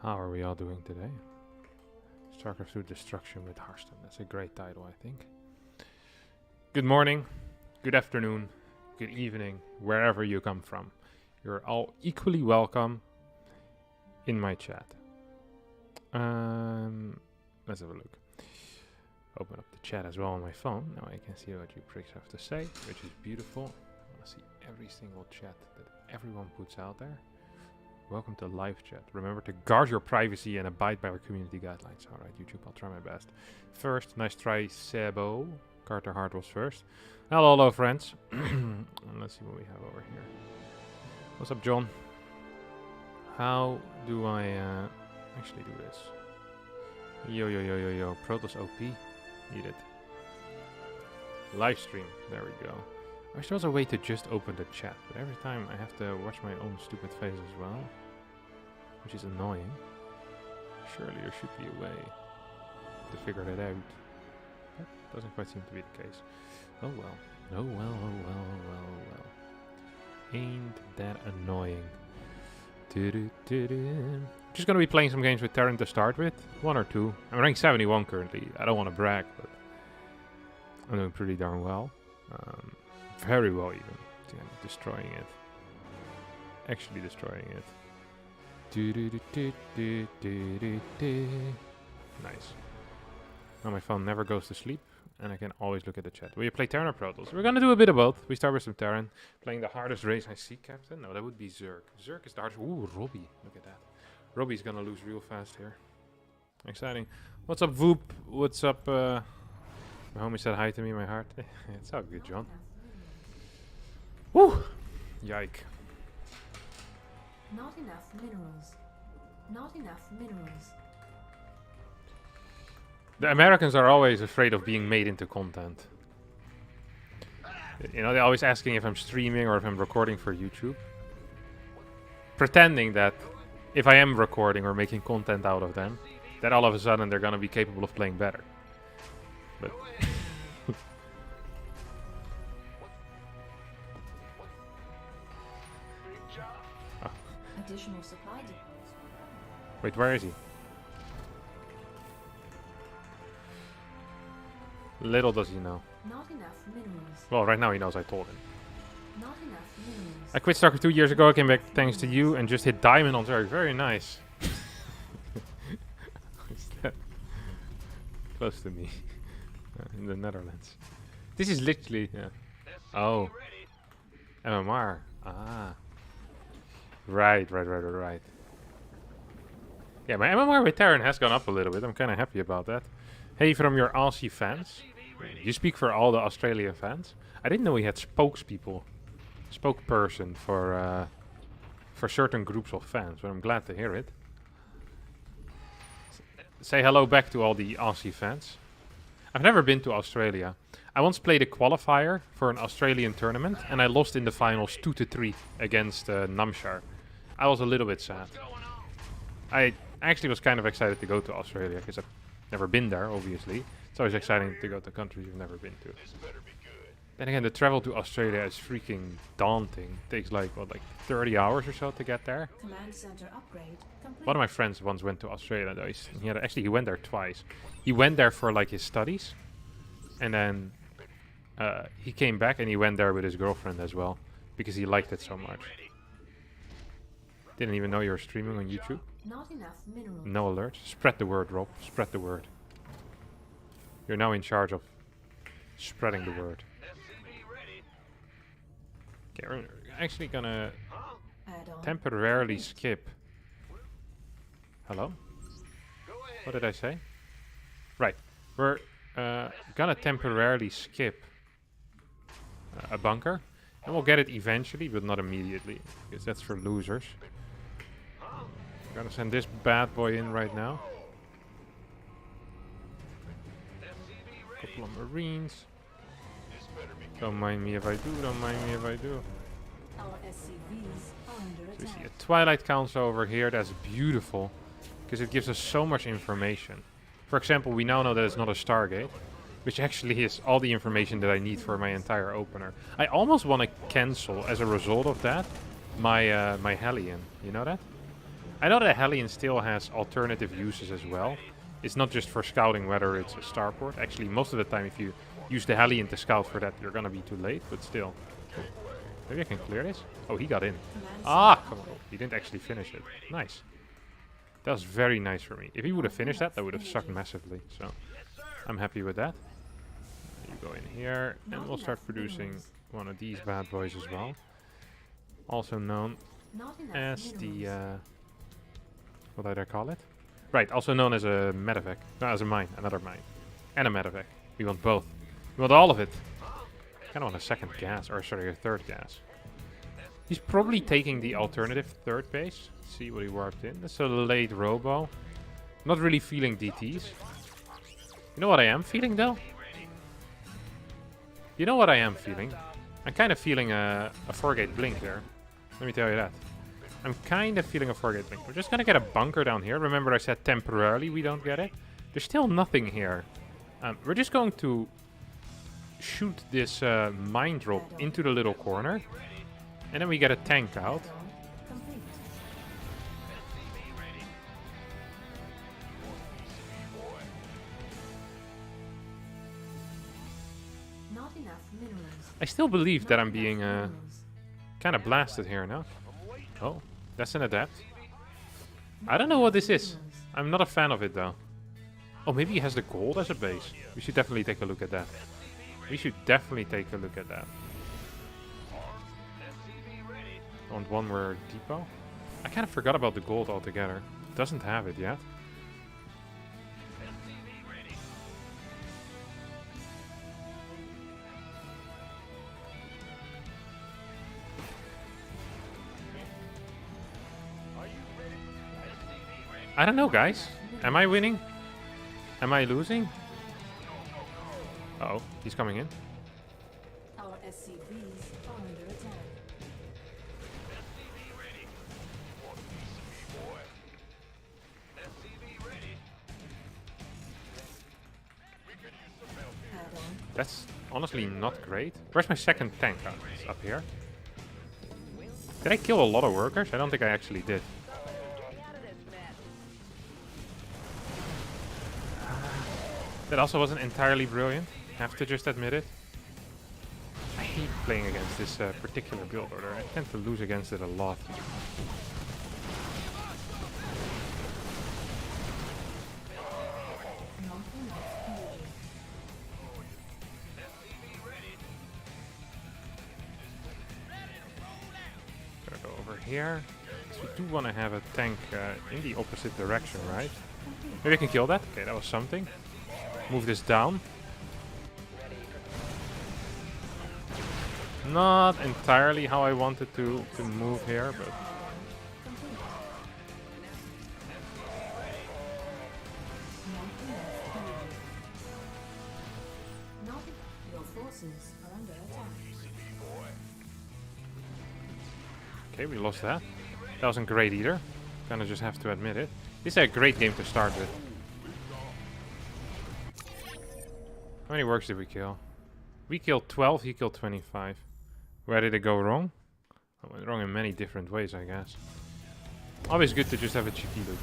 How are we all doing today? Starcraft through Destruction with Harstem. That's a great title, I think. Good morning, good afternoon, good evening, wherever you come from. You're all equally welcome in my chat. Let's have a look. Open up the chat as well on my phone. Now I can see what you pricks have to say, which is beautiful. I want to see every single chat that everyone puts out there. Welcome to live chat. Remember to guard your privacy and abide by our community guidelines. Alright, YouTube, I'll try my best. First, nice try, Sebo. Carter Hart was first. Hello, friends. And let's see what we have over here. What's up, John? How do I actually do this? Yo. Protoss OP. Eat it. Live stream. There we go. I wish there was a way to just open the chat, but every time I have to watch my own stupid face as well, which is annoying. Surely there should be a way to figure that out. That doesn't quite seem to be the case. Oh well. Oh well. Ain't that annoying. Just gonna be playing some games with Terran to start with. 1 or 2. I'm rank 71 currently. I don't want to brag, but I'm doing pretty darn well. Very well even. Damn, destroying it. Actually destroying it. Nice. Now my phone never goes to sleep, and I can always look at the chat. Will you play Terran or Protoss? We're gonna do a bit of both. We start with some Terran. Playing the hardest race I see, Captain. No, that would be Zerg. Zerg is the hardest. Ooh, Robbie. Look at that. Robbie's gonna lose real fast here. Exciting. What's up, Voop? What's up, My homie said hi to me in my heart. It's all good, John. Woo! Yike. Not enough minerals. Not enough minerals. The Americans are always afraid of being made into content. You know, they're always asking if I'm streaming or if I'm recording for YouTube. Pretending that if I am recording or making content out of them, that all of a sudden they're gonna be capable of playing better. But Additional supply depots. wait, where is he? Little does he know. Not enough minerals. Well, right now he knows I told him. Not enough minerals. I quit Starcraft 2 years ago, I came back thanks to you and just hit Diamond on Zerg. Very nice. What's that? Close to me. In the Netherlands. This is literally... yeah. Oh. MMR. Ah. Right. Yeah, my MMR with Terran has gone up a little bit. I'm kind of happy about that. Hey, from your Aussie fans. You speak for all the Australian fans. I didn't know we had spokespeople. Spokesperson for certain groups of fans, but I'm glad to hear it. Say hello back to all the Aussie fans. I've never been to Australia. I once played a qualifier for an Australian tournament, and I lost in the finals 2-3 against Namshar. I was a little bit sad. I actually was kind of excited to go to Australia, because I've never been there, obviously. It's always exciting to go to countries you've never been to. Then again, the travel to Australia is freaking daunting. It takes like 30 hours or so to get there. Command center upgrade complete. One of my friends once went to Australia though. He went there twice. He went there for like his studies, and then he came back and he went there with his girlfriend as well because he liked it so much. Didn't even know you were streaming on YouTube. Not enough minerals. No alerts. Spread the word, Rob. Spread the word. You're now in charge of spreading the word. Okay, we're actually gonna temporarily skip. Hello? What did I say? Right. We're gonna temporarily skip a bunker. And we'll get it eventually, but not immediately. Because that's for losers. I'm gonna send this bad boy in right now. Couple of Marines. Don't mind me if I do, don't mind me if I do. Our SCVs are under So we see attack. a Twilight Council over here, that's beautiful. Because it gives us so much information. For example, we now know that it's not a Stargate. Which actually is all the information that I need for my entire opener. I almost want to cancel, as a result of that, my Hellion. You know that? I know that Hellion still has alternative uses as well. It's not just for scouting whether it's a starport. Actually, most of the time if you use the Hellion to scout for that, you're gonna be too late, but still. Maybe I can clear this? Oh, he got in. Ah, come on. He didn't actually finish it. Nice. That was very nice for me. If he would have finished that, that would have sucked massively. So, I'm happy with that. You go in here, and we'll start producing one of these bad boys as well. Also known as the... what did I call it? Right, also known as a medevac. No, as a mine. Another mine. And a medevac. We want both. We want all of it. Kind of want a second gas, or sorry, a third gas. He's probably taking the alternative third base. See what he warped in. That's a late robo. Not really feeling DTs. You know what I am feeling though? You know what I am feeling? I'm kind of feeling a 4-gate blink here. Let me tell you that. I'm kind of feeling a 4-gate blink. We're just gonna get a bunker down here. Remember I said temporarily we don't get it? There's still nothing here. We're just going to shoot this mine drop into the little corner. And then we get a tank out. Not enough minerals. I still believe that I'm being kind of blasted here now. Oh, that's an adapt. I don't know what this is. I'm not a fan of it though. Oh, maybe he has the gold as a base. We should definitely take a look at that. We should definitely take a look at that. Want one more depot? I kind of forgot about the gold altogether. Doesn't have it yet. I don't know, guys. Am I winning? Am I losing? Uh oh, he's coming in. Our SCVs are under attack. That's honestly not great. Where's my second tank? Oh, it's up here. Did I kill a lot of workers? I don't think I actually did. That also wasn't entirely brilliant. Have to just admit it. I hate playing against this particular build order. I tend to lose against it a lot. Gotta go over here. So we do want to have a tank in the opposite direction, right? Maybe I can kill that. Okay, that was something. Move this down. Not entirely how I wanted to move here, but... Your forces are under attack. Okay, we lost that. That wasn't great either. Kinda just have to admit it. This is a great game to start with. How many works did we kill? We killed 12, he killed 25. Where did it go wrong? It went wrong in many different ways, I guess. Always good to just have a cheeky look.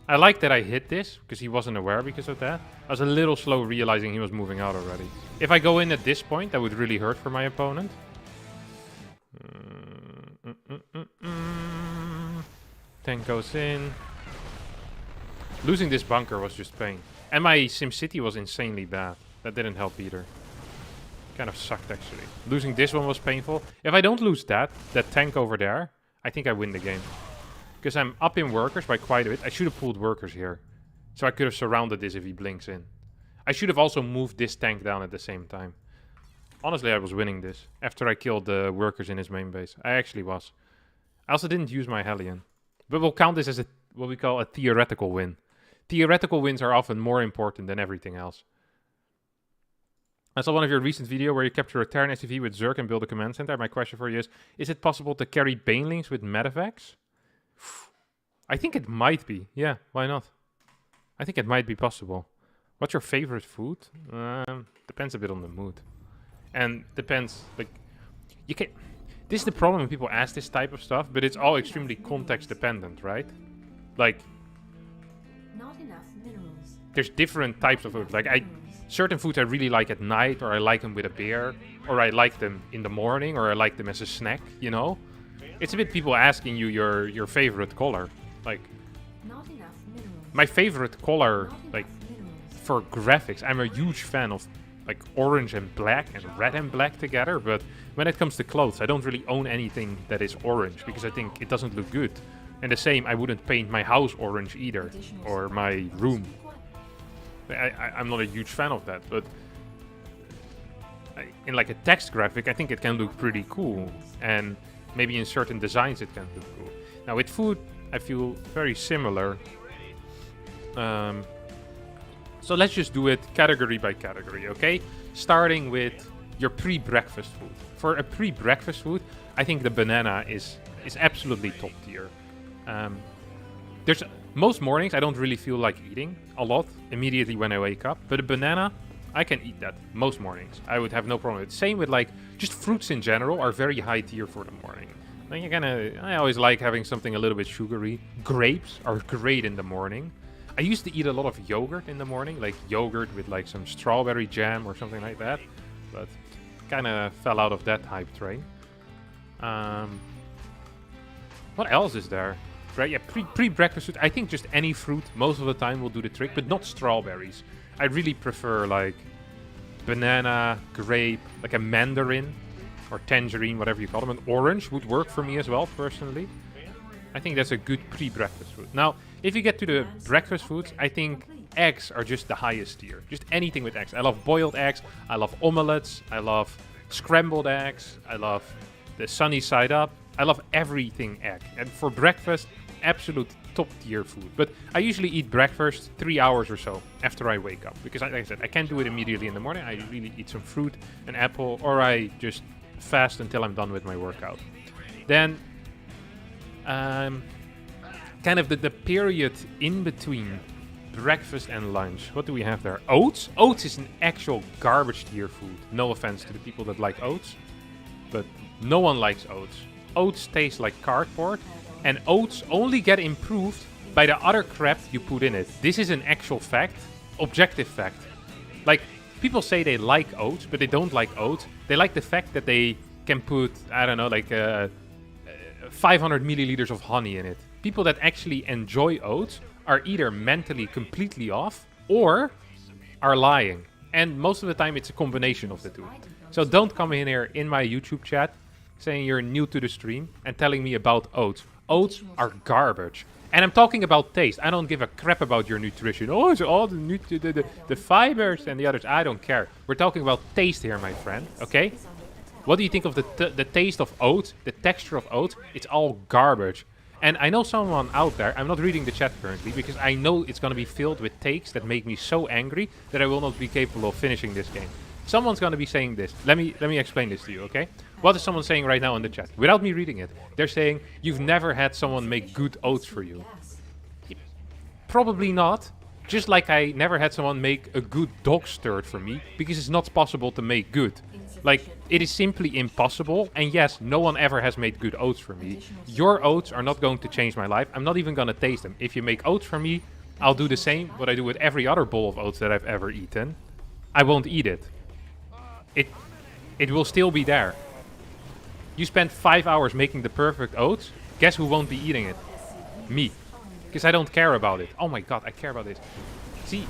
I like that I hit this, because he wasn't aware because of that. I was a little slow realizing he was moving out already. If I go in at this point, that would really hurt for my opponent. Tank goes in. Losing this bunker was just pain. And my SimCity was insanely bad. That didn't help either. Kind of sucked actually. Losing this one was painful. If I don't lose that tank over there, I think I win the game. Because I'm up in workers by quite a bit. I should have pulled workers here. So I could have surrounded this if he blinks in. I should have also moved this tank down at the same time. Honestly, I was winning this. After I killed the workers in his main base. I actually was. I also didn't use my Hellion. But we'll count this as a what we call a theoretical win. Theoretical wins are often more important than everything else. I saw one of your recent video where you capture a Terran SCV with Zerg and build a command center. My question for you is it possible to carry banelings with medevacs? I think it might be. Yeah, why not? I think it might be possible. What's your favorite food? Depends a bit on the mood. And depends, like, you can... This is the problem when people ask this type of stuff, but it's all extremely context dependent, right? Like, Not enough minerals. there's different types of food. Like, certain foods I really like at night, or I like them with a beer, or I like them in the morning, or I like them as a snack, you know? It's a bit people asking you your favorite color. Like, Not enough minerals. my favorite color, Not like, enough minerals. for graphics, I'm a huge fan of, like, orange and black and red and black together, but when it comes to clothes, I don't really own anything that is orange, because I think it doesn't look good. And the same, I wouldn't paint my house orange either, or my room. I'm not a huge fan of that, but in like a text graphic, I think it can look pretty cool, and maybe in certain designs it can look cool. Now with food, I feel very similar. So let's just do it category by category, okay? Starting with your pre-breakfast food. For a pre-breakfast food, I think the banana is absolutely top tier. There's most mornings I don't really feel like eating a lot immediately when I wake up, but a banana, I can eat that most mornings. I would have no problem with it. Same with like just fruits in general are very high tier for the morning. Like I always like having something a little bit sugary. Grapes are great in the morning. I used to eat a lot of yogurt in the morning, like yogurt with like some strawberry jam or something like that, but kind of fell out of that hype train. What else is there? Right, yeah, pre-breakfast food. I think just any fruit most of the time will do the trick, but not strawberries. I really prefer like banana, grape, like a mandarin or tangerine, whatever you call them. An orange would work for me as well, personally. I think that's a good pre-breakfast food. Now, if you get to the breakfast foods, I think eggs are just the highest tier. Just anything with eggs. I love boiled eggs. I love omelets. I love scrambled eggs. I love the sunny side up. I love everything egg. And for breakfast, absolute top tier food. But I usually eat breakfast 3 hours or so after I wake up. Because like I said, I can't do it immediately in the morning. I really eat some fruit, an apple, or I just fast until I'm done with my workout. Then, kind of the period in between breakfast and lunch. What do we have there? Oats? Oats is an actual garbage tier food. No offense to the people that like oats, but no one likes oats. Oats taste like cardboard, and oats only get improved by the other crap you put in it. This is an actual fact, objective fact. Like, people say they like oats, but they don't like oats. They like the fact that they can put, I don't know, like 500 milliliters of honey in it. People that actually enjoy oats are either mentally completely off or are lying. And most of the time it's a combination of the two. So don't come in here in my YouTube chat saying you're new to the stream and telling me about oats. Oats are garbage. And I'm talking about taste. I don't give a crap about your nutrition. Oh, it's all the fibers and the others. I don't care. We're talking about taste here, my friend. Okay? What do you think of the taste of oats? The texture of oats? It's all garbage. And I know someone out there, I'm not reading the chat currently, because I know it's going to be filled with takes that make me so angry that I will not be capable of finishing this game. Someone's going to be saying this. Let me explain this to you, okay? What is someone saying right now in the chat? Without me reading it. They're saying, you've never had someone make good oats for you. Probably not. Just like I never had someone make a good dog stirred for me, because it's not possible to make good. Like, it is simply impossible, and yes, no one ever has made good oats for me. Your oats are not going to change my life. I'm not even going to taste them. If you make oats for me, I'll do the same what I do with every other bowl of oats that I've ever eaten. I won't eat it. It will still be there. You spent 5 hours making the perfect oats. Guess who won't be eating it? Me. Because I don't care about it. Oh my god, I care about this. See,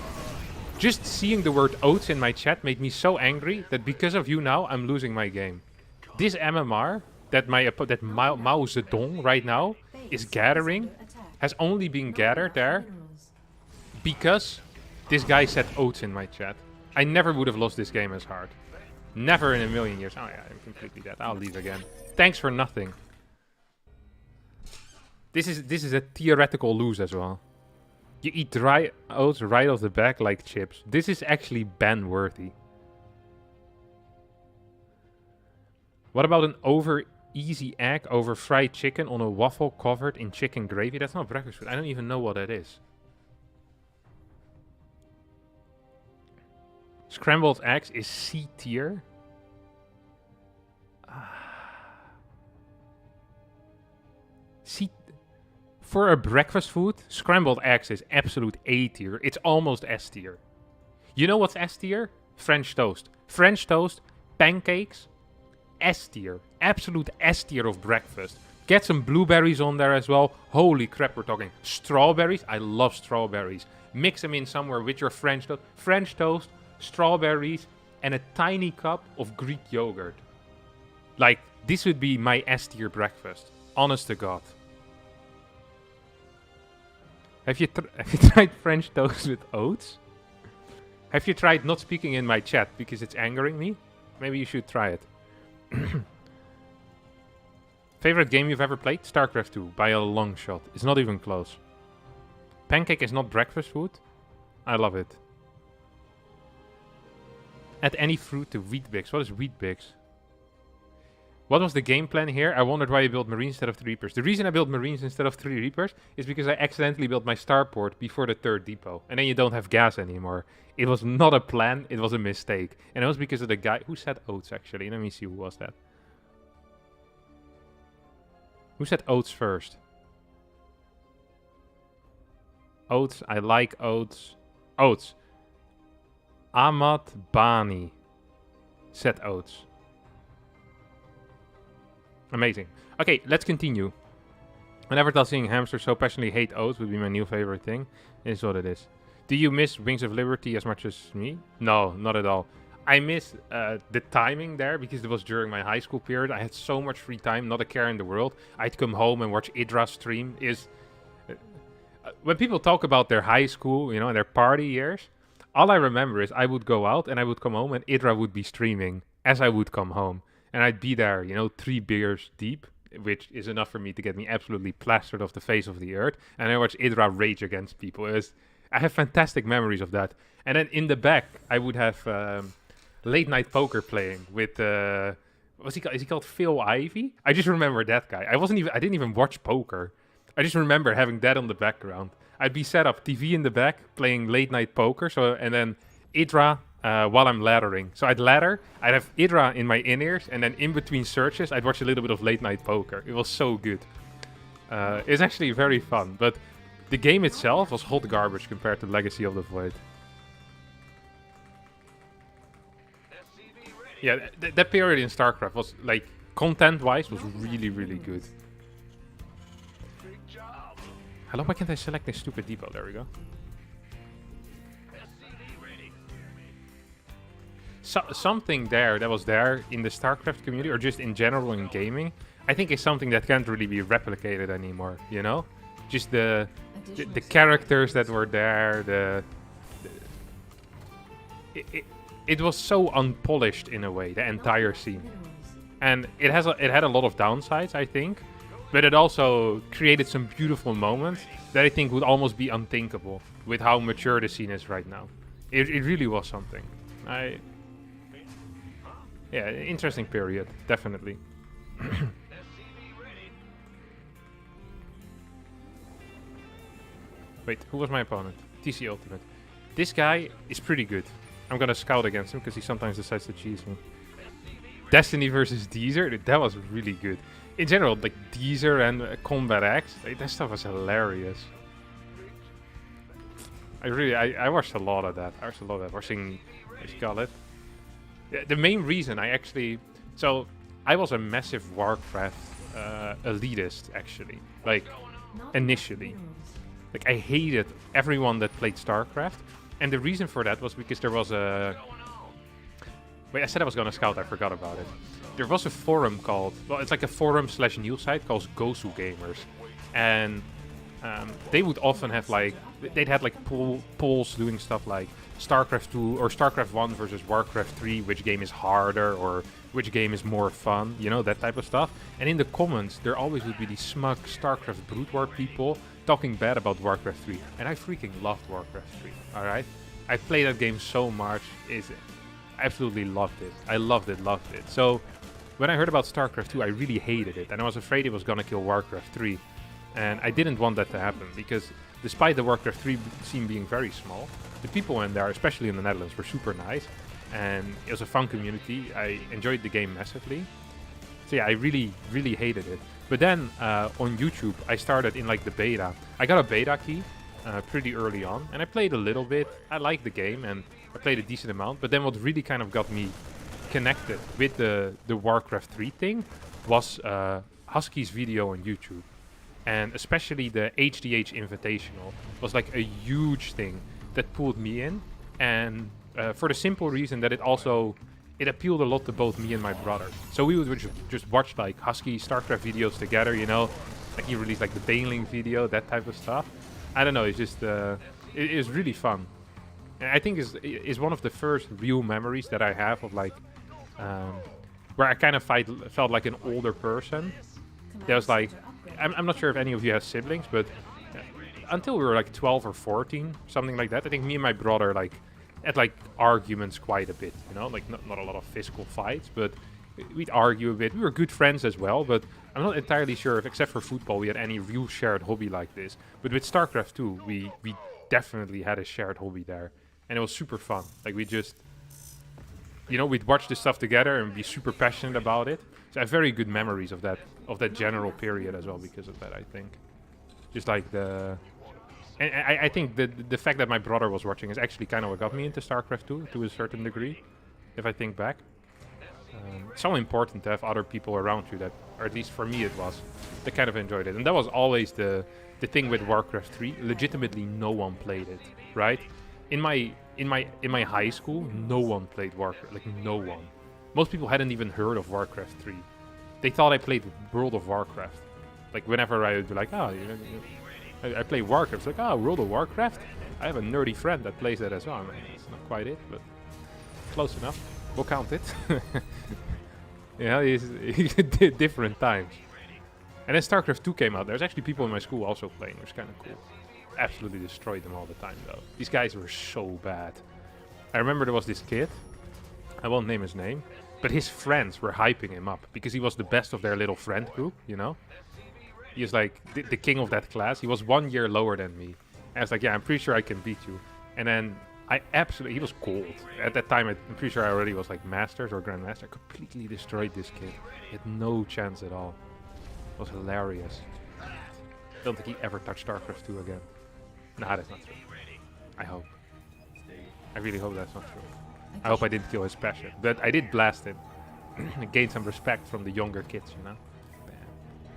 just seeing the word oats in my chat made me so angry that because of you now, I'm losing my game. This MMR that Mao Zedong right now is gathering has only been gathered there because this guy said oats in my chat. I never would have lost this game as hard. Never in a million years. Oh yeah, I'm completely dead. I'll leave again. Thanks for nothing. This is a theoretical lose as well. You eat dry oats right off the back like chips. This is actually ban-worthy. What about an over easy egg over fried chicken on a waffle covered in chicken gravy? That's not breakfast food. I don't even know what that is. Scrambled eggs is C tier. For a breakfast food, scrambled eggs is absolute A tier. It's almost S tier. You know what's S tier? French toast. French toast, pancakes, S tier. Absolute S tier of breakfast. Get some blueberries on there as well. Holy crap, we're talking strawberries. I love strawberries. Mix them in somewhere with your French toast. French toast, strawberries, and a tiny cup of Greek yogurt. Like, this would be my S tier breakfast. Honest to God. Have you tried French toast with oats? Have you tried not speaking in my chat because it's angering me? Maybe you should try it. Favorite game you've ever played? Starcraft 2, by a long shot. It's not even close. Pancake is not breakfast food. I love it. Add any fruit to Weet-Bix. What is Weet-Bix? What was the game plan here? I wondered why you built Marines instead of 3 Reapers. The reason I built Marines instead of 3 Reapers is because I accidentally built my starport before the 3rd depot. And then you don't have gas anymore. It was not a plan, it was a mistake. And it was because of the guy who said oats actually. Let me see, who was that? Who said oats first? Oats, I like oats. Oats. Ahmad Bani said oats. Amazing. Okay, let's continue. Whenever they're seeing hamsters so passionately hate oats would be my new favorite thing. It is what it is. Do you miss Wings of Liberty as much as me? No, not at all. I miss the timing there because it was during my high school period. I had so much free time, not a care in the world. I'd come home and watch Idra stream. When people talk about their high school, you know, and their party years, all I remember is I would go out and I would come home and Idra would be streaming as I would come home. And I'd be there, you know, 3 beers deep, which is enough for me to get me absolutely plastered off the face of the earth. And I watched Idra rage against people. I have fantastic memories of that. And then in the back, I would have late night poker playing with what's he called? Is he called Phil Ivey? I just remember that guy. I didn't even watch poker. I just remember having that on the background. I'd be set up, TV in the back, playing late night poker. And then Idra while I'm laddering. So I'd ladder, I'd have Idra in my in-ears, and then in between searches, I'd watch a little bit of late night poker. It was so good. It's actually very fun, but the game itself was hot garbage compared to Legacy of the Void. Yeah, that period in StarCraft was, like, content-wise, was really, really good. Hello, why can't I select this stupid depot? There we go. Something there that was there in the StarCraft community, or just in general in gaming, I think is something that can't really be replicated anymore, you know? Just the characters that were there, it was so unpolished in a way, the entire scene. And it had a lot of downsides, I think, but it also created some beautiful moments that I think would almost be unthinkable with how mature the scene is right now. It really was something. Yeah, interesting period, definitely. Wait, who was my opponent? TC Ultimate. This guy is pretty good. I'm gonna scout against him because he sometimes decides to cheese me. Destiny versus Deezer, that was really good. In general, like Deezer and Combat X, that stuff was hilarious. I watched a lot of that. Watching, what you call it? The main reason so I was a massive Warcraft elitist actually, like initially. Like I hated everyone that played Starcraft, and the reason for that was because there was a... Wait, I said I was gonna scout, I forgot about it. There was a forum called, well, it's like a forum / news site called Gosu Gamers, and they would often have like, they'd have like polls doing stuff like StarCraft 2 or StarCraft 1 versus Warcraft 3, which game is harder or which game is more fun, you know, that type of stuff. And in the comments, there always would be these smug StarCraft Brood War people talking bad about Warcraft 3. And I freaking loved Warcraft 3, alright? I played that game so much, I absolutely loved it. I loved it. So, when I heard about StarCraft 2, I really hated it. And I was afraid it was gonna kill Warcraft 3. And I didn't want that to happen, because despite the Warcraft 3 scene being very small, the people in there, especially in the Netherlands, were super nice. And it was a fun community. I enjoyed the game massively. So yeah, I really, really hated it. But then on YouTube, I started in like the beta. I got a beta key pretty early on, and I played a little bit. I liked the game, and I played a decent amount. But then what really kind of got me connected with the Warcraft 3 thing was Husky's video on YouTube. And especially the HDH Invitational was like a huge thing that pulled me in. And for the simple reason that it appealed a lot to both me and my brother. So we would just watch like Husky Starcraft videos together, you know. Like he released like the Baneling video, that type of stuff. I don't know, it's just, it is really fun. And I think is one of the first real memories that I have of like, where I kind of felt like an older person. There was like, I'm not sure if any of you have siblings, but until we were like 12 or 14, something like that, I think me and my brother like had like arguments quite a bit, you know, like not a lot of physical fights, but we'd argue a bit. We were good friends as well, but I'm not entirely sure if, except for football, we had any real shared hobby like this. But with StarCraft 2, we definitely had a shared hobby there, and it was super fun. Like we just, you know, we'd watch this stuff together and be super passionate about it. So I have very good memories of that general period as well because of that, I think. Just like the... And I think the fact that my brother was watching is actually kind of what got me into StarCraft 2 to a certain degree, if I think back. It's so important to have other people around you that, or at least for me it was, that kind of enjoyed it. And that was always the thing with Warcraft 3. Legitimately no one played it, right? In my high school, no one played Warcraft, like no one. Most people hadn't even heard of Warcraft 3. They thought I played World of Warcraft. Like whenever I would be like, oh, I play Warcraft. It's like, oh, World of Warcraft? I have a nerdy friend that plays that as well. I mean, it's not quite it, but close enough. We'll count it. You know, it's different times. And then StarCraft 2 came out. There's actually people in my school also playing, which is kind of cool. Absolutely destroyed them all the time, though. These guys were so bad. I remember there was this kid. I won't name his name. But his friends were hyping him up because he was the best of their little friend group, you know? He was like the king of that class. He was 1 year lower than me. And I was like, yeah, I'm pretty sure I can beat you. And then he was gold. At that time, I'm pretty sure I already was like Masters or Grandmaster. I completely destroyed this kid. He had no chance at all. It was hilarious. I don't think he ever touched StarCraft 2 again. Nah, that's not true. I hope. I really hope that's not true. I hope I didn't kill his passion. But I did blast him. Gain some respect from the younger kids, you know? Bam.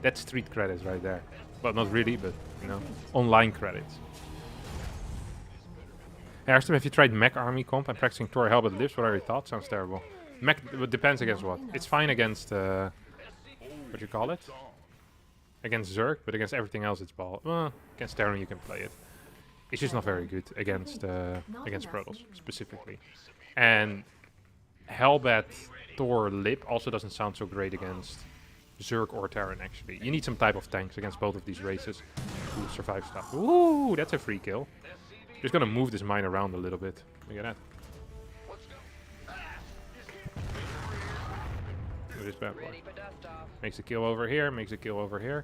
That's street credits right there. Well, not really, but, you know, online credits. Hey, Harstem, have you tried Mech Army Comp? I'm practicing Tor Hell but Lives. What are your thoughts? Sounds terrible. Mech, it depends against what. It's fine against, what do you call it? Against Zerg, but against everything else it's ball. Well, against Terran you can play it. It's just not very good against Protoss, specifically. And Hellbat Thor Lip also doesn't sound so great against Zerg or Terran, actually. You need some type of tanks against both of these races to survive stuff. Ooh, that's a free kill. Just gonna move this mine around a little bit. Look at that. Look at this bad boy. Makes a kill over here, makes a kill over here.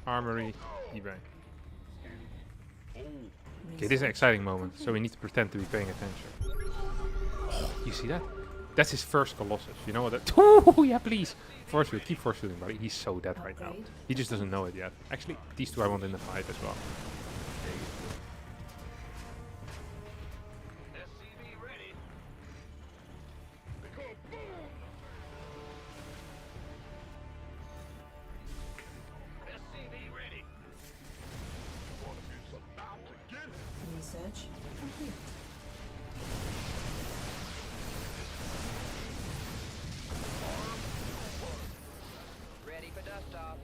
Armory, eBay. Okay, this is an exciting moment, so we need to pretend to be paying attention. Oh, you see that? That's his first Colossus. You know what that... Oh, yeah, please! Force field, keep force fielding, buddy. He's so dead right now. He just doesn't know it yet. Actually, these two I want in the fight as well. Research complete. Ready for dust off.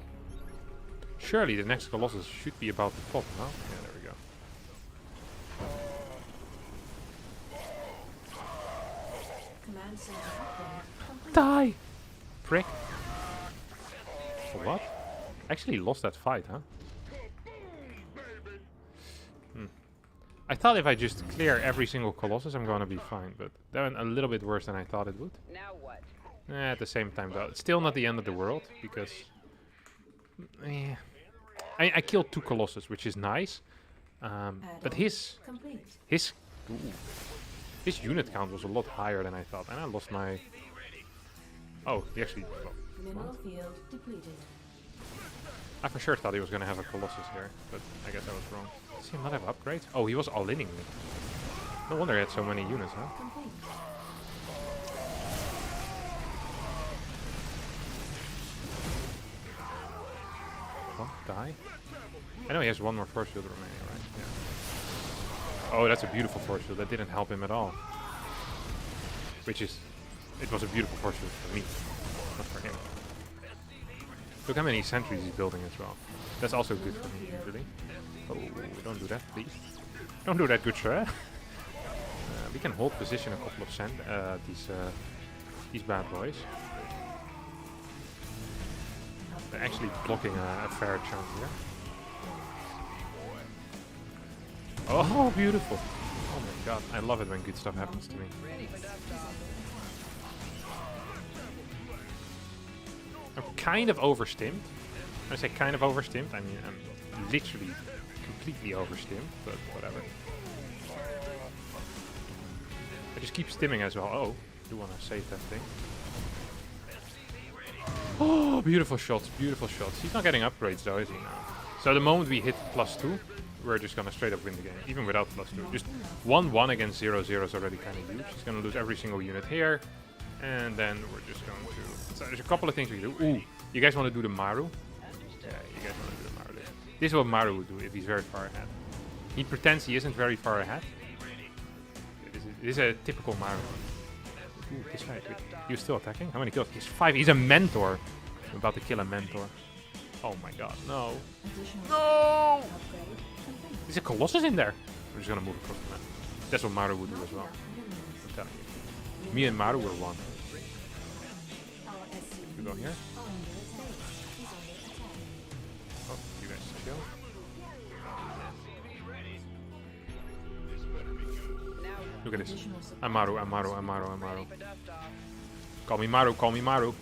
Surely the next Colossus should be about to pop, no? Yeah, there we go. Command center upgrade complete. Die! Prick. For what? Actually lost that fight, huh? I thought if I just clear every single Colossus, I'm gonna be fine, but that went a little bit worse than I thought it would. Now what? At the same time, though, it's still not the end of the world because I killed 2 Colossus, which is nice. But his Complete. ooh, his unit count was a lot higher than I thought, and I lost my. Oh, he actually. Well, Mineral field depleted. I for sure thought he was gonna have a Colossus here, but I guess I was wrong. Does he not have upgrades? Oh, he was all-inning me. No wonder he had so many units, huh? Complete. Oh, die. I know he has 1 more force field remaining, right? Yeah. Oh, that's a beautiful force field. That didn't help him at all. Which is... It was a beautiful force field for me, not for him. Look how many sentries he's building as well. That's also good for me, usually. Oh, don't do that, please. Don't do that, good sir. We can hold position a couple of these bad boys. They're actually blocking a fair chunk here. Oh, beautiful! Oh my god, I love it when good stuff happens to me. Ready for dust off. I'm kind of overstimmed. When I say kind of overstimmed, I mean I'm literally completely overstimmed, but whatever. I just keep stimming as well. Oh, I do want to save that thing. Oh, beautiful shots, beautiful shots. He's not getting upgrades though, is he now? So the moment we hit +2, we're just gonna straight up win the game, even without +2. Just 1-1 against 0-0 is already kind of huge. He's gonna lose every single unit here, and then we're just going to... So there's a couple of things we do. Ooh, you guys want to do the Maru? Yeah, you guys want to do the Maru. This is what Maru would do if he's very far ahead. He pretends he isn't very far ahead. This is a typical Maru. Ooh, this guy, he was still attacking? How many kills? He's 5. He's a mentor. I'm about to kill a mentor. Oh my god, no. No! There's a Colossus in there. We're just gonna move across the map. That's what Maru would do as well. I'm telling you. Me and Maru were 1. You go here. Oh, you guys chill. Look at this. I'm Maru, I'm Maru, I'm Maru, I'm Maru. For dust off. Call me Maru, call me Maru.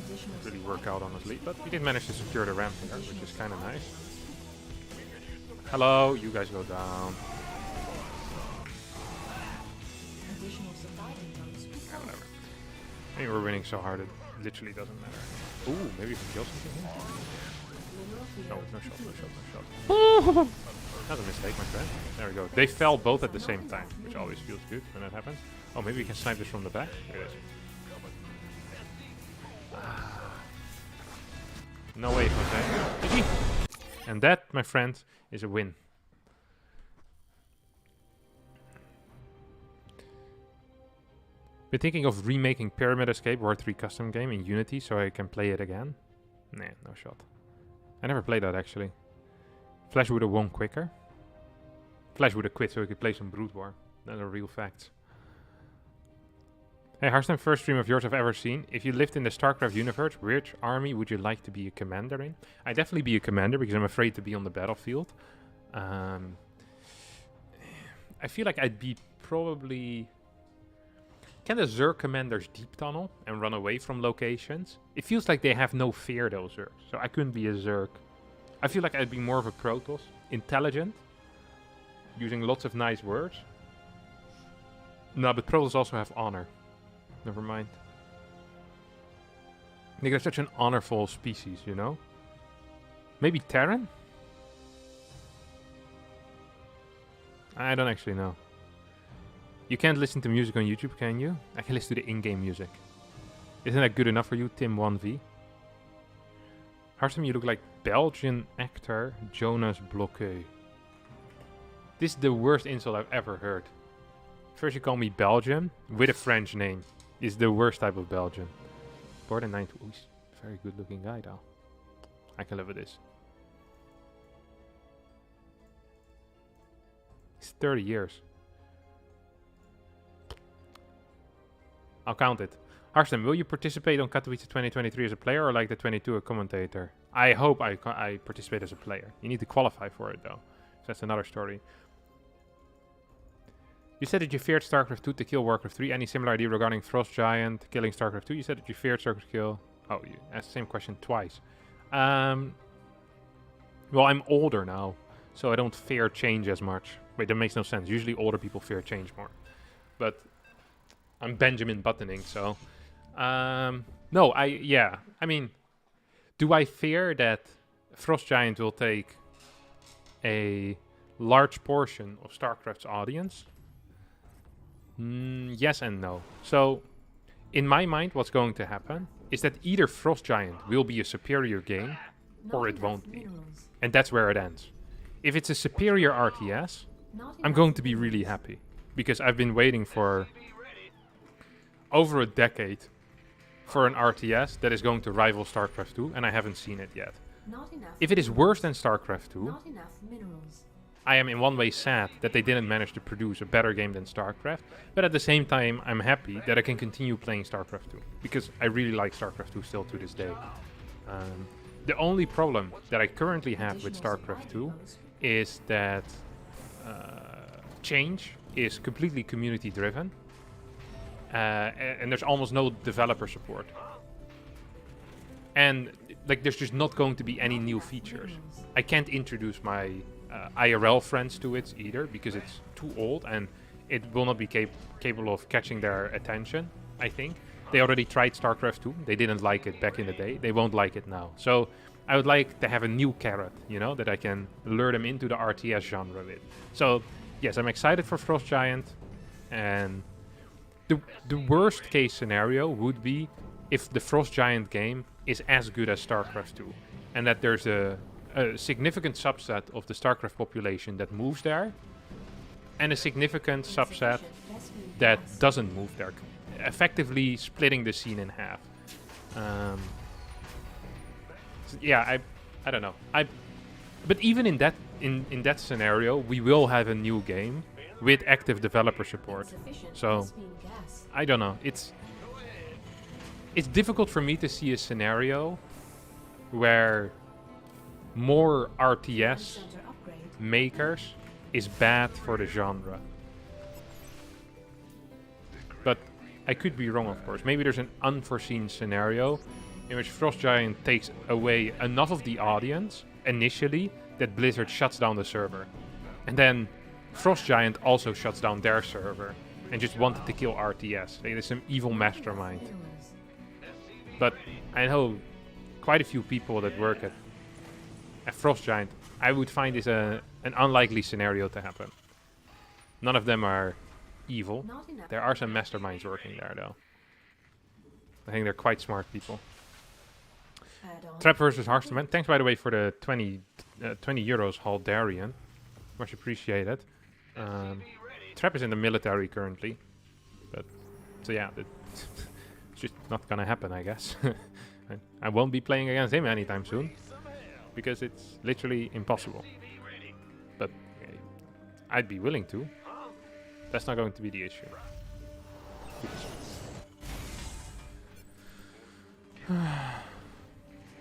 Didn't really work out honestly, but we did manage to secure the ramp here, which is kind of nice. Hello, you guys go down. Yeah, whatever. I mean, we're winning so hard it literally doesn't matter. Ooh, maybe we can kill something here. No, no shot, no shot, no shot. That's a mistake, my friend. There we go. They fell both at the same time, which always feels good when that happens. Oh, maybe we can snipe this from the back. Here it is. No way, Jose. And that, my friend, is a win. Been thinking of remaking Pyramid Escape War 3 custom game in Unity so I can play it again. Nah, no shot. I never played that actually. Flash would have won quicker. Flash would have quit so he could play some Brood War. Those are real facts. Hey, Harstem, first stream of yours I've ever seen. If you lived in the Starcraft universe, which army would you like to be a commander in? I'd definitely be a commander because I'm afraid to be on the battlefield. I feel like I'd be probably... Can the Zerg commanders deep tunnel and run away from locations? It feels like they have no fear, those Zergs. So I couldn't be a Zerg. I feel like I'd be more of a Protoss. Intelligent. Using lots of nice words. No, but Protoss also have honor. Never mind. They're such an honorful species, you know? Maybe Terran? I don't actually know. You can't listen to music on YouTube, can you? I can listen to the in-game music. Isn't that good enough for you, Tim1V? Harstem, you look like Belgian actor Jonas Bloquet. This is the worst insult I've ever heard. First you call me Belgian with a French name. Is the worst type of Belgian. Born in 90. Oh, he's a very good looking guy though. I can live with this. He's 30 years. I'll count it. Harstem, will you participate on Katowice 2023 as a player or like the 22 a commentator? I hope I participate as a player. You need to qualify for it though. So that's another story. You said that you feared StarCraft 2 to kill Warcraft 3. Any similar idea regarding Frost Giant killing StarCraft 2? You said that you feared StarCraft kill. Oh, you asked the same question twice. Well, I'm older now, so I don't fear change as much. Wait, that makes no sense. Usually older people fear change more. But I'm Benjamin Buttoning, so... no, yeah. I mean, do I fear that Frost Giant will take a large portion of StarCraft's audience? Yes and no. So, in my mind, what's going to happen is that either Frost Giant will be a superior game, or it won't be. And that's where it ends. If it's a superior RTS, I'm going to be really happy. Because I've been waiting for over a decade for an RTS that is going to rival StarCraft 2, and I haven't seen it yet. If it is worse than StarCraft 2, I am in one way sad that they didn't manage to produce a better game than StarCraft, but at the same time I'm happy that I can continue playing StarCraft 2, because I really like StarCraft 2 still to this day. The only problem that I currently have with StarCraft 2 is that change is completely community driven, and there's almost no developer support. And like, there's just not going to be any new features. I can't introduce my IRL friends to it either, because it's too old and it will not be capable of catching their attention, I think. They already tried StarCraft 2. They didn't like it back in the day. They won't like it now. So I would like to have a new carrot, you know, that I can lure them into the RTS genre with. So yes, I'm excited for Frost Giant. And the worst case scenario would be if the Frost Giant game is as good as StarCraft 2. And that there's a significant subset of the StarCraft population that moves there. And a significant subset that doesn't move there. Effectively splitting the scene in half. So yeah, I don't know. But even in that scenario, we will have a new game with active developer support. So I don't know. It's difficult for me to see a scenario where more RTS makers is bad for the genre. But I could be wrong, of course. Maybe there's an unforeseen scenario in which Frost Giant takes away enough of the audience initially that Blizzard shuts down the server. And then Frost Giant also shuts down their server and just wanted to kill RTS. It is some evil mastermind. But I know quite a few people that work at Frost Giant. I would find this an unlikely scenario to happen. None of them are evil. There are some masterminds working there, though. I think they're quite smart people. Trap versus Harstem. Thanks, by the way, for the 20 euros, Haldarian. Much appreciated. Trap is in the military currently. But, so yeah, it's just not gonna happen, I guess. I won't be playing against him anytime soon. Because it's literally impossible. But I'd be willing to. That's not going to be the issue.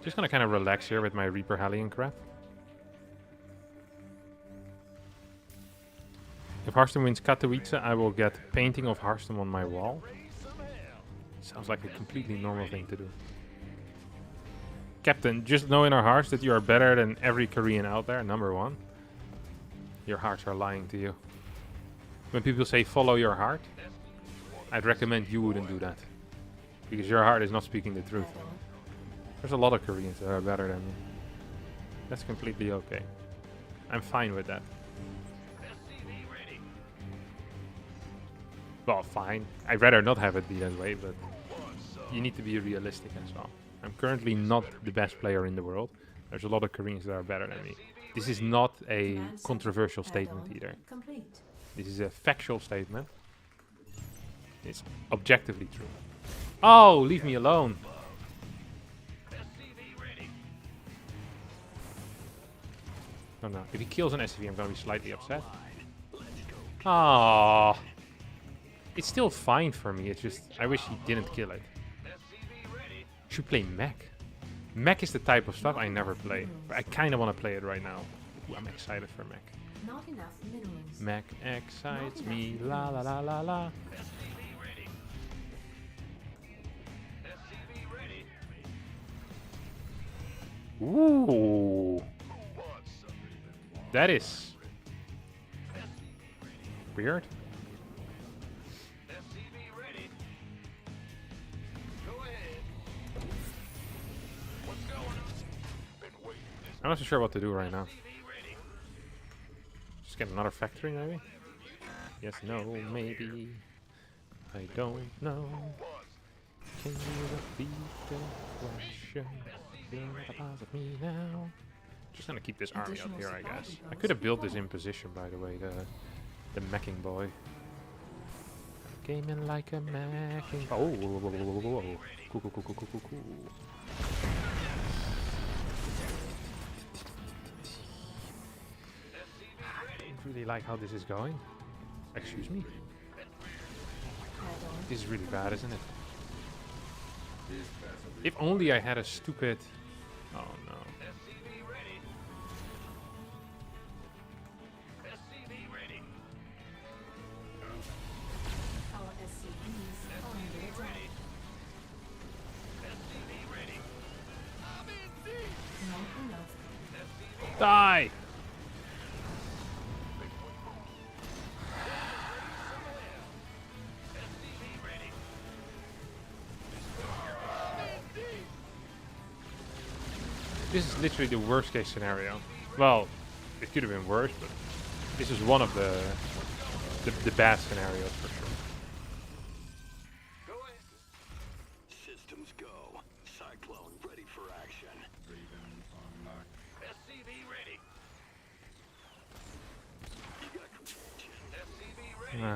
Just gonna kind of relax here with my Reaper Hellion crap. If Harstem wins Katowice, I will get painting of Harstem on my wall. Sounds like a completely normal thing to do. Captain, just know in our hearts that you are better than every Korean out there, number one. Your hearts are lying to you. When people say follow your heart, I'd recommend you wouldn't do that. Because your heart is not speaking the truth. There's a lot of Koreans that are better than me. That's completely okay. I'm fine with that. Well, fine. I'd rather not have it be that way, but you need to be realistic as well. I'm currently not the best player in the world. There's a lot of Koreans that are better than me. This is not a controversial statement either. This is a factual statement. It's objectively true. Oh, leave me alone. Oh no, if he kills an SCV, I'm gonna be slightly upset. Ah, it's still fine for me. It's just, I wish he didn't kill it. Should play mech. Mech is the type of stuff I never play, but I kind of want to play it right now. Ooh, I'm excited for mech. Not enough minerals. Mech excites me, la la la la la. Ooh. That is weird. I'm not so sure what to do right now. Just get another factory, maybe? Yes, no, maybe. I don't know. Can you repeat the question? About me now. Just gonna keep this army up here, I guess. I could have built this in position, by the way, the meching boy. Came in like a meching. Oh, whoa, whoa, whoa, whoa, whoa. Cool, cool, cool, cool, cool, cool, cool. I don't really like how this is going. Excuse me. This is really bad, isn't it? If only I had a stupid... Oh no. Our SCVs are under attack. Not enough. Die! This is literally the worst case scenario. Well, it could have been worse, but this is one of the bad scenarios for sure. Systems go. Cyclone ready for action. SCV ready. You got SCV ready.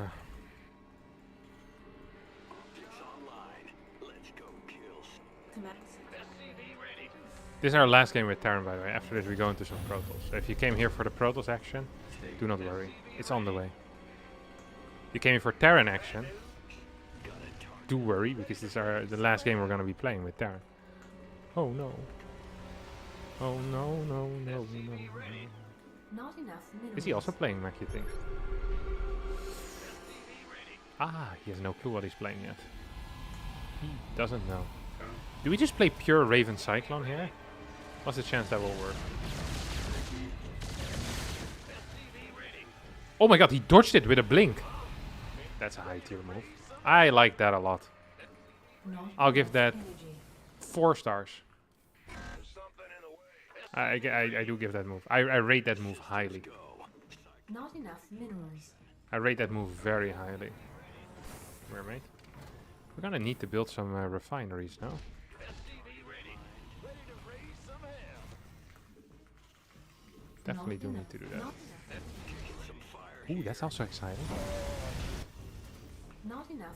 Optics online. Let's go kill. Command. SCV ready. This is our last game with Terran, by the way. After this we go into some Protoss. So if you came here for the Protoss action, do not worry. It's on the way. If you came here for Terran action, do worry, because this is the last game we're going to be playing with Terran. Oh no. Oh no, no, no, no, no. Not enough minerals. Is he also playing mech, you think? Ah, he has no clue what he's playing yet. He doesn't know. Do we just play pure Raven Cyclone here? What's the chance that will work? Oh my god, he dodged it with a blink. That's a high tier move. I like that a lot. Not I'll give enough that energy. 4 stars. I do give that move. I rate that move highly. Not enough minerals. I rate that move very highly. Mermaid. We're gonna need to build some refineries now. Definitely do need to do that. Ooh, that's also exciting. Not enough.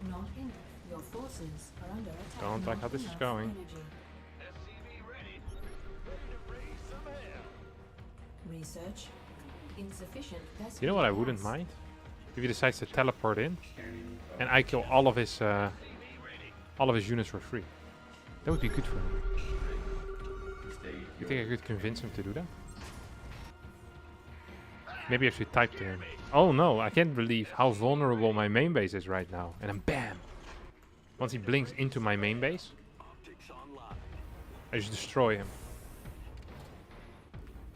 Not enough. Your forces are under attack. Don't like how this is going. Energy. Research. Insufficient. You know what I wouldn't mind? If he decides to teleport in and I kill all of his units for free. That would be good for him. You think I could convince him to do that? Maybe I should type to him. Oh no, I can't believe how vulnerable my main base is right now. And then BAM! Once he blinks into my main base, I just destroy him.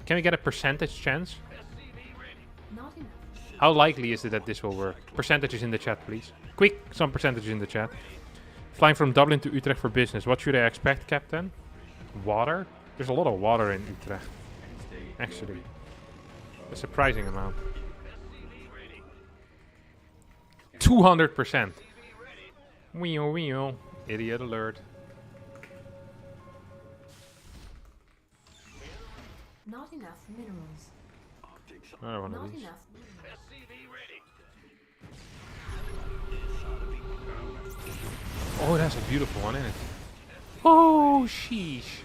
Can we get a percentage chance? Not enough. How likely is it that this will work? Percentages in the chat, please. Quick, some percentages in the chat. Flying from Dublin to Utrecht for business. What should I expect, Captain? Water? There's a lot of water in Utrecht. Actually. A surprising amount. 200%. Wheel, wheel. Idiot alert. Not enough minerals. Another one Not of these. enough. Oh, that's a beautiful one, isn't it? Oh, sheesh.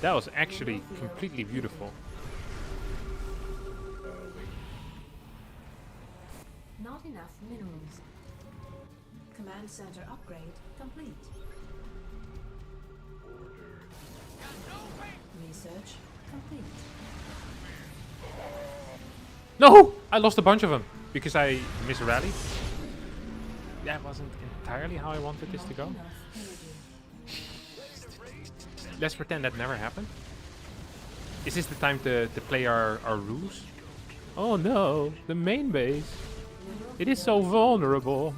That was actually completely beautiful. Not enough minerals. Command center upgrade complete. Research complete. No! I lost a bunch of them because I misrallied. That wasn't entirely how I wanted this to go. Enough energy. Let's pretend that never happened. Is this the time to play our ruse? Oh no, the main base. Mineral It is so vulnerable.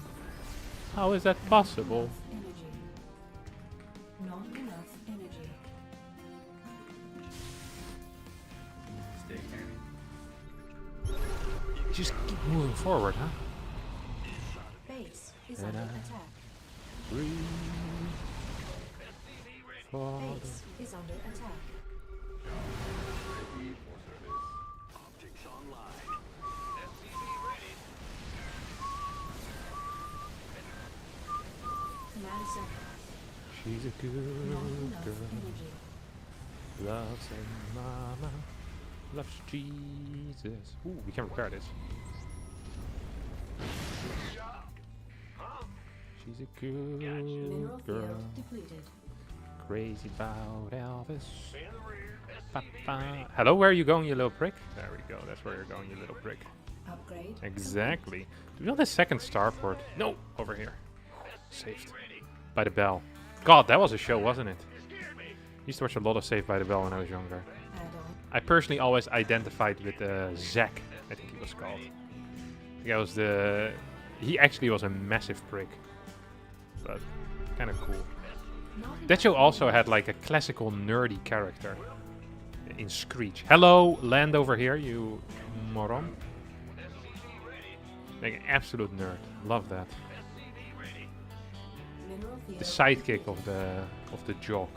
How is that possible? energy. Not enough energy. Just keep moving forward, huh? Base is under attack. 3, 4. Base is under attack. Optics online. Command center. She's a Not good enough girl. energy. Loves her mama. Loves Jesus. Ooh, we can repair this. She's a good Mineral girl. field depleted. Crazy about Elvis. Papa. Hello, where are you going, you little prick? There we go. That's where you're going, you little prick. Upgrade. Exactly. Do we want the second starport? No, over here. Saved by the Bell. God, that was a show, wasn't it? Used to watch a lot of Saved by the Bell when I was younger. Add-on. I personally always identified with Zack, I think he was called. That was the... He actually was a massive prick. But kind of cool. Not That show also had like a classical nerdy character in Screech. Hello, land over here, you moron. Like an absolute nerd. Love that. mineral field. The sidekick of the jock.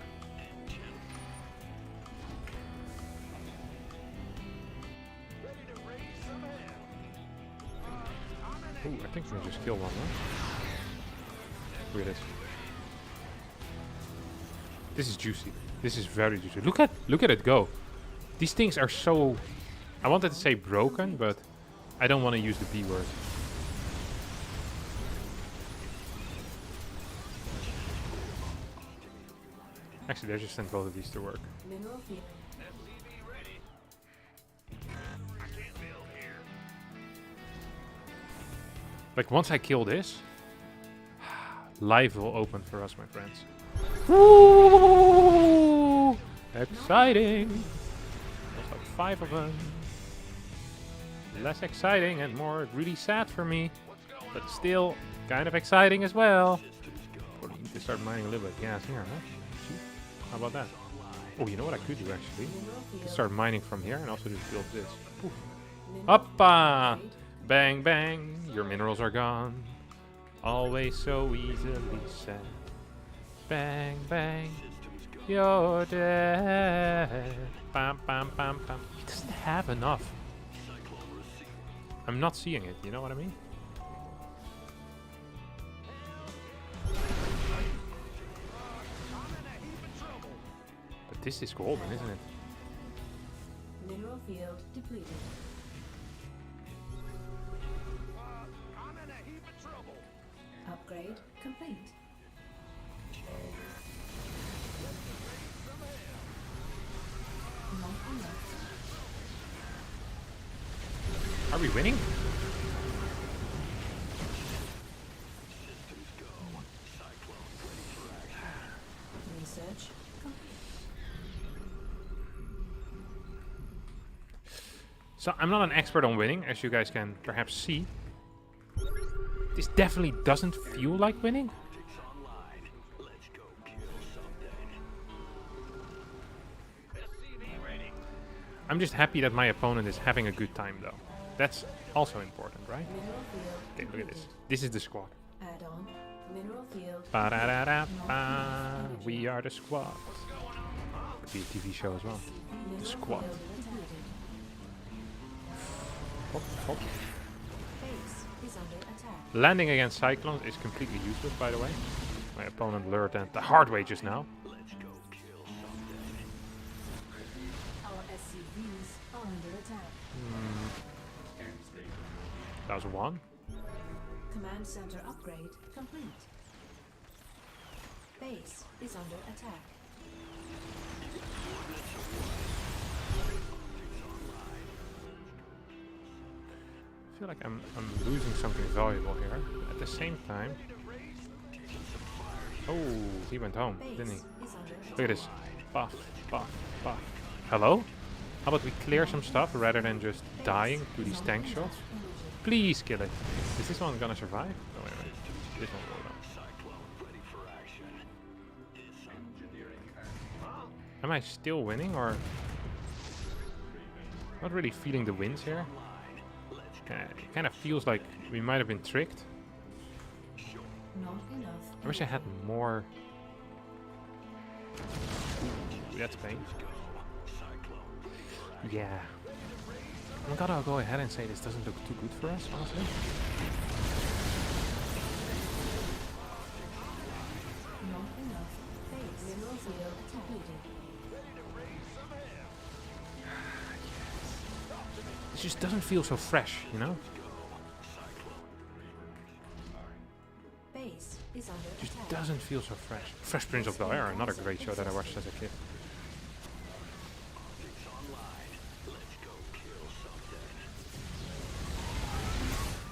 Ooh, I think we can just kill one, huh? Look at this. This is juicy. This is very juicy. Look at it go. These things are so... I wanted to say broken, but I don't want to use the B word. Actually, I just sent both of these to work. Mineral field. Like, once I kill this, life will open for us, my friends. Woo! Exciting! Also 5 of them. Less exciting and more really sad for me, but still kind of exciting as well. Probably need to start mining a little bit of gas here, huh? Shoot. How about that? Oh, you know what I could do actually? Mineral I could field. start mining from here and also just build this. Oof. Mineral Hoppa! upgrade. Bang bang, your minerals are gone. Always so easily said. Bang bang, you're dead. Bam bam bam bam. He doesn't have enough. I'm not seeing it, you know what I mean? But this is golden, isn't it? Mineral field depleted. Upgrade complete. Not enough. Are we winning? Research complete. So I'm not an expert on winning, as you guys can perhaps see. This definitely doesn't feel like winning. Optics online. Let's go kill something. I'm just happy that my opponent is having a good time, though. That's also important, right? Mineral field Okay, look at this. depleted. This is the squad. Add-on. Mineral field. Ba-da-da-da-ba. We are the squad. Could be a TV show as well. Mineral Squad. field depleted. Hop, hop. Base is under attack. Landing against Cyclones is completely useless, by the way. My opponent learned that the hard way just now. Let's go kill something. Our SCVs are under attack. That was one. Command center upgrade complete. Base is under attack. I feel like I'm losing something valuable here. But at the same time... Oh, he went home, didn't he? Look at this. Buff, buff, buff. Hello? How about we clear some stuff rather than just dying to these tank shots? Please kill it. Is this one gonna survive? No, wait. This one will not. Am I still winning or... Not really feeling the wins here. It kind of feels like we might have been tricked. Not enough. I wish I had more... Ooh, that's pain. Yeah. I'm gonna go ahead and say this doesn't look too good for us, honestly. Not enough. Base mineral field completed. It just doesn't feel so fresh, you know? Base is under Just attack. doesn't feel so fresh. Fresh Prince of Bel-Air, another great show that I watched as a kid.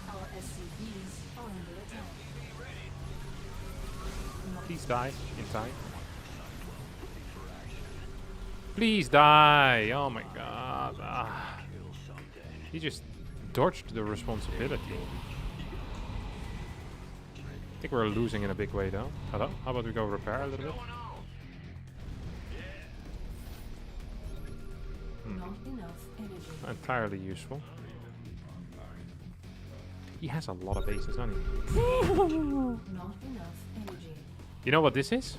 Our SCVs are under attack. Please die in time. Please die! Oh my god. Ah. He just dodged the responsibility. I think we're losing in a big way though. Hello? How about we go repair a little bit? Not enough energy. Entirely useful. He has a lot of bases, doesn't he? Not enough energy. You know what this is?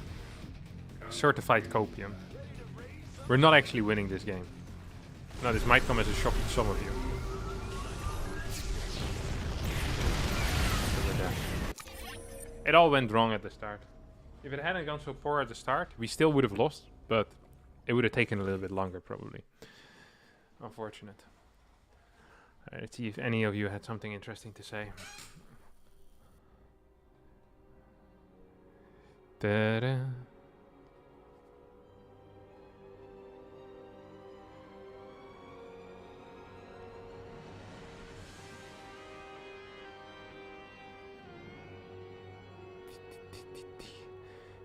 Certified copium. We're not actually winning this game. Now this might come as a shock to some of you. It all went wrong at the start. If it hadn't gone so poor at the start, we still would have lost, but it would have taken a little bit longer probably. Unfortunate. Let's see if any of you had something interesting to say. Ta-da.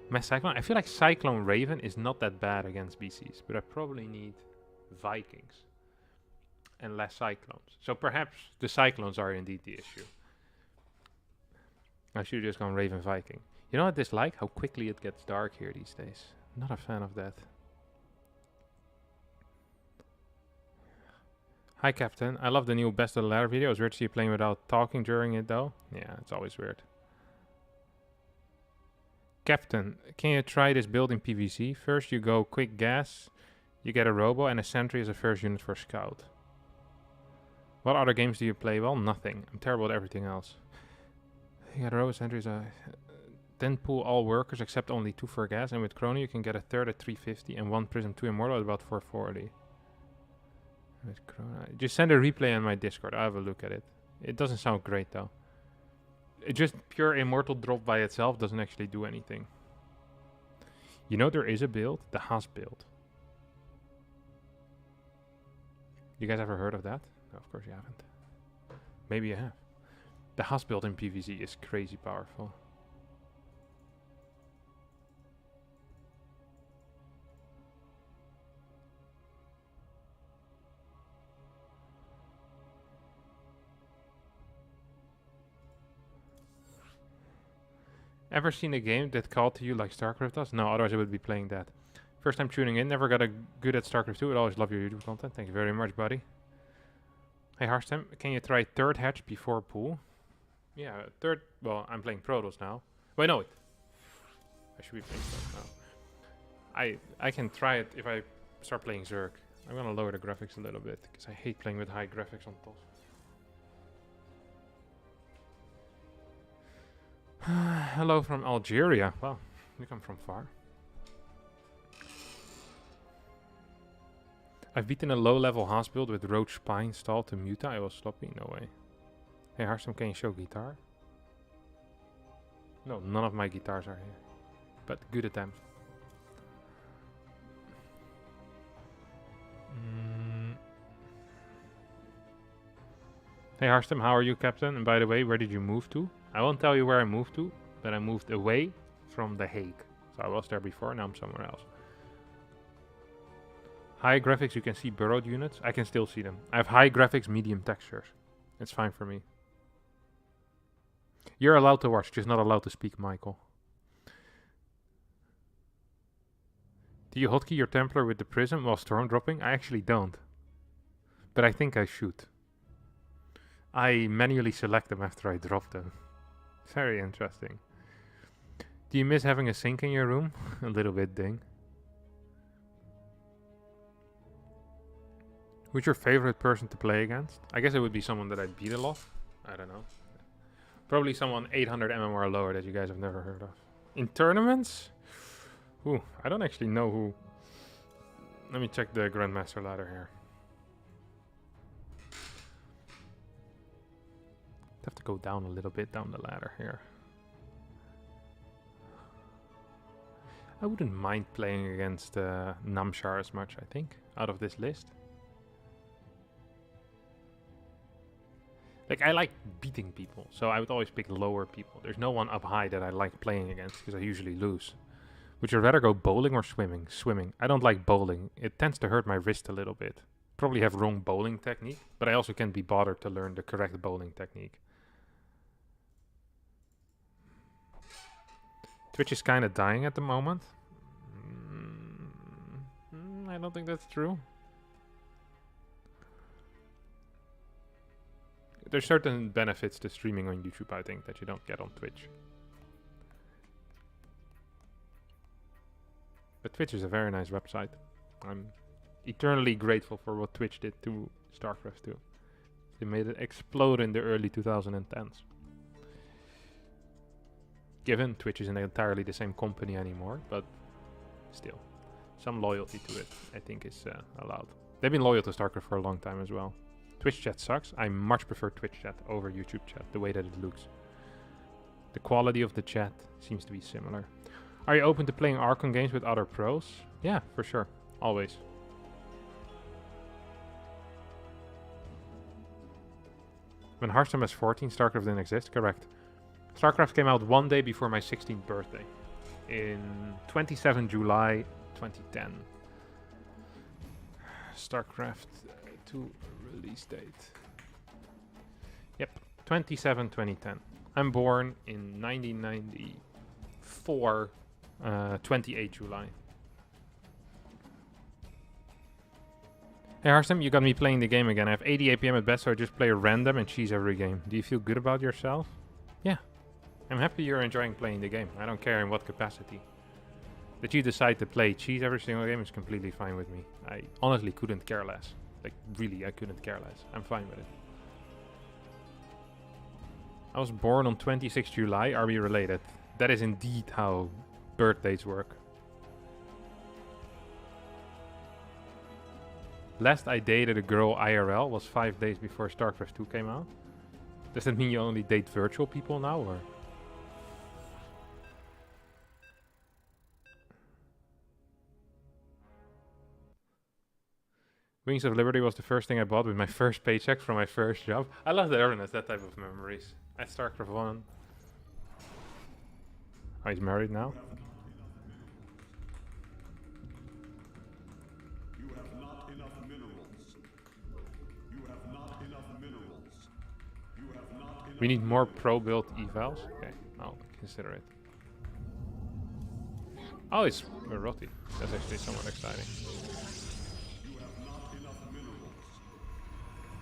Mass Cyclone? I feel like Cyclone Raven is not that bad against BCs, but I probably need Vikings and less Cyclones. So perhaps the Cyclones are indeed the issue. I should have just gone Raven Viking. You know what I dislike? How quickly it gets dark here these days. Not a fan of that. Hi Captain, I love the new Best of the Ladder video. It's weird to see you playing without talking during it though. Yeah, it's always weird. Captain, can you try this build in PvC? First you go quick gas, you get a robo and a sentry as a first unit for scout. What other games do you play? Well, nothing. I'm terrible at everything else. You get a robo sentries, then pull all workers except only 2 for gas, and with Chrono you can get a third at 350 and 1 Prism 2 Immortal at about 440. With Chrono, just send a replay on my Discord, I'll have a look at it. It doesn't sound great though. It just pure Immortal drop by itself doesn't actually do anything. You know there is a build, the Haas build. You guys ever heard of that? No, of course you haven't. Maybe you have. The Haas build in PvZ is crazy powerful. Ever seen a game that called to you like Starcraft does? No, otherwise I would be playing that. First time tuning in, never got a good at Starcraft 2. I always love your YouTube content. Thank you very much, buddy. Hey Harstem, can you try third hatch before pool? Yeah, third. Well, I'm playing Protoss now. Wait, no, wait. I should be playing Protoss now. I can try it if I start playing Zerg. I'm gonna lower the graphics a little bit because I hate playing with high graphics on top. Hello from Algeria. Wow, you come from far. I've beaten a low-level Haas build with Roach Spine installed to Muta. I was sloppy. No way. Hey Harstem, can you show guitar? No, none of my guitars are here. But good attempt. Hey Harstem, how are you, Captain? And by the way, where did you move to? I won't tell you where I moved to, but I moved away from The Hague. So I was there before, now I'm somewhere else. High graphics, you can see burrowed units. I can still see them. I have high graphics, medium textures. It's fine for me. You're allowed to watch, just not allowed to speak, Michael. Do you hotkey your Templar with the prism while storm dropping? I actually don't. But I think I should. I manually select them after I drop them. Very interesting. Do you miss having a sink in your room? A little bit, ding. Who's your favorite person to play against? I guess it would be someone that I beat a lot. I don't know. Probably someone 800 MMR lower that you guys have never heard of. In tournaments? Ooh, I don't actually know who. Let me check the Grandmaster ladder here. Have to go down a little bit down the ladder here. I wouldn't mind playing against Namshar as much, I think, out of this list. Like, I like beating people, so I would always pick lower people. There's no one up high that I like playing against, because I usually lose. Would you rather go bowling or swimming? Swimming. I don't like bowling. It tends to hurt my wrist a little bit. Probably have wrong bowling technique, but I also can't be bothered to learn the correct bowling technique. Twitch is kind of dying at the moment. I don't think that's true. There's certain benefits to streaming on YouTube, I think, that you don't get on Twitch. But Twitch is a very nice website. I'm eternally grateful for what Twitch did to Starcraft 2. They made it explode in the early 2010s. Given Twitch isn't entirely the same company anymore, but still, some loyalty to it, I think, is allowed. They've been loyal to StarCraft for a long time as well. Twitch chat sucks. I much prefer Twitch chat over YouTube chat, the way that it looks. The quality of the chat seems to be similar. Are you open to playing Archon games with other pros? Yeah, for sure. Always. When Harstem was 14, StarCraft didn't exist? Correct. StarCraft came out one day before my 16th birthday. In 27 July 2010. StarCraft 2 release date. Yep, 27/2010. I'm born in 1994, 28 July. Hey Harstem, you got me playing the game again. I have 80 APM at best, so I just play random and cheese every game. Do you feel good about yourself? Yeah. I'm happy you're enjoying playing the game. I don't care in what capacity. That you decide to play cheese every single game is completely fine with me. I honestly couldn't care less. Like, really, I couldn't care less. I'm fine with it. I was born on 26 July. Are we related? That is indeed how birth dates work. Last I dated a girl IRL was 5 days before StarCraft 2 came out. Does that mean you only date virtual people now, or? Wings of Liberty was the first thing I bought with my first paycheck from my first job. I love that everyone has that type of memories. At StarCraft 1. Oh, he's married now? You have not enough minerals. You have not enough minerals. You have not enough. We need more pro-build evals? Okay, I'll consider it. Oh, it's Rotti. That's actually somewhat exciting.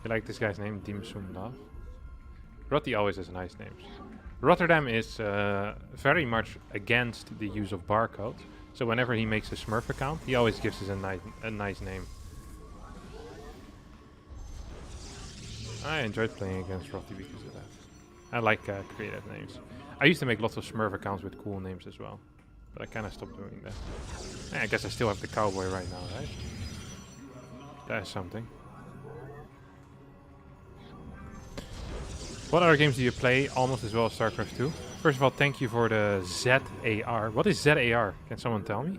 You like this guy's name, Dim Sum Love? Rotti always has nice names. Rotterdam is very much against the use of barcodes, so whenever he makes a Smurf account, he always gives us a nice name. I enjoyed playing against Rotti because of that. I like creative names. I used to make lots of Smurf accounts with cool names as well, but I kind of stopped doing that. I guess I still have the cowboy right now, right? That is something. What other games do you play almost as well as StarCraft 2? First of all, thank you for the ZAR. What is ZAR? Can someone tell me?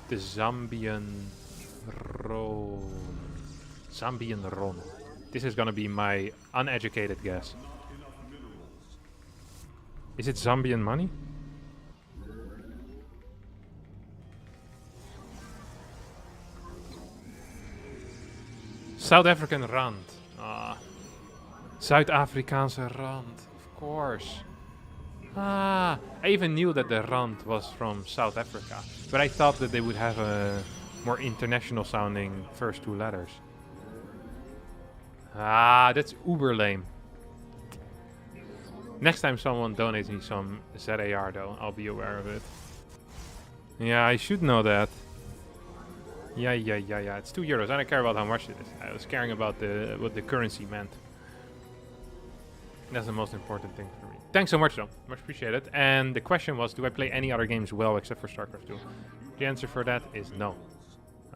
The Zambian Ron. Zambian Ron. This is gonna be my uneducated guess. Is it Zambian money? South African rand. Ah. Zuid-Afrikaanse rand. Of course. Ah. I even knew that the rand was from South Africa. But I thought that they would have a more international sounding first two letters. Ah, that's uber lame. Next time someone donates me some ZAR though, I'll be aware of it. Yeah, I should know that. Yeah. It's €2. I don't care about how much it is. I was caring about what the currency meant. That's the most important thing for me. Thanks so much though. Much appreciated. And the question was, do I play any other games well except for StarCraft 2? The answer for that is no.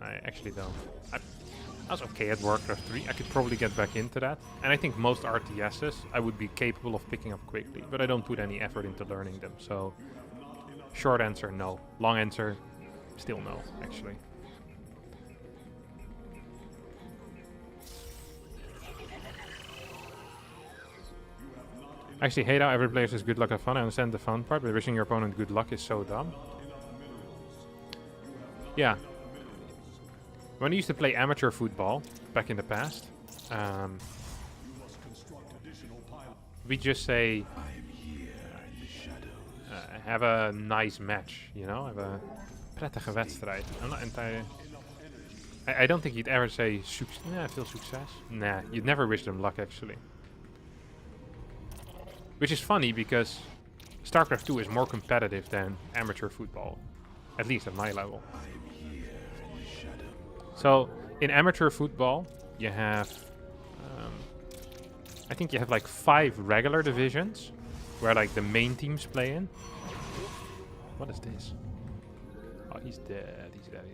I actually don't. I was okay at Warcraft 3. I could probably get back into that. And I think most RTSs I would be capable of picking up quickly. But I don't put any effort into learning them. So, short answer, no. Long answer, still no, actually. I actually hate how every player says good luck, have fun. I understand the fun part, but wishing your opponent good luck is so dumb. Yeah. When I used to play amateur football back in the past, we just say, have a nice match, you know? Have a prettige wedstrijd. I'm not entirely... I don't think you'd ever say, veel succes. Nah, you'd never wish them luck, actually. Which is funny because StarCraft 2 is more competitive than amateur football. At least at my level. So, in amateur football, you have... I think you have like 5 regular divisions, where like the main teams play in. What is this? Oh, he's dead, he's dead.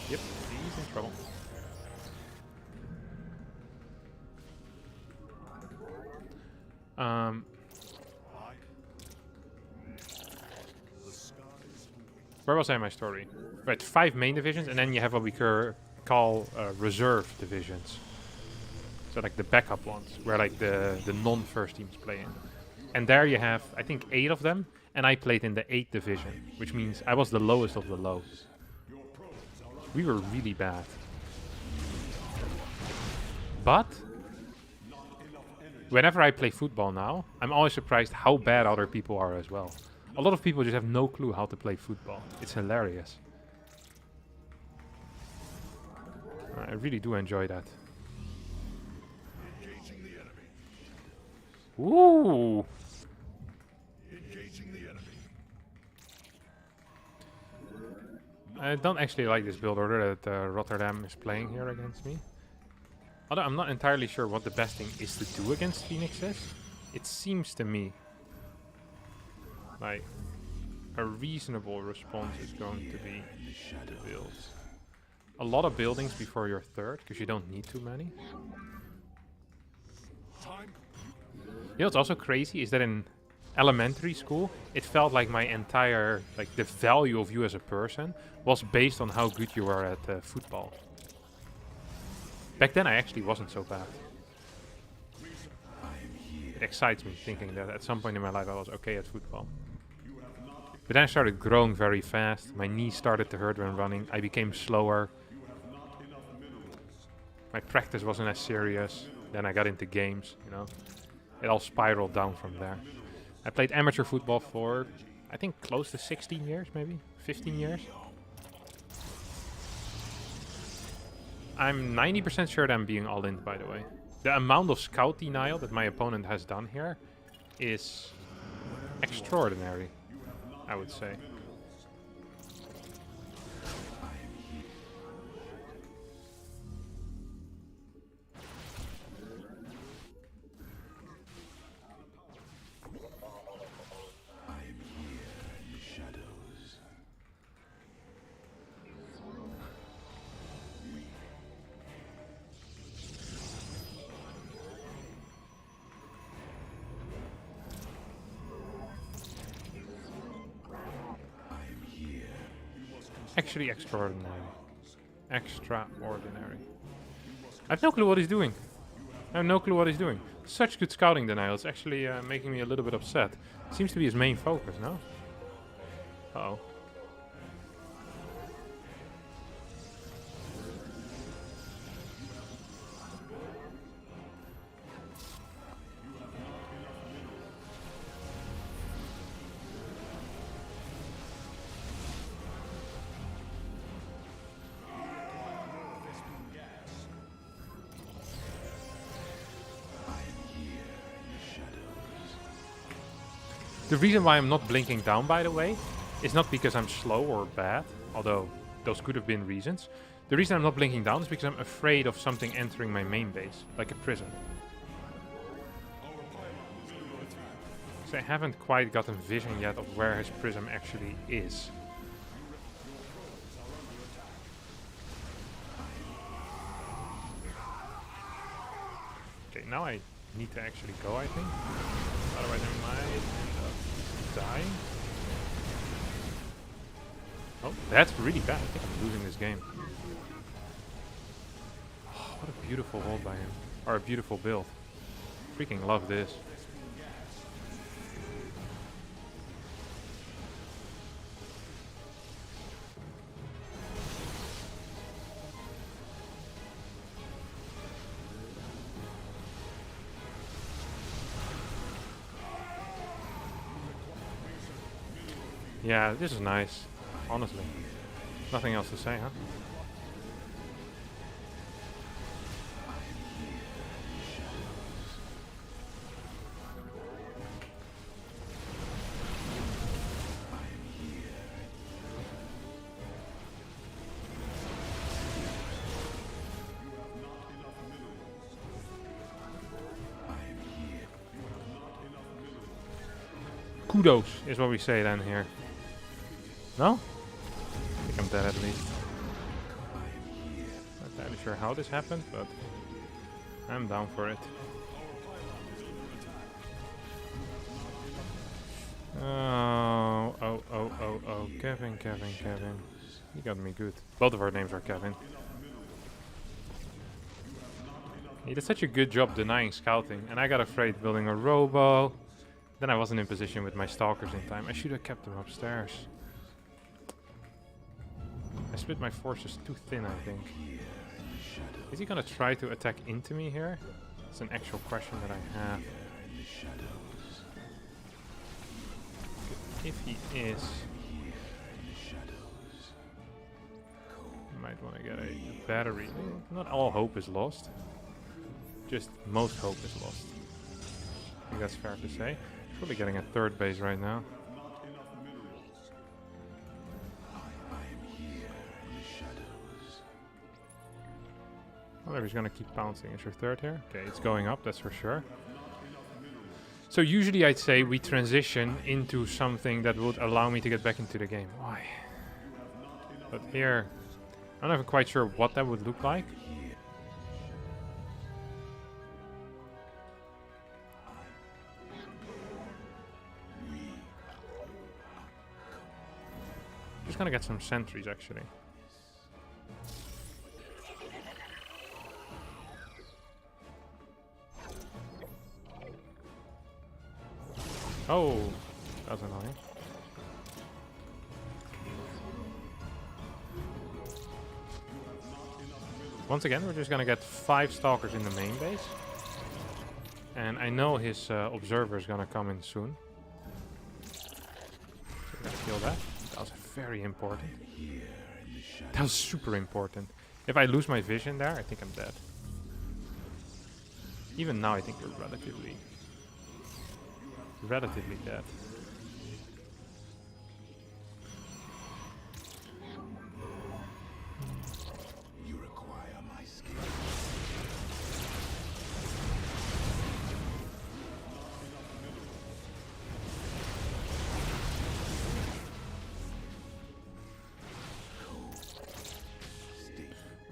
Yep, he's in trouble. Where was I in my story? Right, 5 main divisions, and then you have what we call reserve divisions. So like the backup ones, where like the non-first teams play in. And there you have, I think, 8 of them, and I played in the 8th division, which means I was the lowest of the low. We were really bad. But whenever I play football now, I'm always surprised how bad other people are as well. A lot of people just have no clue how to play football. It's hilarious. I really do enjoy that. Ooh! I don't actually like this build order that Rotterdam is playing here against me. Although I'm not entirely sure what the best thing is to do against Phoenix is. It seems to me like a reasonable response is going to be to build a lot of buildings before your third, because you don't need too many. You know what's also crazy is that in elementary school, it felt like my entire, like the value of you as a person was based on how good you were at football. Back then I actually wasn't so bad. It excites me thinking that at some point in my life I was okay at football. But then I started growing very fast. My knees started to hurt when running. I became slower. My practice wasn't as serious. Then I got into games, you know. It all spiraled down from there. I played amateur football for, I think, close to 16 years, maybe 15 years. I'm 90% sure that I'm being all in, by the way. The amount of scout denial that my opponent has done here is extraordinary, I would say. Actually extraordinary. Extraordinary. I have no clue what he's doing. I have no clue what he's doing. Such good scouting denial. It's actually making me a little bit upset. Seems to be his main focus, no? Uh-oh. The reason why I'm not blinking down, by the way, is not because I'm slow or bad, although those could have been reasons. The reason I'm not blinking down is because I'm afraid of something entering my main base, like a prison. So I haven't quite gotten vision yet of where his prism actually is. Okay, now I need to actually go, I think. Otherwise I might end up dying. Oh, that's really bad. I think I'm losing this game. Oh, what a beautiful hold by him. Or a beautiful build. Freaking love this. Yeah, this is nice. Honestly. Nothing else to say, huh? Kudos is what we say then here. No? I think I'm dead at least. Not entirely sure how this happened, but I'm down for it. Oh. Kevin. You got me good. Both of our names are Kevin. He did such a good job denying scouting, and I got afraid building a robo. Then I wasn't in position with my stalkers in time. I should have kept them upstairs. I split my forces too thin, I think. Is he gonna try to attack into me here? It's an actual question that I have. If he is, I might want to get a battery. Not all hope is lost. Just most hope is lost. I think that's fair to say. Probably getting a third base right now. Well, he's gonna keep bouncing. Is your third here? Okay, it's going up, that's for sure. So usually I'd say we transition into something that would allow me to get back into the game. Why? But here, I'm not even quite sure what that would look like. Just gonna get some sentries actually. Oh, that's annoying. Once again, we're just gonna get 5 stalkers in the main base. And I know his observer is gonna come in soon. So we gotta kill that. That was very important. That was super important. If I lose my vision there, I think I'm dead. Even now, I think we're relatively dead. You require my skill.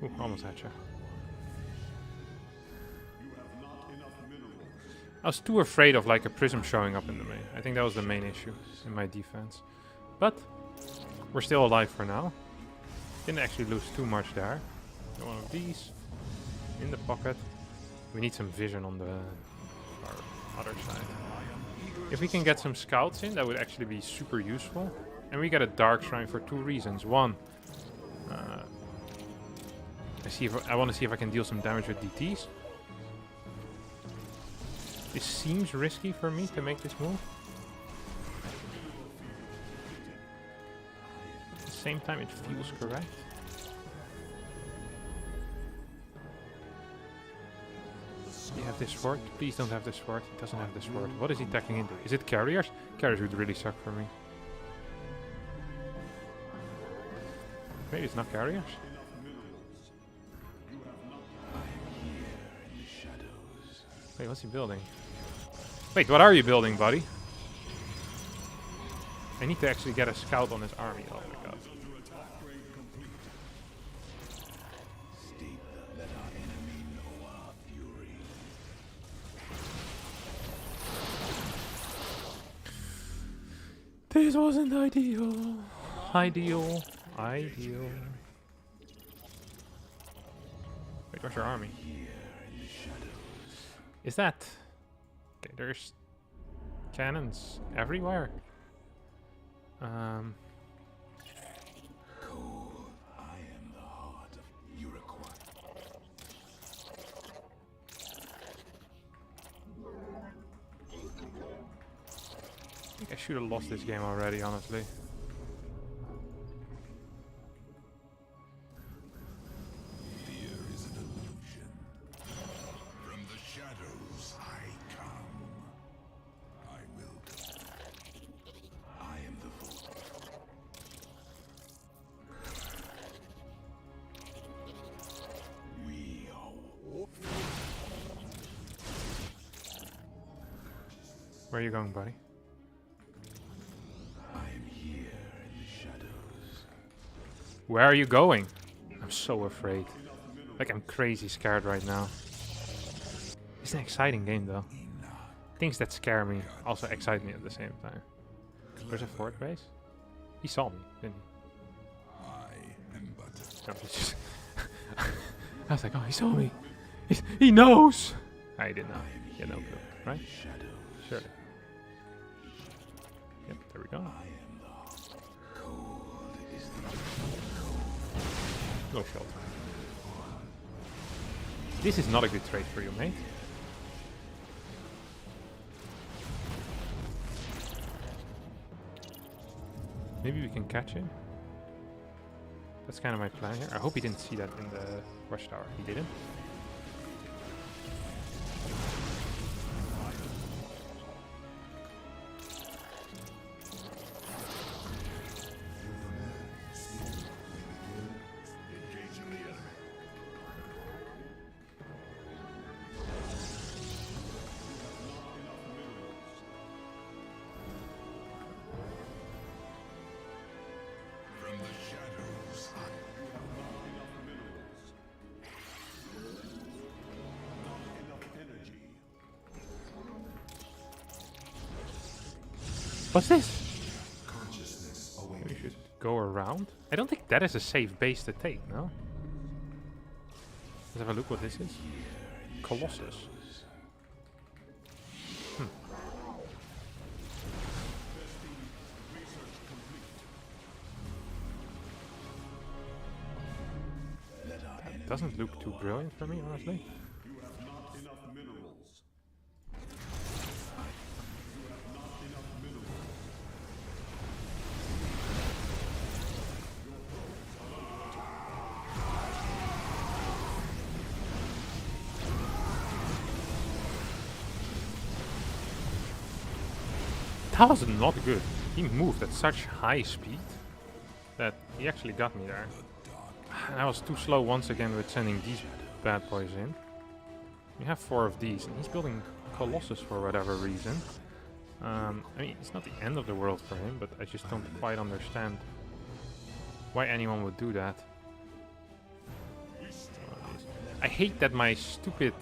Ooh, almost had you. I was too afraid of like a prism showing up in the main. I think that was the main issue in my defense. But we're still alive for now. Didn't actually lose too much there. Got one of these in the pocket. We need some vision on the other side. If we can get some scouts in, that would actually be super useful. And we get a dark shrine for two reasons. One, I want to see if I can deal some damage with DTs. This seems risky for me to make this move. At the same time, it feels correct. You have this sword? Please don't have this sword. He doesn't have this sword. What is he attacking into? Is it carriers? Carriers would really suck for me. Maybe it's not carriers. Wait, what's he building? Wait, what are you building, buddy? I need to actually get a scout on his army. Oh my god. This wasn't ideal. Ideal. Wait, where's your army? Is that... Okay, there's cannons everywhere. Cold, I am the heart of Uruguay. I think I should have lost this game already, honestly. Fear is an illusion. From the shadows I come. I will come. I am the voice. We are. Where are you going, buddy? I am here in the shadows. Where are you going? I'm so afraid. Like, I'm crazy scared right now. It's an exciting game, though. Things that scare me also excite me at the same time. There's a fort base? He saw me, didn't he? I am but No, he's just I was like, oh, he saw me. He knows! I didn't know. Yeah, no clue, right? shadows. Surely. Yep, there we go. I am the heart. Cold is the No shelter. This is not a good trade for you, mate. Maybe we can catch him. That's kind of my plan here. I hope he didn't see that in the watchtower. He didn't. From the shadows I What's this? We should go around. I don't think that is a safe base to take, no? Let's have a look what this is. Colossus. That doesn't look too brilliant for me, honestly. You have not enough minerals. That was not good. He moved at such high speed that he actually got me there. And I was too slow once again with sending these bad boys in. We have 4 of these, and he's building Colossus for whatever reason. I mean, it's not the end of the world for him, but I just don't quite understand why anyone would do that. I hate that my stupid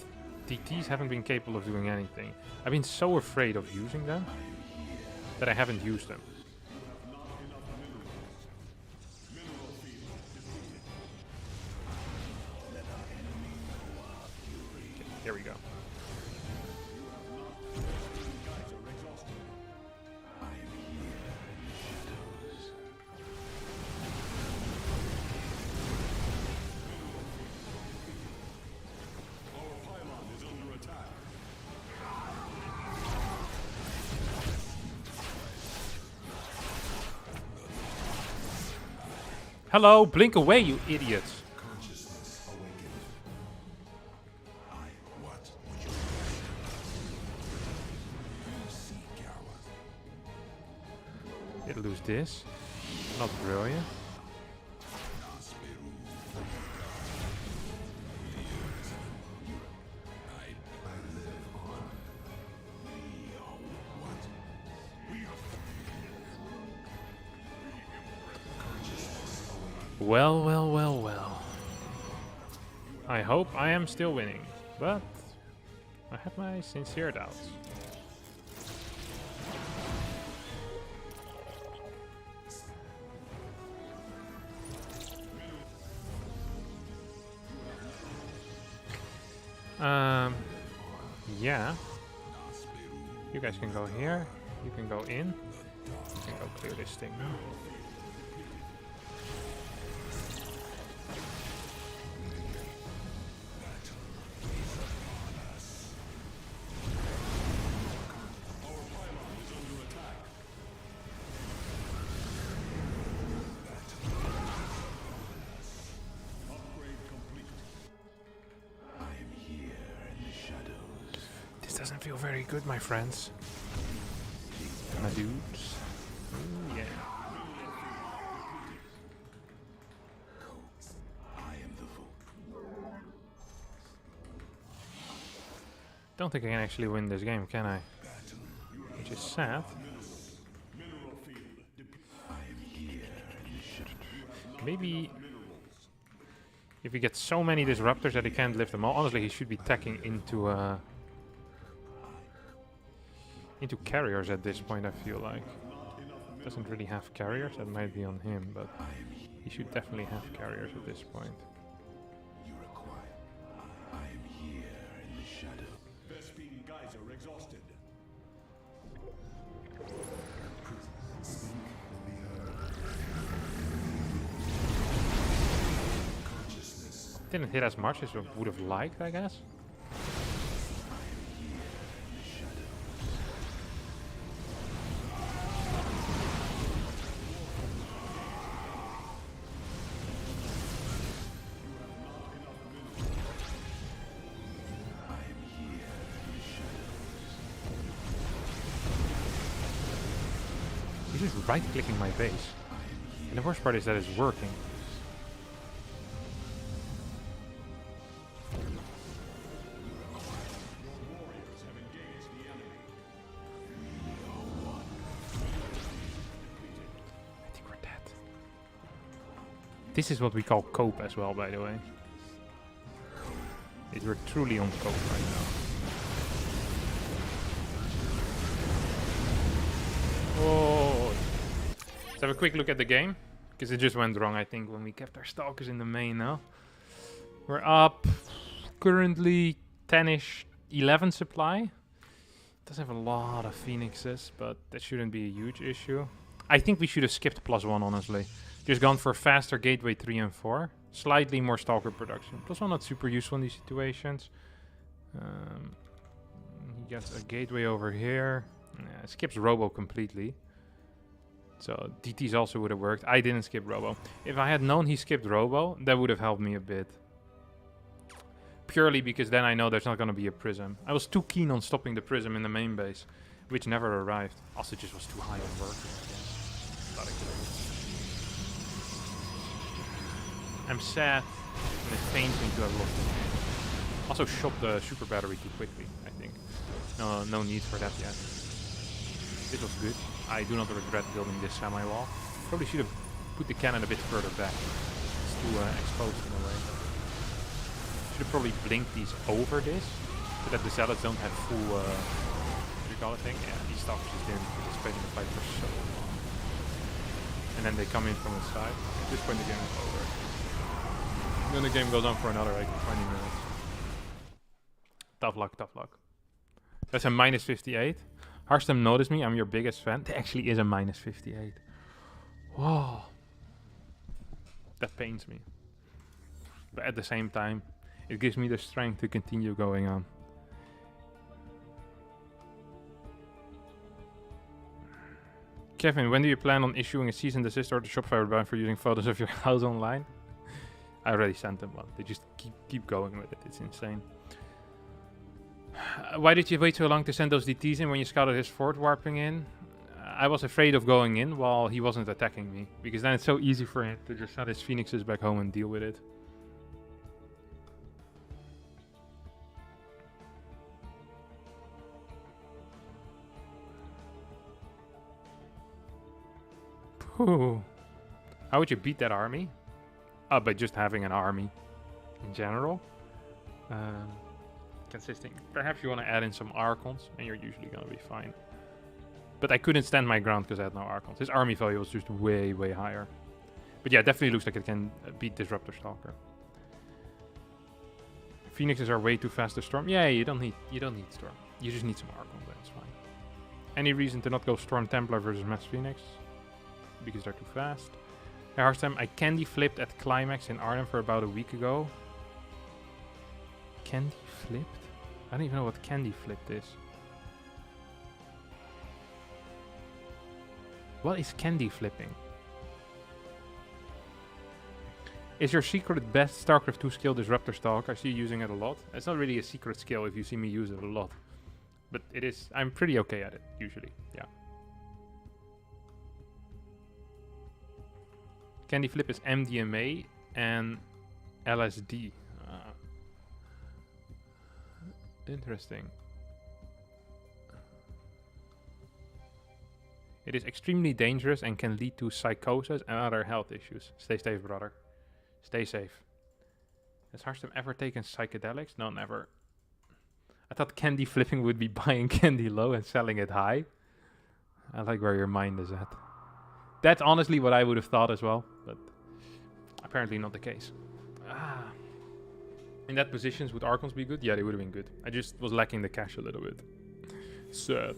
DTs haven't been capable of doing anything. I've been so afraid of using them that I haven't used them. Here we go. Hello, blink away, you idiots. It'll lose this. Not brilliant. Well, well, well, well. I hope I am still winning, but I have my sincere doubts. Yeah. You guys can go here. You can go in. You can go clear this thing now. Doesn't feel very good, my friends. My dudes. Ooh, yeah. Don't think I can actually win this game, can I? Which is sad. Maybe if he gets so many disruptors that he can't lift them all. Honestly, he should be tacking into carriers at this point, I feel like. Doesn't really have carriers, that might be on him, but he should definitely have carriers at this point. Didn't hit as much as I would have liked, I guess. He's just right-clicking my base. And the worst part is that it's working. I think we're dead. This is what we call cope as well, by the way. We're truly on cope right now. Oh. Let's have a quick look at the game, because it just went wrong, I think, when we kept our stalkers in the main now. We're up currently 10-ish, 11 supply. Does have a lot of phoenixes, but that shouldn't be a huge issue. I think we should have skipped +1, honestly. Just gone for faster gateway 3 and 4. Slightly more stalker production. +1 not super useful in these situations. He gets a gateway over here. Yeah, skips Robo completely. So DTs also would have worked. I didn't skip Robo. If I had known he skipped Robo, that would have helped me a bit. Purely because then I know there's not going to be a prism. I was too keen on stopping the prism in the main base, which never arrived. Also just was too high on work. Yeah. I'm sad, and it pains me to have lost the game. Also shot the super battery too quickly, I think. No need for that yet. This was good. I do not regret building this semi-wall. Probably should have put the cannon a bit further back. It's too exposed in a way. Should have probably blinked these over this, so that the zealots don't have full, what do you call it thing? Yeah, these stalkers just didn't participate in the fight for so long. And then they come in from the side. At this point the game is over. And then the game goes on for another like 20 minutes. Tough luck, tough luck. That's a minus 58. Harstem noticed me. I'm your biggest fan. There actually is a minus 58. Whoa. That pains me. But at the same time, it gives me the strength to continue going on. Kevin, when do you plan on issuing a cease and desist or the Shopify ban for using photos of your house online? I already sent them one. They just keep going with it. It's insane. Why did you wait so long to send those DTs in when you scouted his fort warping in? I was afraid of going in while he wasn't attacking me, because then it's so easy for him to just send his phoenixes back home and deal with it. Ooh. How would you beat that army? By just having an army in general. Consisting. Perhaps you want to add in some Archons, and you're usually going to be fine. But I couldn't stand my ground because I had no Archons. His army value was just way, way higher. But yeah, it definitely looks like it can beat Disruptor Stalker. Phoenixes are way too fast to Storm. Yeah, you don't need Storm. You just need some Archons, that's fine. Any reason to not go Storm Templar versus Mass Phoenix? Because they're too fast. Hey, Harstem, I candy flipped at Climax in Arnhem for about a week ago. Candy flipped? I don't even know what candy flipped is. What is candy flipping? Is your secret best Starcraft 2 skill Disruptor Stalk? I see you using it a lot. It's not really a secret skill if you see me use it a lot. But it is, I'm pretty okay at it, usually, yeah. Candy flip is MDMA and LSD. Interesting. It is extremely dangerous and can lead to psychosis and other health issues. Stay safe, brother. Stay safe. Has Harstem ever taken psychedelics? No, never. I thought candy flipping would be buying candy low and selling it high. I like where your mind is at. That's honestly what I would have thought as well, but apparently not the case. In that positions, would Archons be good? Yeah, they would have been good. I just was lacking the cash a little bit. Sad.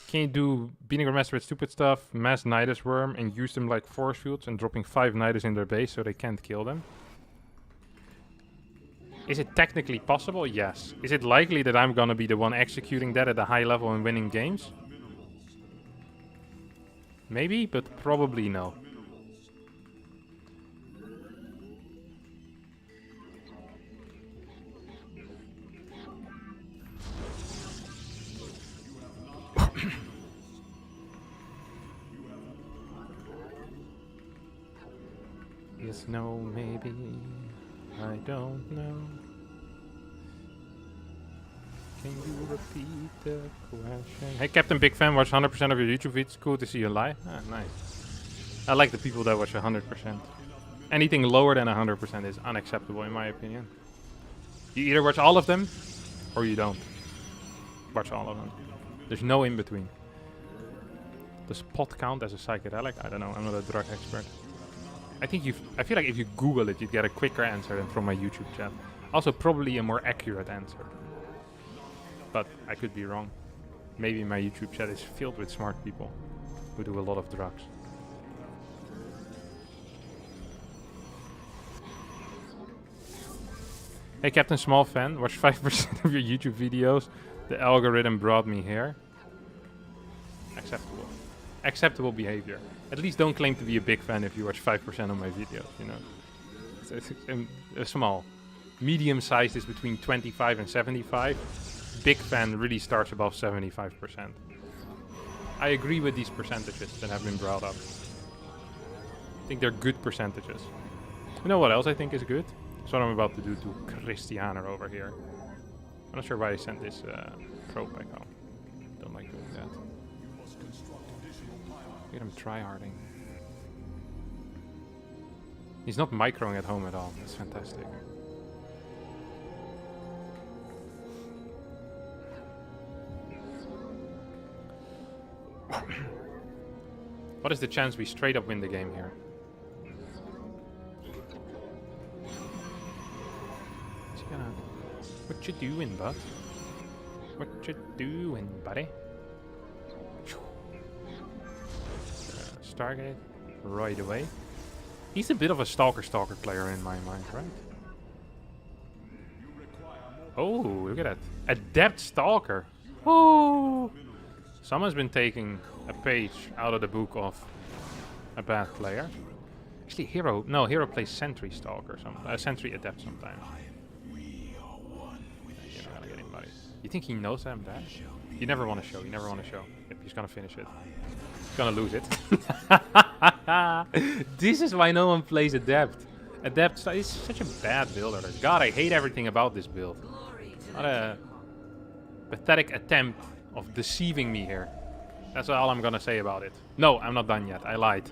Can you do beating or master with stupid stuff, mass Nidus Worm, and use them like force fields and dropping 5 Nidus in their base so they can't kill them? Is it technically possible? Yes. Is it likely that I'm gonna be the one executing that at a high level and winning games? Maybe, but probably no. Yes, no, maybe. I don't know. Can you repeat the question? Hey, Captain Big Fan, watch 100% of your YouTube videos. Cool to see you live. Ah, nice. I like the people that watch 100%. Anything lower than 100% is unacceptable, in my opinion. You either watch all of them, or you don't. Watch all of them. There's no in between. Does pot count as a psychedelic? I don't know. I'm not a drug expert. I feel like if you Google it, you'd get a quicker answer than from my YouTube chat. Also, probably a more accurate answer. But I could be wrong. Maybe my YouTube chat is filled with smart people who do a lot of drugs. Hey, Captain Small Fan, watch 5% of your YouTube videos. The algorithm brought me here. Acceptable. Acceptable behavior. At least don't claim to be a big fan if you watch 5% of my videos, you know. It's small. Medium size is between 25 and 75. Big fan really starts above 75%. I agree with these percentages that have been brought up. I think they're good percentages. You know what else I think is good? That's what I'm about to do to Christianer over here. I'm not sure why I sent this probe back home. Don't like doing that. Look at him tryharding. He's not microing at home at all. That's fantastic. What is the chance we straight up win the game here? What you doing, bud? What you doing, buddy? Stargate right away. He's a bit of a stalker player in my mind, right? Oh, look at that. Adept Stalker. Oh! Someone's been taking a page out of the book of a bad player. Actually, Hero plays Sentry Stalker, Sentry Adept sometimes. You're not gonna get him, buddy. You think he knows that I'm bad? You never want to show, Yep, he's gonna finish it. He's gonna lose it. This is why no one plays Adept. Adept is such a bad builder. God, I hate everything about this build. What a pathetic attempt of deceiving me here. That's all I'm gonna say about it. No, I'm not done yet. I lied.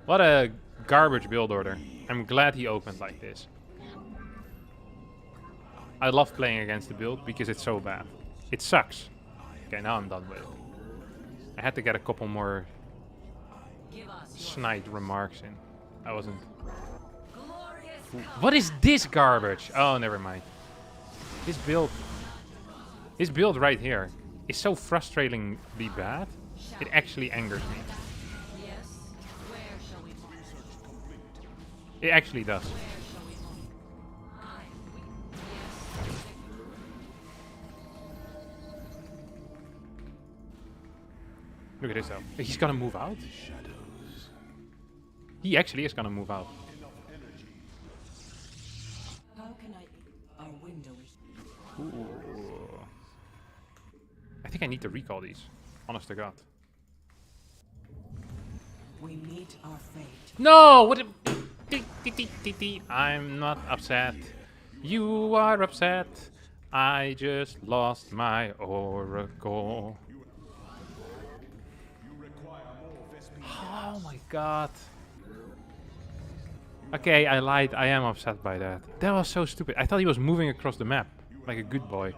What a garbage build order. I'm glad he opened like this. I love playing against the build because it's so bad. It sucks. Okay, now I'm done with it. I had to get a couple more snide remarks in. I wasn't... What is this garbage? Oh, never mind. This build right here is so frustratingly bad. It actually angers me. It actually does. Look at this though. He's gonna move out? He actually is gonna move out. How can I? Our window is. Ooh. I think I need to recall these. Honest to God. We meet our fate. No! What? I'm not upset. You are upset. I just lost my oracle. Oh my God. Okay, I lied. I am upset by that. That was so stupid. I thought he was moving across the map like a good boy.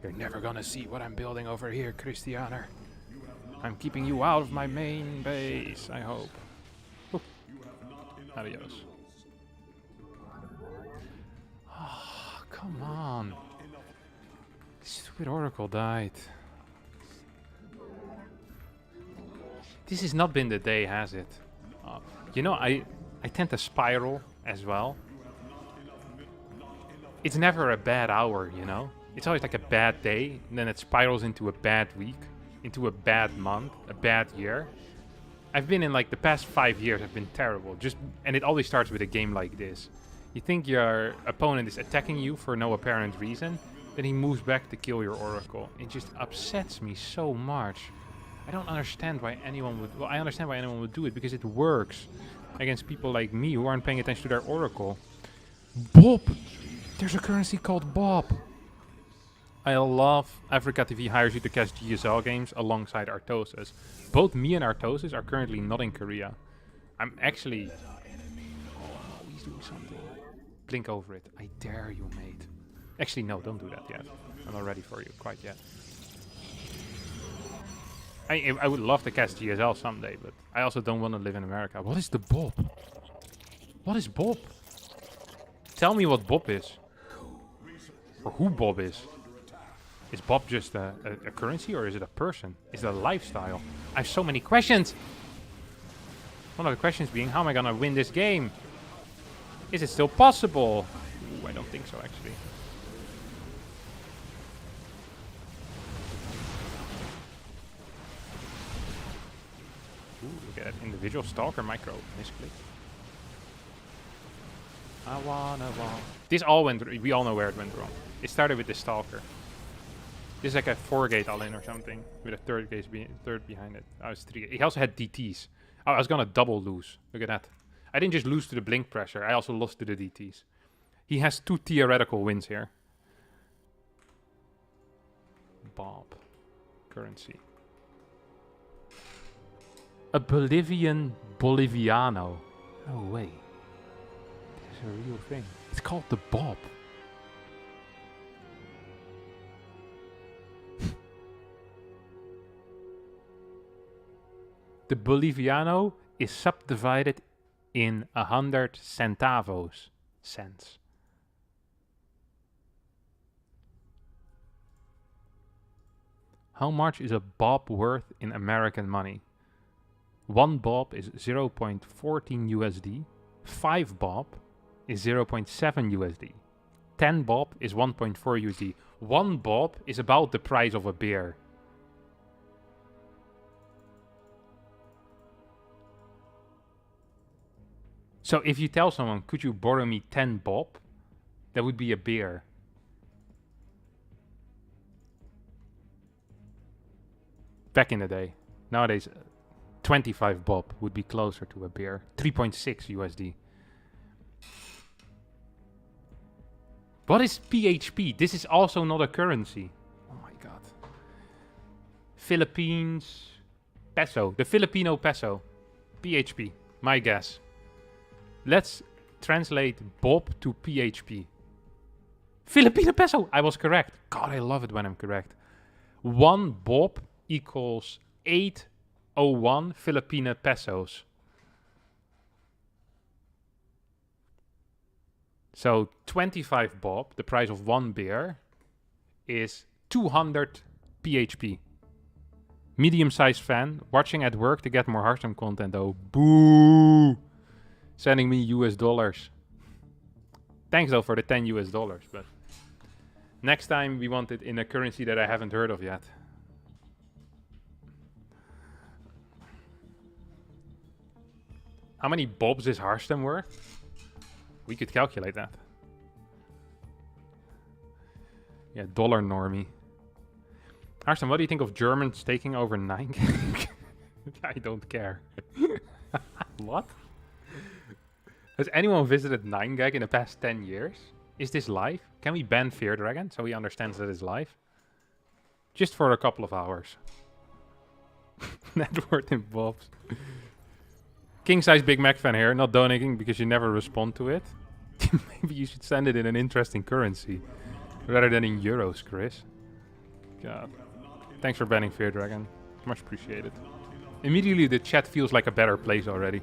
You're never gonna see what I'm building over here, Christianer. I'm keeping you out of my main base, I hope. Ooh. Adios. Oh, come on. Stupid Oracle died. This has not been the day, has it? You know, I tend to spiral as well. It's never a bad hour, you know? It's always like a bad day, and then it spirals into a bad week, into a bad month, a bad year. I've been in like the past 5 years, I've been terrible. And it always starts with a game like this. You think your opponent is attacking you for no apparent reason, then he moves back to kill your Oracle. It just upsets me so much. I don't understand why anyone would... Well, I understand why anyone would do it, because it works against people like me who aren't paying attention to their Oracle. Bob! There's a currency called Bob! I love Africa TV hires you to cast GSL games alongside Artosis. Both me and Artosis are currently not in Korea. I'm actually... Oh, he's doing something. Blink over it. I dare you, mate. Actually, no, don't do that yet. I'm not ready for you quite yet. I would love to cast GSL someday, but I also don't want to live in America. What is the Bob? What is Bob? Tell me what Bob is. Or who Bob is. Is Bob just a currency, or is it a person? Is it a lifestyle? I have so many questions! One of the questions being, how am I gonna win this game? Is it still possible? Ooh, I don't think so, actually. Ooh, look at that individual stalker micro. Misclick. I wanna walk. This all went... We all know where it went wrong. It started with the stalker. This is like a 4-gate all-in or something, with a third behind it. Oh, it's 3. He also had DTs. Oh, I was gonna double lose. Look at that. I didn't just lose to the blink pressure, I also lost to the DTs. He has 2 theoretical wins here. Bob. Currency. A Bolivian Boliviano. No way. This is a real thing. It's called the Bob. The Boliviano is subdivided in 100 centavos. Cents. How much is a bob worth in American money? 1 bob is 0.14 USD. 5 bob is 0.7 USD. 10 bob is 1.4 USD. 1 bob is about the price of a beer. So if you tell someone, could you borrow me 10 bob? That would be a beer. Back in the day. Nowadays, 25 bob would be closer to a beer. 3.6 USD. What is PHP? This is also not a currency. Oh my god. Philippines peso. The Filipino peso. PHP. My guess. Let's translate bob to PHP. Filipino peso! I was correct. God, I love it when I'm correct. 1 bob equals 801 Filipino pesos. So 25 bob, the price of 1 beer, is 200 PHP. Medium-sized fan, watching at work to get more Harstem content though. Boo! Sending me US dollars. Thanks though for the 10 US dollars, but next time we want it in a currency that I haven't heard of yet. How many bobs is Harstem worth? We could calculate that. Yeah, dollar normie. Harstem, what do you think of Germans taking over 9gag? I don't care. What? Has anyone visited 9gag in the past 10 years? Is this live? Can we ban Fear Dragon so he understands that it's live? Just for a couple of hours. Net worth in bobs. King size Big Mac fan here, not donating because you never respond to it. Maybe you should send it in an interesting currency rather than in euros, Chris. God. Thanks for banning Fear Dragon. Much appreciated. Immediately the chat feels like a better place already.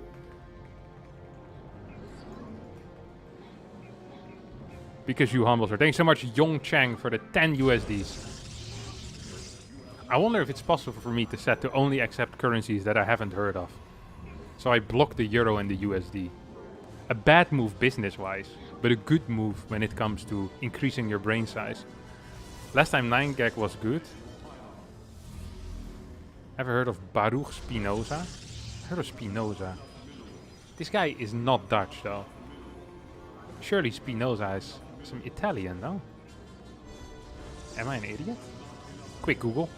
Because you humbled her. Thanks so much, Yong Chang, for the 10 USDs. I wonder if it's possible for me to set to only accept currencies that I haven't heard of. So I block the euro and the USD. A bad move business-wise, but a good move when it comes to increasing your brain size. Last time 9gag was good. Ever heard of Baruch Spinoza? Heard of Spinoza. This guy is not Dutch though. Surely Spinoza is some Italian, no? Am I an idiot? Quick Google.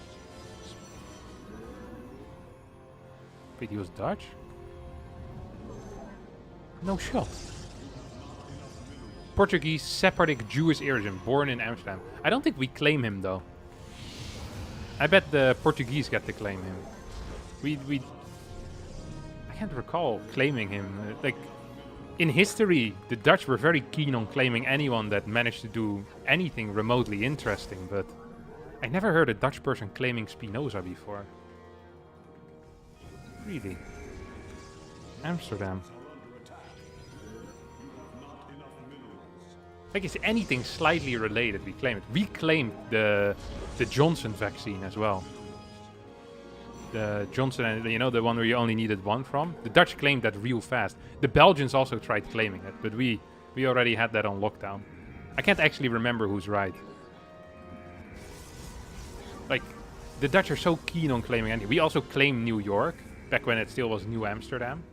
Wait, he was Dutch? No shot. Portuguese Sephardic Jewish origin, born in Amsterdam. I don't think we claim him though. I bet the Portuguese get to claim him. I can't recall claiming him. Like, in history, the Dutch were very keen on claiming anyone that managed to do anything remotely interesting, but I never heard a Dutch person claiming Spinoza before. Really? Amsterdam. Like, is anything slightly related, we claim it. We claimed the Johnson vaccine as well. The Johnson, and you know, the one where you only needed one from. The Dutch claimed that real fast. The Belgians also tried claiming it, but we already had that on lockdown. I can't actually remember who's right. Like, the Dutch are so keen on claiming anything. We also claimed New York, back when it still was New Amsterdam.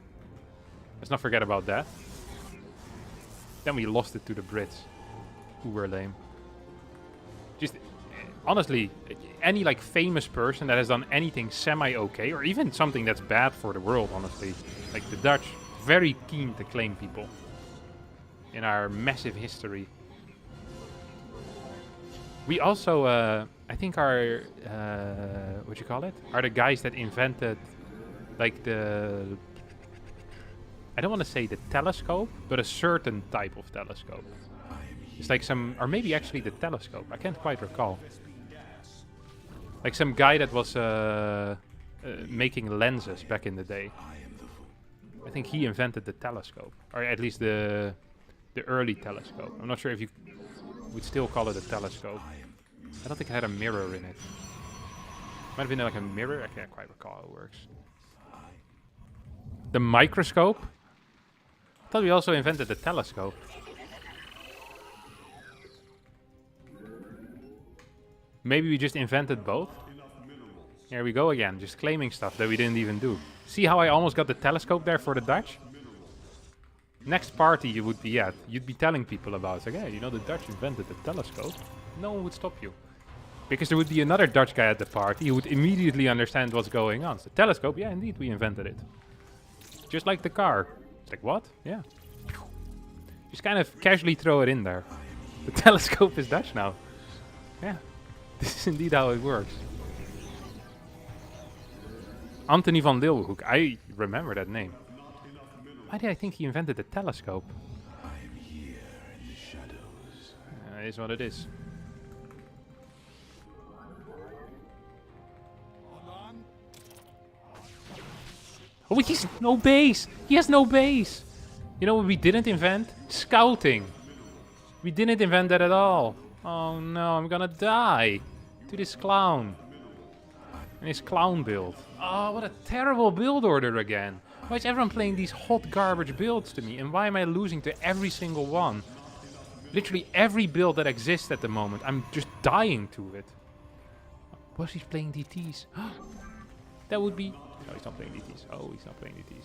Let's not forget about that. Then we lost it to the Brits, who were lame. Just, honestly, any like famous person that has done anything semi-okay, or even something that's bad for the world, honestly. Like the Dutch, very keen to claim people in our massive history. We also, I think are, what you call it? Are the guys that invented, like the... I don't want to say the telescope, but a certain type of telescope. It's like some, or maybe actually the telescope. I can't quite recall. Like some guy that was making lenses back in the day. I think he invented the telescope, or at least the early telescope. I'm not sure if you would still call it a telescope. I don't think it had a mirror in it. Might have been like a mirror. I can't quite recall how it works. The microscope. I thought we also invented the telescope. Maybe we just invented both. Here we go again, just claiming stuff that we didn't even do. See how I almost got the telescope there for the Dutch? Next party you would be at, you'd be telling people about, like, hey, you know the Dutch invented the telescope. No one would stop you. Because there would be another Dutch guy at the party who would immediately understand what's going on. So the telescope, yeah, indeed, we invented it. Just like the car. It's like, what? Yeah. Just kind of casually throw it in there. The telescope is Dutch now. Yeah. This is indeed how it works. Anthony van Leeuwenhoek. I remember that name. Why did I think he invented the telescope? I'm here in the shadows. It is what it is. Oh, he's no base. He has no base. You know what we didn't invent? Scouting. We didn't invent that at all. Oh no, I'm gonna die to this clown. And his clown build. Oh, what a terrible build order again. Why is everyone playing these hot garbage builds to me? And why am I losing to every single one? Literally every build that exists at the moment, I'm just dying to it. Was he playing DTs? That would be... No, he's not playing DTs. Oh, he's not playing DTs.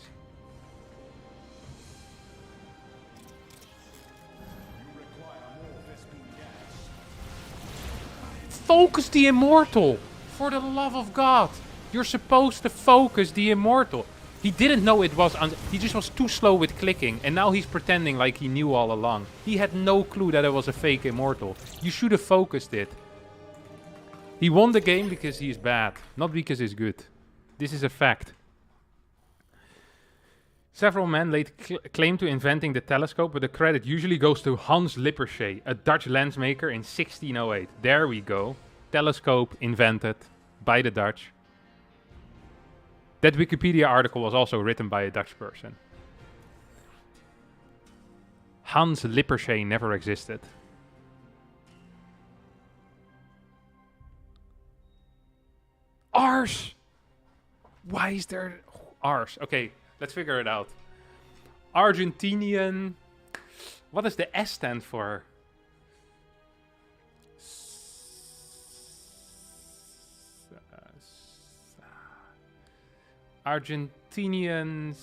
Focus the Immortal! For the love of God! You're supposed to focus the Immortal. He didn't know it was... he just was too slow with clicking. And now he's pretending like he knew all along. He had no clue that it was a fake Immortal. You should have focused it. He won the game because he's bad. Not because he's good. This is a fact. Several men laid claim to inventing the telescope, but the credit usually goes to Hans Lippershey, a Dutch lensmaker in 1608. There we go. Telescope invented by the Dutch. That Wikipedia article was also written by a Dutch person. Hans Lippershey never existed. Ars! Why is there... Ars. Okay, let's figure it out. Argentinian... What does the S stand for? Argentinian...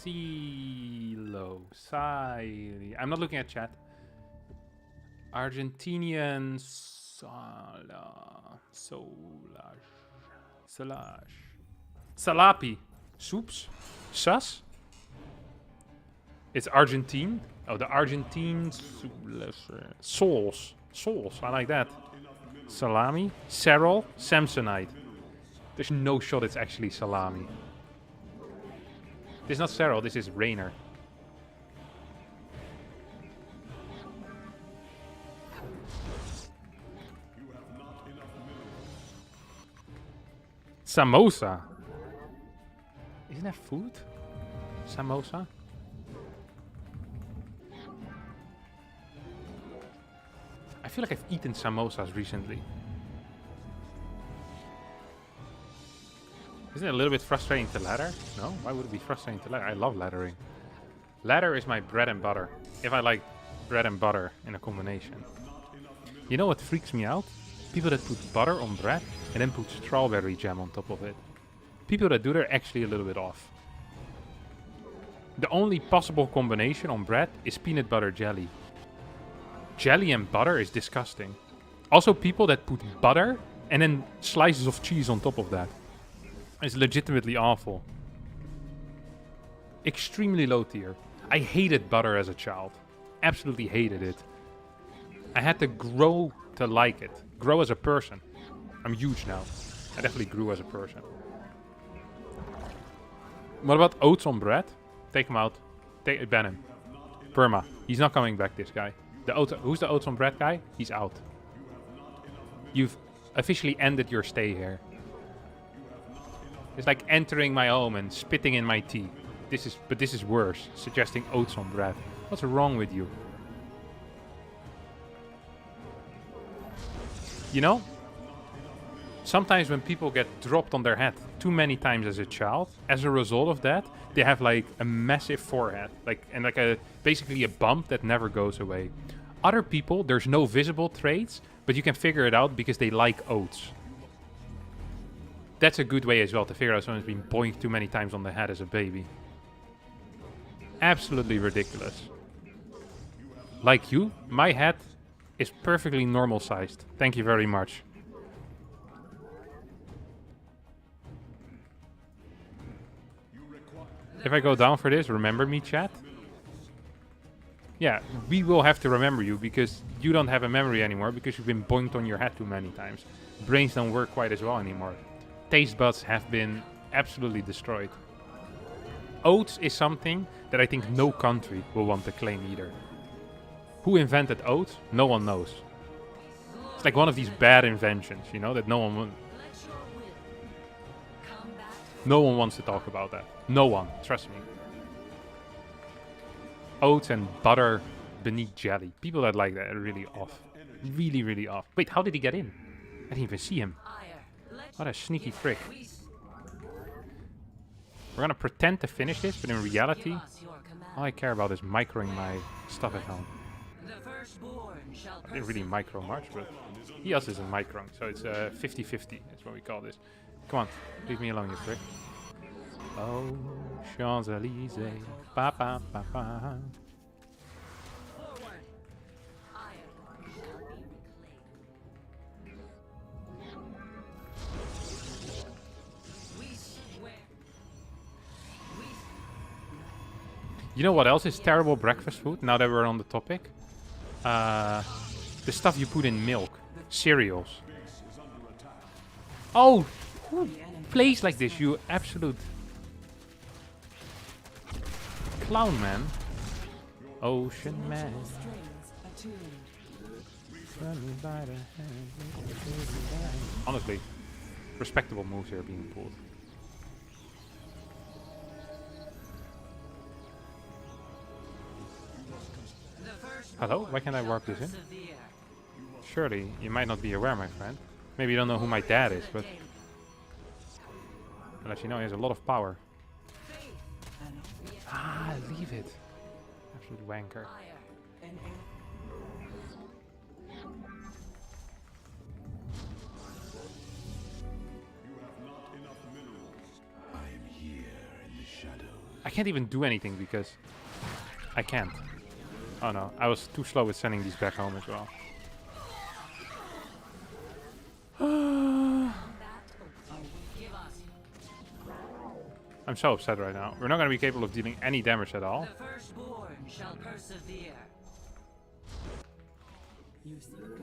Silo. Sili. I'm not looking at chat. Argentinian... Salapi. Soups? Sas? It's Argentine. Oh, the Argentine... Sauce. Sauce, I like that. Salami. Serral. Samsonite. There's no shot it's actually salami. This is not Serral, this is Rainer. Samosa. Isn't that food? Samosa? I feel like I've eaten samosas recently. Isn't it a little bit frustrating to ladder? No? Why would it be frustrating to ladder? I love laddering. Ladder is my bread and butter. If I like bread and butter in a combination. You know what freaks me out? People that put butter on bread and then put strawberry jam on top of it. People that do that are actually a little bit off. The only possible combination on bread is peanut butter jelly. Jelly and butter is disgusting. Also people that put butter and then slices of cheese on top of that. It's legitimately awful. Extremely low tier. I hated butter as a child. Absolutely hated it. I had to grow to like it. Grow as a person. I'm huge now. I definitely grew as a person. What about oats on bread? Take him out. Ban him. Perma. He's not coming back, this guy. The oats, who's the oats on bread guy? He's out. You've officially ended your stay here. It's like entering my home and spitting in my tea. this is worse. Suggesting oats on bread. What's wrong with you? You know, sometimes when people get dropped on their head too many times as a child, as a result of that, they have like a massive forehead, and basically a bump that never goes away. Other people, there's no visible traits, but you can figure it out because they like oats. That's a good way as well to figure out someone's been boinked too many times on the head as a baby. Absolutely ridiculous. Like you, my head is perfectly normal sized. Thank you very much. If I go down for this, remember me, chat? Yeah, we will have to remember you because you don't have a memory anymore because you've been boinked on your head too many times. Brains don't work quite as well anymore. Taste buds have been absolutely destroyed. Oats is something that I think no country will want to claim either. Who invented oats? No one knows. It's like one of these bad inventions, you know, that no one wants to talk about that. No one, trust me. Oats and butter beneath jelly. People that like that are really off. Really, really off. Wait, how did he get in? I didn't even see him. What a sneaky prick. We're gonna pretend to finish this, but in reality, all I care about is microing my stuff at home. I didn't really micro much, but he also isn't microing, so it's 50-50. That's what we call this. Come on, leave me alone, you prick. Oh, Champs-Élysées. Ba ba ba ba. You know what else is terrible breakfast food, now that we're on the topic? The stuff you put in milk. Cereals. Oh! Who plays like this, you absolute clown, man. Ocean man. Honestly, respectable moves here being pulled. Hello? Why can't I warp this in? Surely, you might not be aware, my friend. Maybe you don't know who my dad is, but I'll let you know he has a lot of power. Ah, leave it. Absolute wanker. I can't even do anything because I can't. Oh no, I was too slow with sending these back home as well. I'm so upset right now. We're not going to be capable of dealing any damage at all.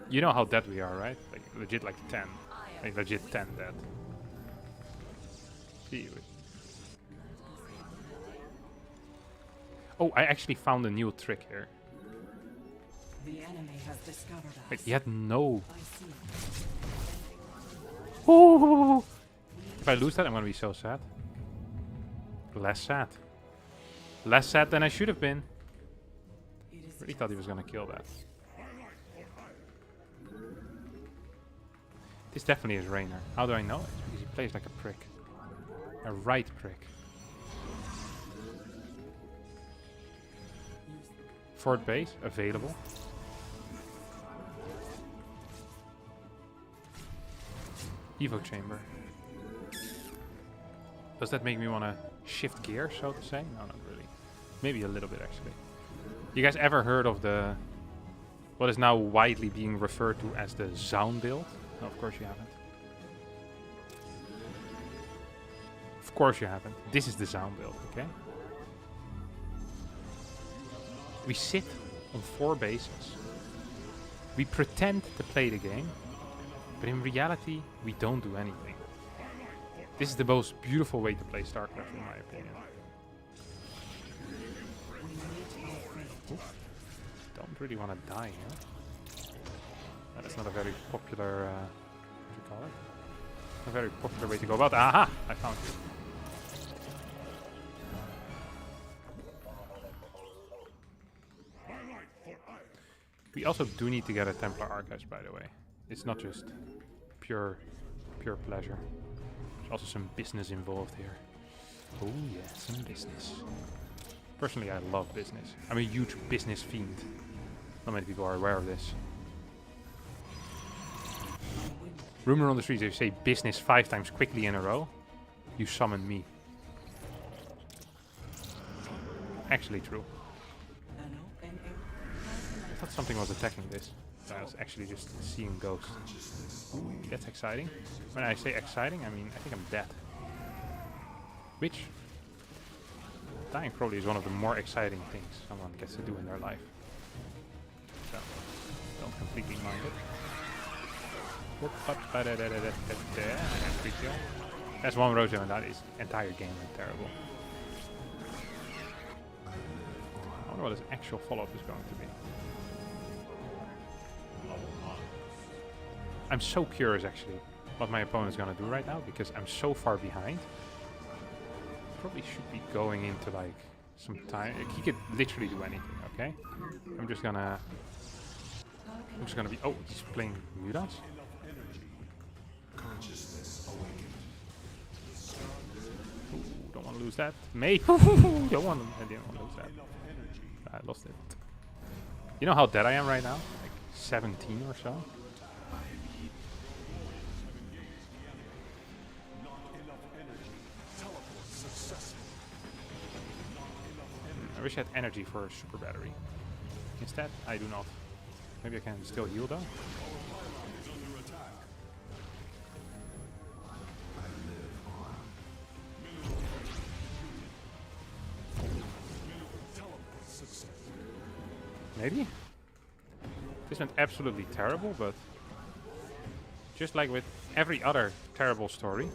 You know how dead we are, right? Like legit like 10. Like legit 10 dead. See you. Oh, I actually found a new trick here. The enemy has discovered us. Wait, he had no... Ooh. If I lose that, I'm gonna be so sad. Less sad. Less sad than I should have been. Really thought he was gonna kill that. This definitely is Rainer. How do I know it? Because he plays like a prick. A right prick. Fort base, available. Evo chamber. Does that make me want to shift gear, so to say? No, not really. Maybe a little bit, actually. You guys ever heard of the... what is now widely being referred to as the Zaun build? No, of course you haven't. Of course you haven't. This is the Zaun build, okay? We sit on 4 bases. We pretend to play the game, but in reality, we don't do anything. This is the most beautiful way to play Starcraft, in my opinion. Oof. Don't really want to die here. That's not a very popular, what do you call it? A very popular way to go about. Aha! I found you. We also do need to get a Templar Archives, by the way. It's not just pure pleasure. There's also some business involved here. Oh yeah, some business. Personally, I love business. I'm a huge business fiend. Not many people are aware of this. Rumor on the streets, if you say business 5 times quickly in a row, you summon me. Actually true. I thought something was attacking this. But I was actually just seeing ghosts. Ooh, that's exciting. When I say exciting, I mean I think I'm dead. Which, dying probably is one of the more exciting things someone gets to do in their life. So, don't completely mind it. Free kill. That's one Rojo, and that is entire game went terrible. I wonder what his actual follow-up is going to be. I'm so curious actually what my opponent is going to do right now, because I'm so far behind. Probably should be going into like some time. He could literally do anything, okay? I'm just gonna be, oh, he's playing mutants? Ooh, don't want to lose that. Mate! I didn't want to lose that. I lost it. You know how dead I am right now? Like 17 or so? I wish I had energy for a super battery. Instead, I do not. Maybe I can still heal though. Maybe? This went absolutely terrible, but just like with every other terrible story,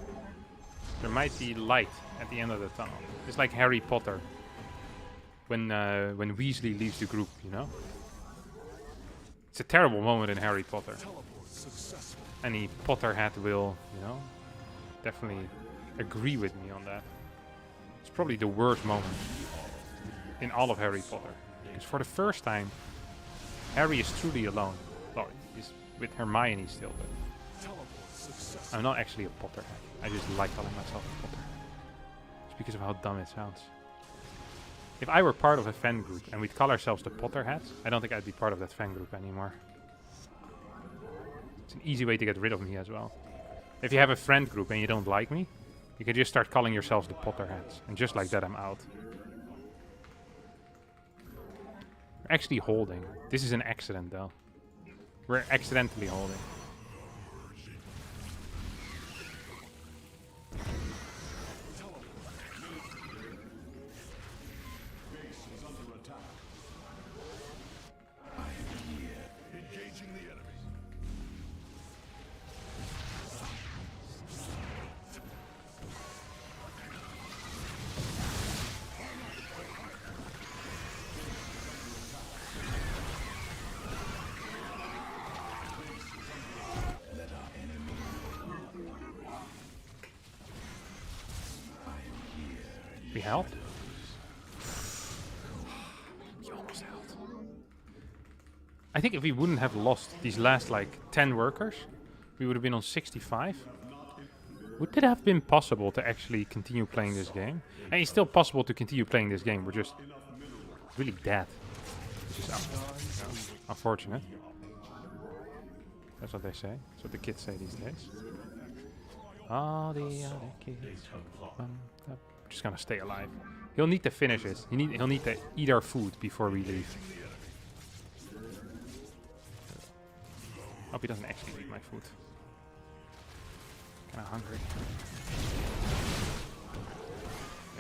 there might be light at the end of the tunnel. It's like Harry Potter. When Weasley leaves the group, you know? It's a terrible moment in Harry Potter. Any Potterhead will, you know, definitely agree with me on that. It's probably the worst moment in all of Harry Potter. Because for the first time, Harry is truly alone. Well, he's with Hermione still, but I'm not actually a Potterhead. I just like calling myself a Potter. It's because of how dumb it sounds. If I were part of a fan group and we'd call ourselves the Potterheads, I don't think I'd be part of that fan group anymore. It's an easy way to get rid of me as well. If you have a friend group and you don't like me, you can just start calling yourselves the Potterheads. And just like that, I'm out. We're actually holding. This is an accident, though. We're accidentally holding. We held? We almost held. I think if we wouldn't have lost these last like 10 workers, we would have been on 65. Would it have been possible to actually continue playing this game? And it's still possible to continue playing this game, we're just really dead. Which is unfortunate. That's what they say. That's what the kids say these days. All the other kids. We're just gonna stay alive. He'll need to finish this. He'll need to eat our food before we leave. Hope he doesn't actually eat my food. Kinda hungry.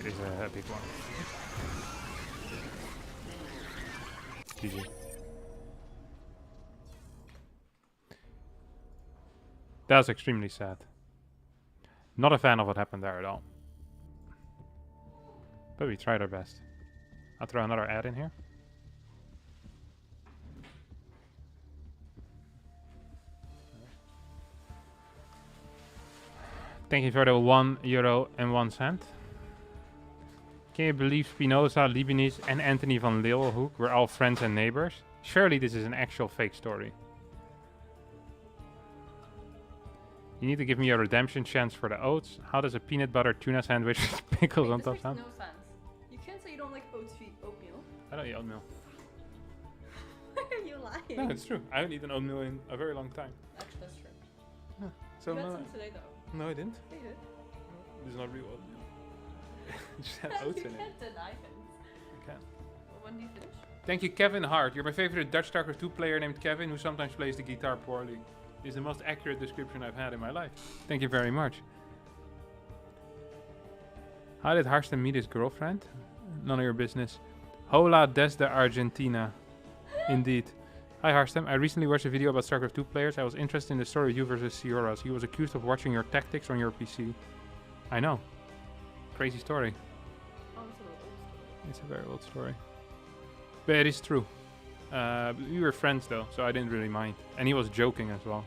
It is a big one. GG. That was extremely sad. Not a fan of what happened there at all. But we tried our best. I'll throw another ad in here. Thank you for the €1.01. Can you believe Spinoza, Leibniz and Anthony van Leeuwenhoek were all friends and neighbors? Surely this is an actual fake story. You need to give me a redemption chance for the oats. How does a peanut butter tuna sandwich with pickles on This top makes sound? no sense. You can't say you don't like oatmeal. I don't eat oatmeal. Why are you lying? No, it's true. I haven't eaten oatmeal in a very long time. Actually, that's true. So You had no, some today though. no, I didn't. Yeah, you did. This is not real oatmeal. It just had oats You in it. can't deny things. I can. Well, when do you finish? Thank you, Kevin Hart. You're my favorite Dutch Starcraft 2 player named Kevin, who sometimes plays the guitar poorly. Is the most accurate description I've had in my life. Thank you very much. How did Harstem meet his girlfriend? None of your business. Hola desde Argentina. Indeed. Hi Harstem, I recently watched a video about StarCraft 2 players. I was interested in the story of you versus Sioras. He was accused of watching your tactics on your PC. I know. Crazy story. Oh, it's a little old story. It's a very old story. But it is true. We were friends though, so I didn't really mind. And he was joking as well.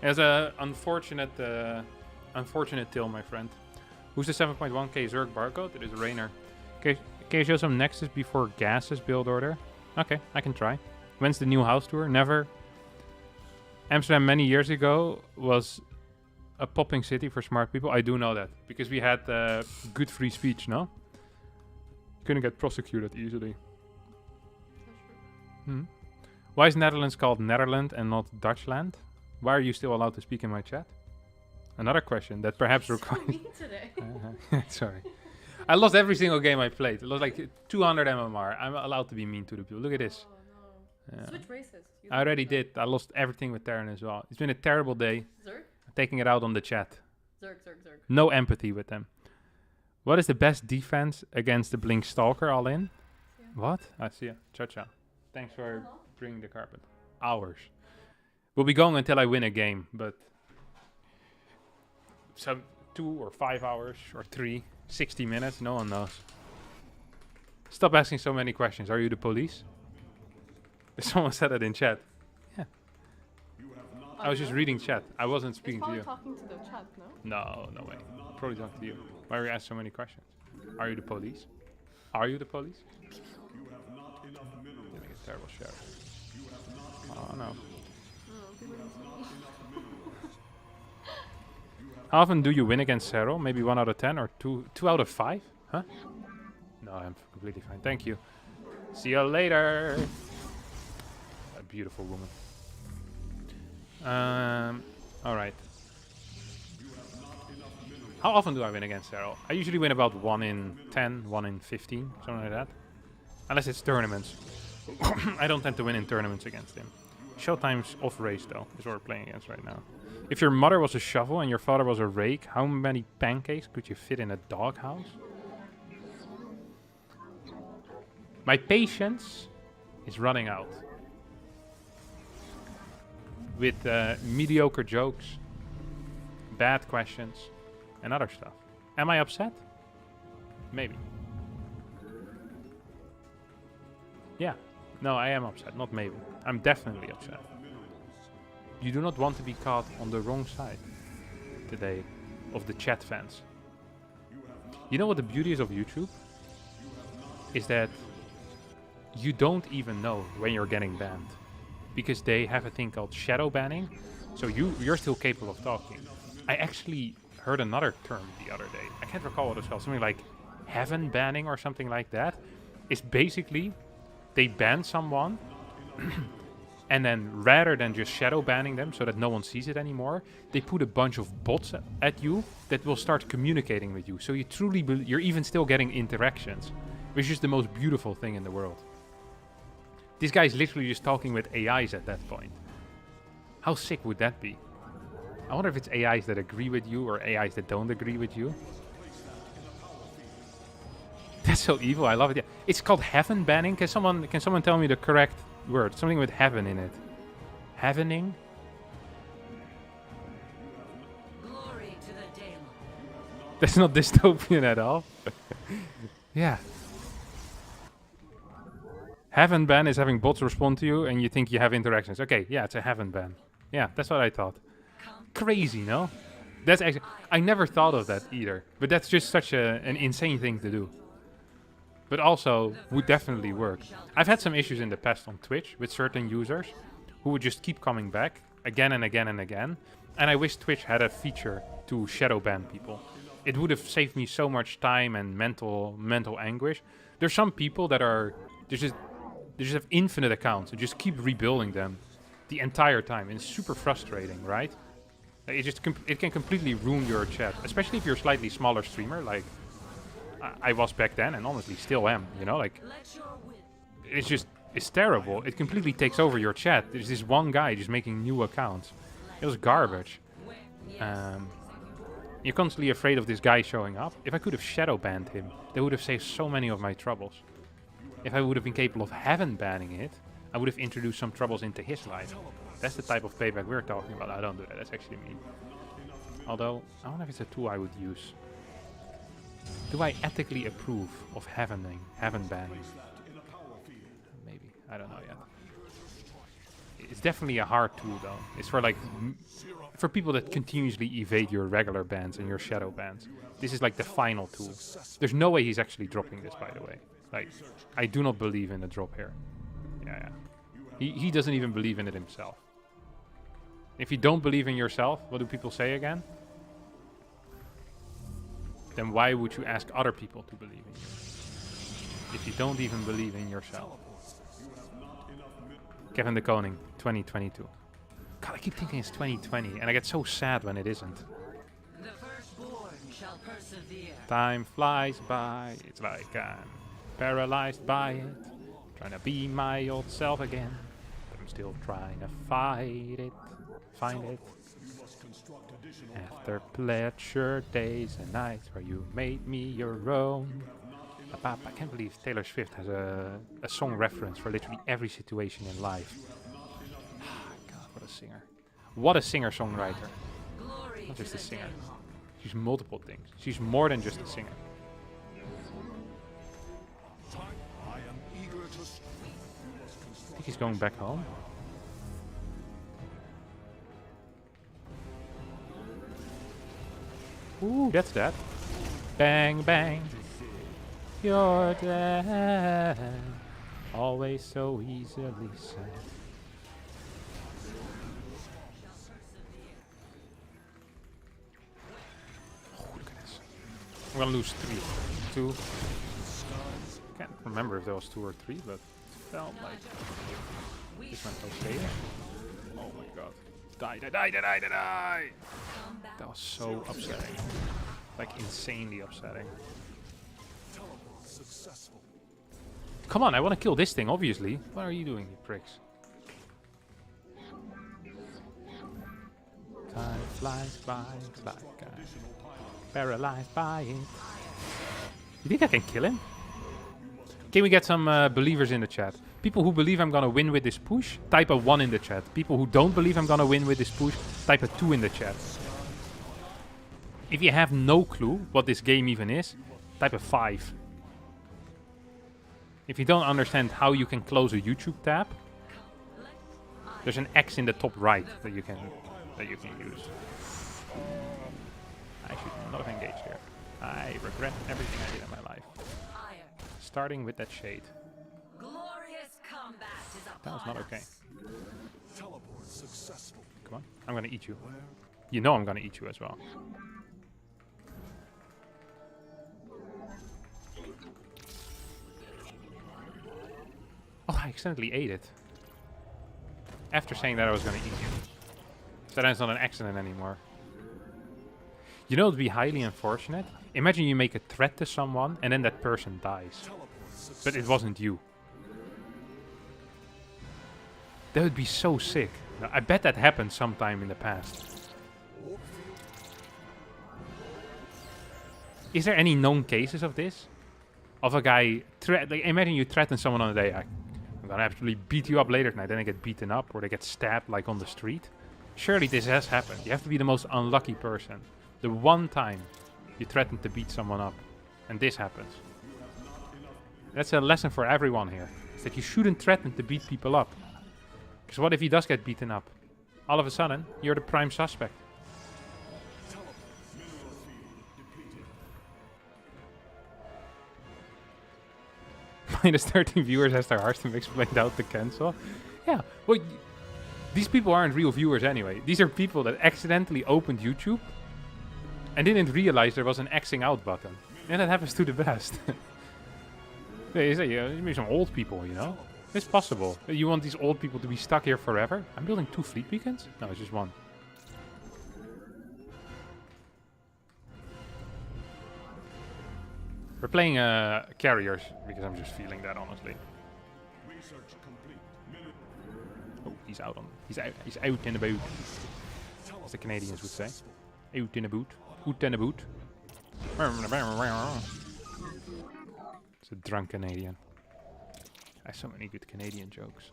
As a unfortunate tale, my friend. Who's the 7.1k Zerg barcode? It is Rainer. Can you show some Nexus before gases build order? Okay, I can try. When's the new house tour? Never. Amsterdam many years ago was a popping city for smart people. I do know that. Because we had good free speech, no? Couldn't get prosecuted easily. Why is Netherlands called Netherland and not Dutchland? Why are you still allowed to speak in my chat? Another question that perhaps requires... mean today. Sorry. I lost every single game I played. I lost like 200 MMR. I'm allowed to be mean to the people. Look at this. Oh no. Switch races. You I already did. I lost everything with Terran as well. It's been a terrible day. Zerg? Taking it out on the chat. Zerg. No empathy with them. What is the best defense against the Blink Stalker all in? Yeah. What? I see ya. Ciao. Thanks for bringing the carpet. Hours. We'll be going until I win a game, but... Some 2 or 5 hours or 3, 60 minutes, no one knows. Stop asking so many questions. Are you the police? Someone said it in chat. Yeah. I was just reading chat. I wasn't speaking to you. Talking to the chat, no? No way. Probably talking to you. Why are you asking so many questions? Are you the police? Are you the police? Giving a terrible shout. Oh no. How often do you win against Zero? Maybe 1 out of 10 or 2 out of 5? Huh? No, I'm completely fine. Thank you. See you later. A beautiful woman. Alright. How often do I win against Zero? I usually win about 1 in 10, 1 in 15, something like that. Unless it's tournaments. I don't tend to win in tournaments against him. Showtime's off race though, is what we're playing against right now. If your mother was a shovel and your father was a rake, how many pancakes could you fit in a doghouse? My patience is running out. With mediocre jokes, bad questions, and other stuff. Am I upset? Maybe. Yeah. No, I am upset, not maybe. I'm definitely upset. You do not want to be caught on the wrong side today of the chat fans. You know what the beauty is of YouTube? Is that you don't even know when you're getting banned. Because they have a thing called shadow banning. So you're still capable of talking. I actually heard another term the other day. I can't recall what it's called. Something like heaven banning or something like that. It's basically they ban someone and then rather than just shadow banning them so that no one sees it anymore, they put a bunch of bots at you that will start communicating with you. So you truly you're even still getting interactions, which is the most beautiful thing in the world. This guy's literally just talking with AIs at that point. How sick would that be? I wonder if it's AIs that agree with you or AIs that don't agree with you. That's so evil. I love it. Yeah. It's called heaven banning. Can someone tell me the correct word? Something with heaven in it. Heavening? Glory to the Daemon. That's not dystopian at all. Yeah. Heaven ban is having bots respond to you and you think you have interactions. Okay, yeah, it's a heaven ban. Yeah, that's what I thought. Crazy, no? That's actually... I never thought of that either. But that's just such an insane thing to do. but also would definitely work. I've had some issues in the past on Twitch with certain users who would just keep coming back again and again and again. And I wish Twitch had a feature to shadow ban people. It would have saved me so much time and mental anguish. There's some people that are they just have infinite accounts and just keep rebuilding them the entire time, and it's super frustrating, right? It can completely ruin your chat, especially if you're a slightly smaller streamer, like I was back then, and honestly still am. You know, like it's terrible. It completely takes over your chat. There's this one guy just making new accounts. It was garbage. You're constantly afraid of this guy showing up. If I could have shadow banned him, that would have saved so many of my troubles. If I would have been capable of heaven banning it, I would have introduced some troubles into his life. That's the type of payback we're talking about. I don't do that. That's actually me. Although, I wonder if it's a tool I would use. Do I ethically approve of heaven banning? Maybe. I don't know yet. It's definitely a hard tool, though. It's for like for people that continuously evade your regular bans and your shadow bans. This is like the final tool. There's no way he's actually dropping this, by the way. Like, I do not believe in a drop here. Yeah. He doesn't even believe in it himself. If you don't believe in yourself, what do people say again? Then why would you ask other people to believe in you? If you don't even believe in yourself. Kevin de Koning, 2022. God, I keep thinking it's 2020, and I get so sad when it isn't. The firstborn shall persevere. Time flies by, it's like I'm paralyzed by it. Trying to be my old self again. But I'm still trying to find it. After pleasure days and nights where you made me your own. I can't believe Taylor Swift has a song reference for literally every situation in life. God, what a singer. What a singer-songwriter. Not just a singer. She's multiple things. She's more than just a singer. I think he's going back home. Ooh, that's that. Bang, bang. You're dead. Always so easily said. Oh, look at this. I'm gonna lose 3. 2. Can't remember if there was 2 or 3, but it felt like this went okay. Oh my god. Die. That was so upsetting. Like insanely upsetting. Come on, I want to kill this thing, obviously. What are you doing, you pricks? Time flies by, it's like I'm paralyzed by it. You think I can kill him? Can we get some believers in the chat? People who believe I'm gonna win with this push, type a 1 in the chat. People who don't believe I'm gonna win with this push, type a 2 in the chat. If you have no clue what this game even is, type a 5. If you don't understand how you can close a YouTube tab, there's an X in the top right that you can use. I should not have engaged here. I regret everything I did in my life. Starting with that shade. That was not okay. Come on, I'm gonna eat you. You know I'm gonna eat you as well. Oh, I accidentally ate it. After saying that I was gonna eat you. So that's not an accident anymore. You know, it would be highly unfortunate. Imagine you make a threat to someone and then that person dies. But it wasn't you. That would be so sick. I bet that happened sometime in the past. Is there any known cases of this? Of a guy... like, imagine you threaten someone on a day. I'm gonna actually beat you up later tonight. Then they get beaten up or they get stabbed like on the street. Surely this has happened. You have to be the most unlucky person. The one time you threaten to beat someone up. And this happens. That's a lesson for everyone here. Is that you shouldn't threaten to beat people up. Because what if he does get beaten up? All of a sudden, you're the prime suspect. minus 13 viewers has their Harstem explained out to cancel. Yeah, well, these people aren't real viewers anyway. These are people that accidentally opened YouTube and didn't realize there was an Xing out button. And that happens to the best. They say, maybe some old people, you know? It's possible. You want these old people to be stuck here forever? I'm building 2 fleet beacons? No, it's just 1. We're playing carriers because I'm just feeling that, honestly. Oh, he's out on. He's out in a boot, as the Canadians would say. Out in a boot. Out in a boot. It's a drunk Canadian. I have so many good Canadian jokes.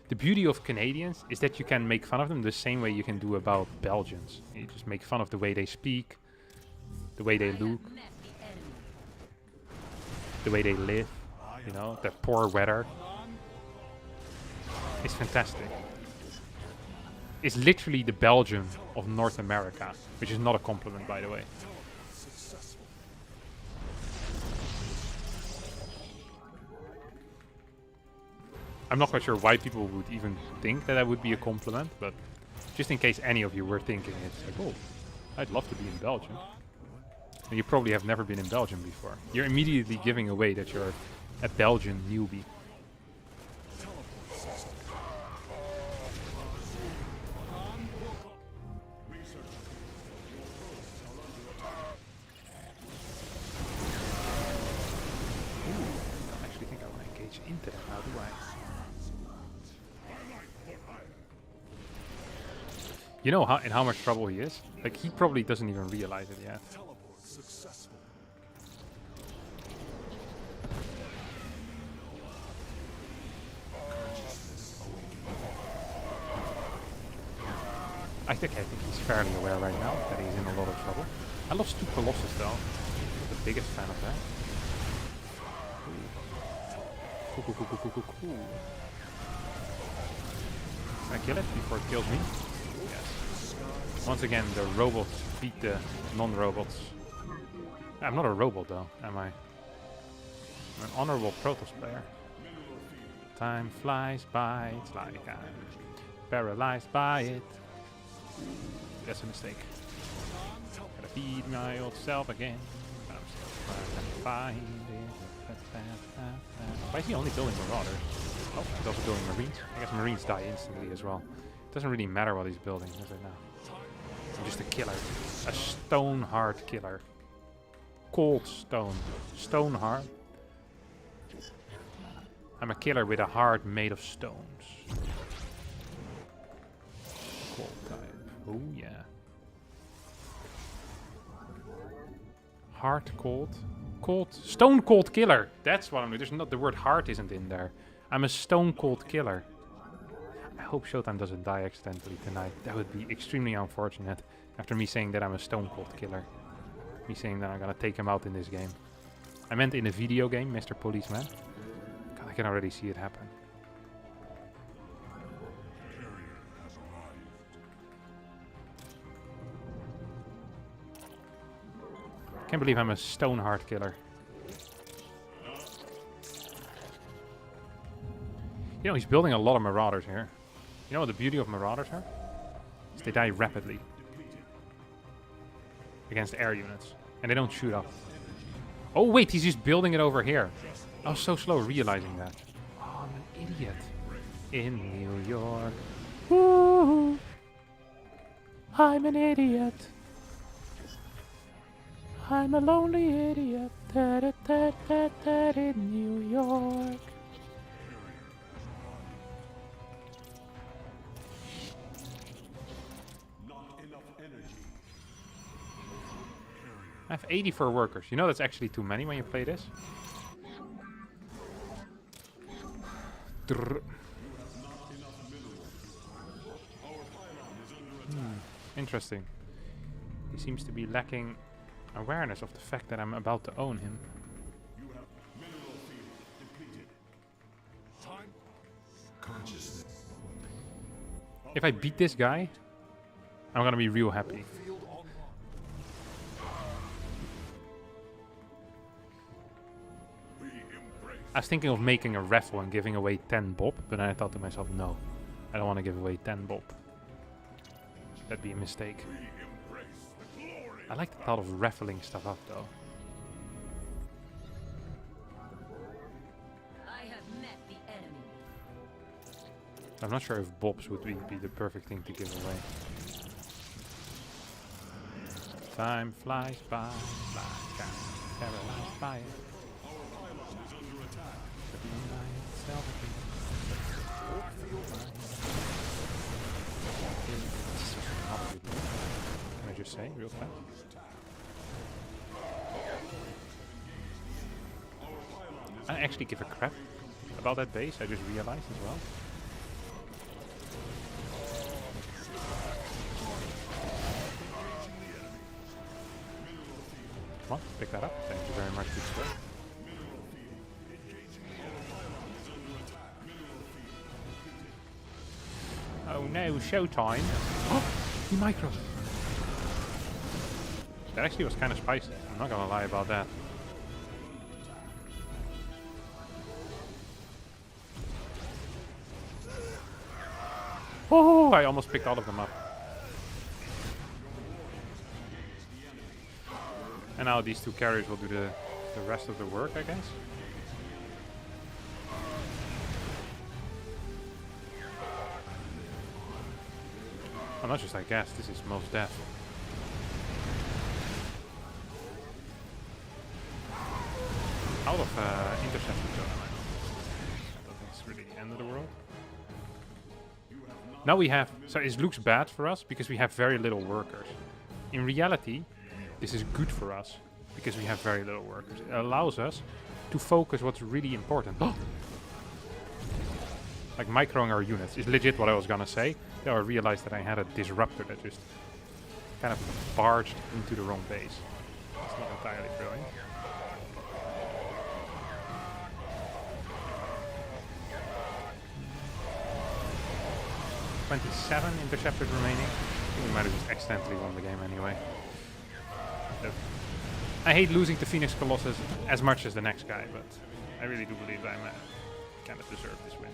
The beauty of Canadians is that you can make fun of them the same way you can do about Belgians. You just make fun of the way they speak, the way they look, the way they live, you know, their poor weather. It's fantastic. It's literally the Belgium of North America, which is not a compliment, by the way. I'm not quite sure why people would even think that would be a compliment, but just in case any of you were thinking it, it's like, oh, I'd love to be in Belgium. And you probably have never been in Belgium before. You're immediately giving away that you're a Belgian newbie. Into that now, do I? You know in how much trouble he is? Like, he probably doesn't even realize it yet. I think he's fairly aware right now that he's in a lot of trouble. I lost 2 Colossus though. I'm the biggest fan of that. Cool. Can I kill it before it kills me? Yes. Once again, the robots beat the non-robots. I'm not a robot though, am I? I'm an honorable Protoss player. Time flies by, it's like I'm paralyzed by it. That's a mistake. Gotta feed my old self again. I'm still trying to find it. Why is he only building Marauders? Oh, he's also building Marines. I guess Marines die instantly as well. It doesn't really matter what he's building, does it now? I'm just a killer. A stone hard killer. Cold stone. Stone hard. I'm a killer with a heart made of stones. Cold type. Oh yeah. Hard cold. Cold. Stone cold killer. That's what I'm doing. There's not, the word heart isn't in there. I'm a stone cold killer. I hope Showtime doesn't die accidentally tonight. That would be extremely unfortunate. After me saying that I'm a stone cold killer. Me saying that I'm gonna take him out in this game. I meant in a video game, Mr. Policeman. God, I can already see it happen. Can't believe I'm a stone heart killer. You know, he's building a lot of Marauders here. You know what the beauty of Marauders are? Is they die rapidly. Against air units. And they don't shoot up. Oh wait, he's just building it over here. I was so slow realizing that. Oh, I'm an idiot. In New York. Woo! I'm an idiot. I'm a lonely idiot. In New York. I have 84 workers. You know that's actually too many when you play this. Interesting. He seems to be lacking awareness of the fact that I'm about to own him. If I beat this guy, I'm gonna be real happy. I was thinking of making a raffle and giving away 10 bob, but then I thought to myself, no, I don't want to give away 10 bob. That'd be a mistake. I like the thought of raffling stuff up though. I have met the enemy. I'm not sure if bobs would be the perfect thing to give away. Time flies by like I'm paralyzed by it. Can I just say real fast? I actually give a crap about that base, I just realized as well. Come on, pick that up. Thank you very much, good stuff. Oh no, showtime. Oh, he microed. That actually was kind of spicy. I'm not gonna lie about that. Oh, I almost picked all of them up. And now these two carriers will do the rest of the work, I guess. Oh, not just I guess, this is most death. Out of interceptor zone. I don't think it's really the end of the world. Now we have, so it looks bad for us because we have very little workers. In reality, this is good for us because we have very little workers. It allows us to focus what's really important. Like microing our units is legit what I was gonna say. Then I realized that I had a disruptor that just kind of barged into the wrong base. It's not entirely brilliant. .27 interceptors remaining. I think we might have just accidentally won the game anyway. I hate losing to Phoenix Colossus as much as the next guy, but I really do believe I kind of deserve this win.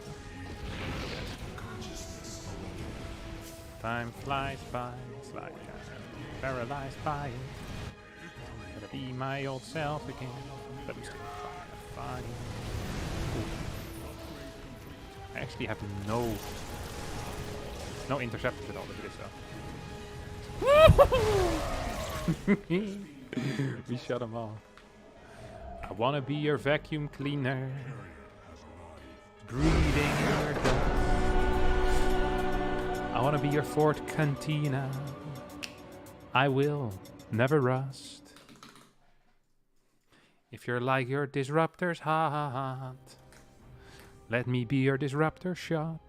Time flies by, it's like I'm paralyzed by it. Gotta be my old self again, but I'm still fine. I actually have no interceptors at all, look at this though. We shut them all. I wanna be your vacuum cleaner, breathing your dust. I wanna be your Fort Cantina. I will never rust. If you're like your disruptor's hot, let me be your disruptor shot.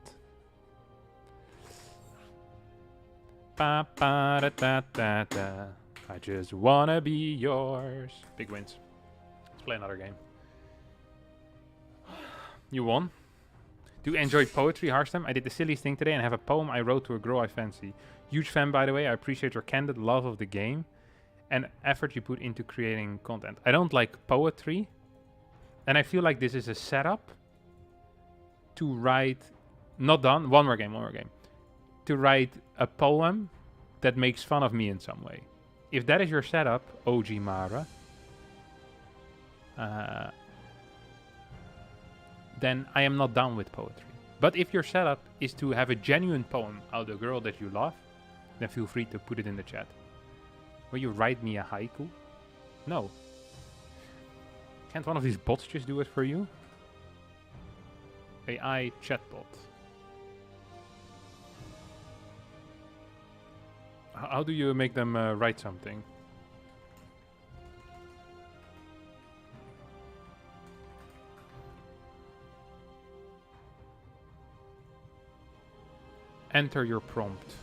Ba ba da da da da. I just wanna be yours. Big wins. Let's play another game. You won. Do you enjoy poetry, Harstem? I did the silliest thing today and have a poem I wrote to a girl I fancy. Huge fan, by the way. I appreciate your candid love of the game and effort you put into creating content. I don't like poetry, and I feel like this is a setup to write... Not done. One more game. To write a poem that makes fun of me in some way. If that is your setup, OG Mara, then I am not down with poetry. But if your setup is to have a genuine poem out of a girl that you love, then feel free to put it in the chat. Will you write me a haiku? No. Can't one of these bots just do it for you? AI chatbot. How do you make them write something? Enter your prompt.